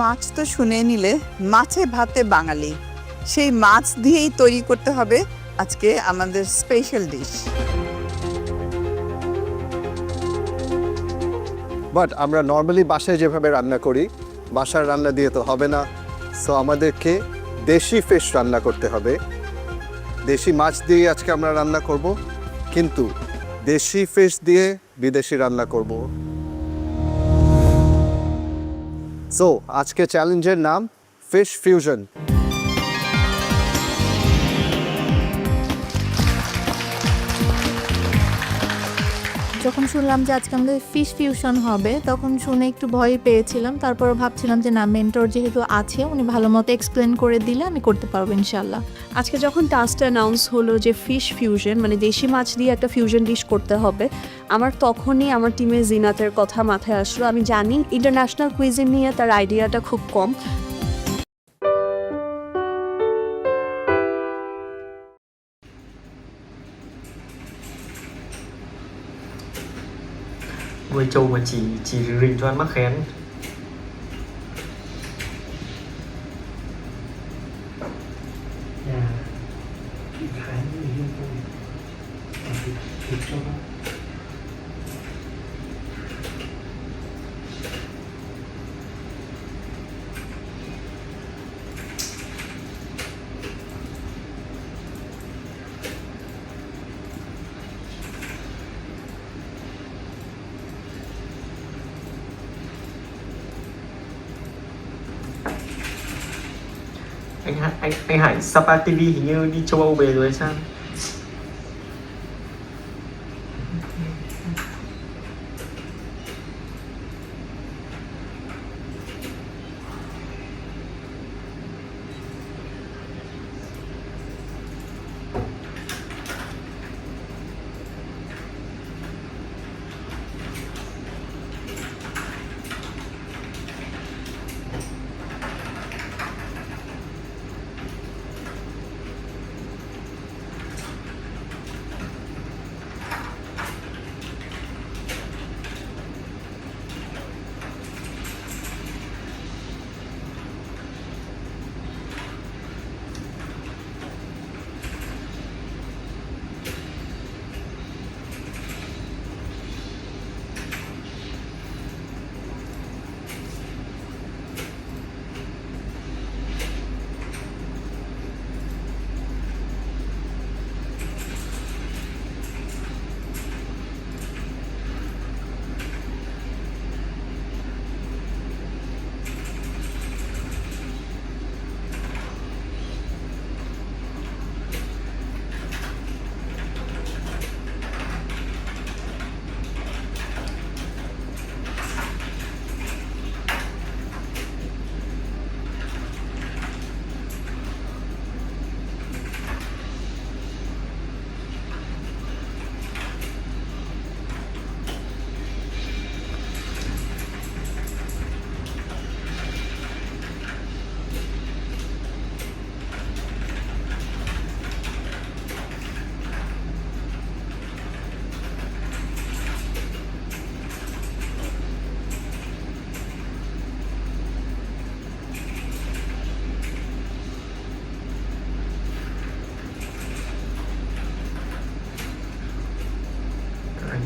মাছ তো শুনে নিলে, মাছে ভাতে বাঙালি, সেই মাছ দিয়েই তৈরি করতে হবে আজকে আমাদের স্পেশাল ডিশ। বাট আমরা নর্মালি বাসায় যেভাবে রান্না করি, বাসার রান্না দিয়ে তো হবে না। সো আমাদেরকে দেশি ফিশ রান্না করতে হবে। দেশি মাছ দিয়ে আজকে আমরা রান্না করব, কিন্তু দেশি ফিশ দিয়ে বিদেশি রান্না করব। সো আজকে চ্যালেঞ্জের নাম ফিশ ফিউশন। যখন শুনলাম যে আজকে আমাদের ফিশ ফিউশন হবে তখন শুনে একটু ভয় পেয়েছিলাম, তারপর ভাবছিলাম যে না, মেন্টর যেহেতু আছে উনি ভালো মতো এক্সপ্লেন করে দিলে আমি করতে পারবো ইনশাল্লাহ। আজকে যখন টাস্কটা অ্যানাউন্স হলো যে ফিশ ফিউশন মানে দেশি মাছ দিয়ে একটা ফিউশন ডিশ করতে হবে, আমার তখনই আমার টিমে জিনাতের কথা মাথায় আসলো। আমি জানি ইন্টারন্যাশনাল কুইজিন নিয়ে তার আইডিয়াটা খুব কম। Nuôi trâu mà chỉ rình cho ăn mắc khén. Anh Hải Sapa TV hình như đi châu Âu về rồi hay sao?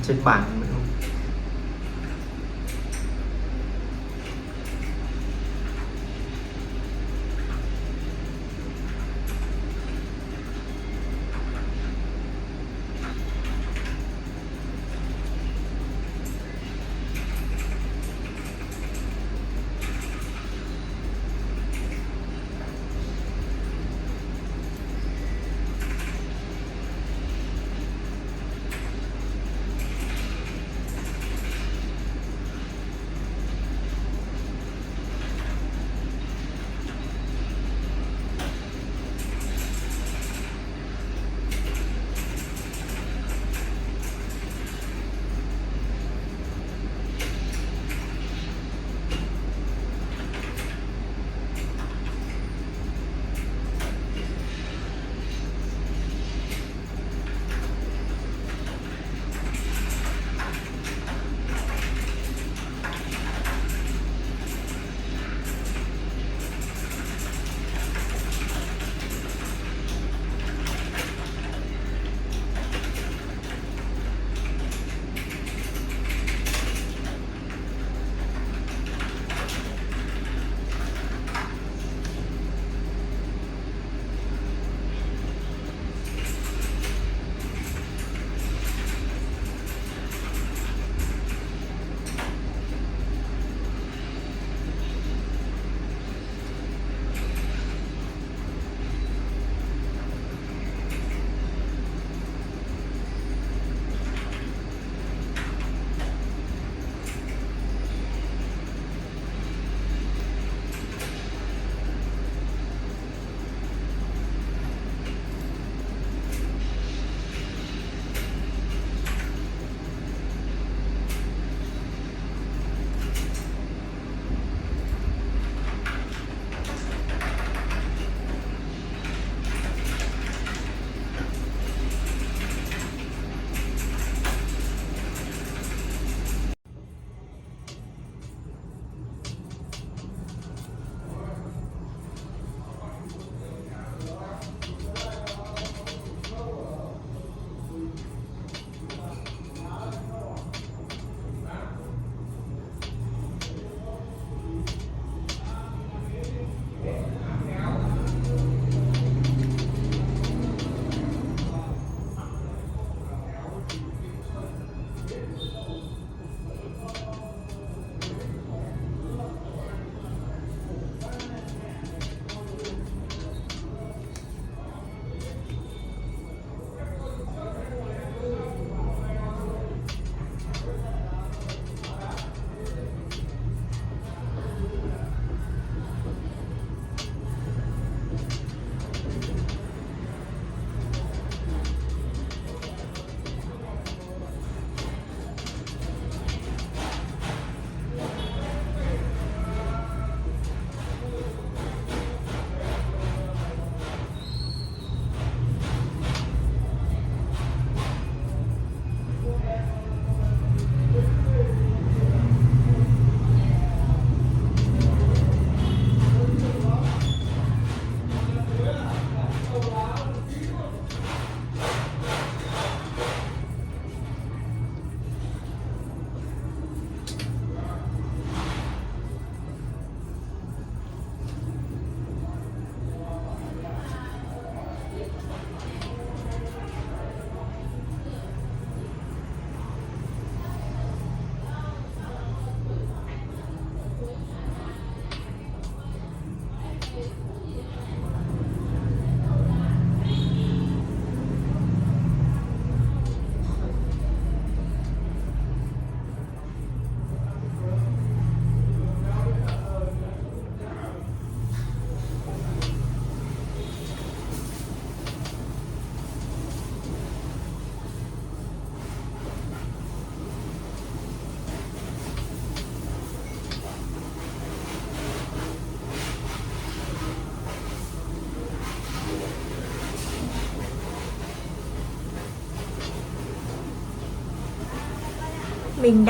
trên bảng phải không? mình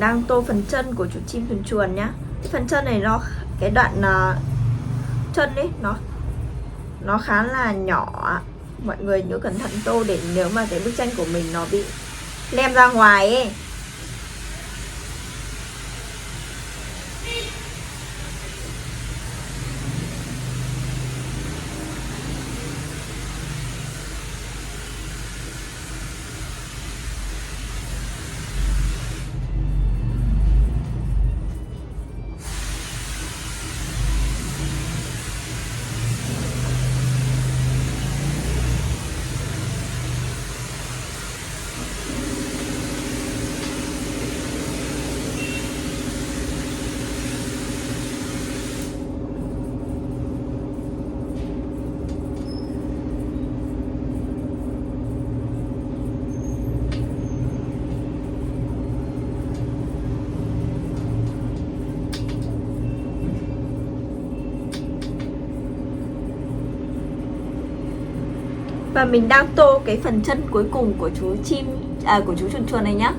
đang tô phần chân của chú chim chuồn chuồn nhá. Phần chân này cái đoạn chân ấy nó khá là nhỏ, Mọi người nhớ cẩn thận tô để nếu mà cái bức tranh của mình nó bị lem ra ngoài ấy. Và mình đang tô cái phần chân cuối cùng của chú chim, của chú chuồn chuồn này nhá.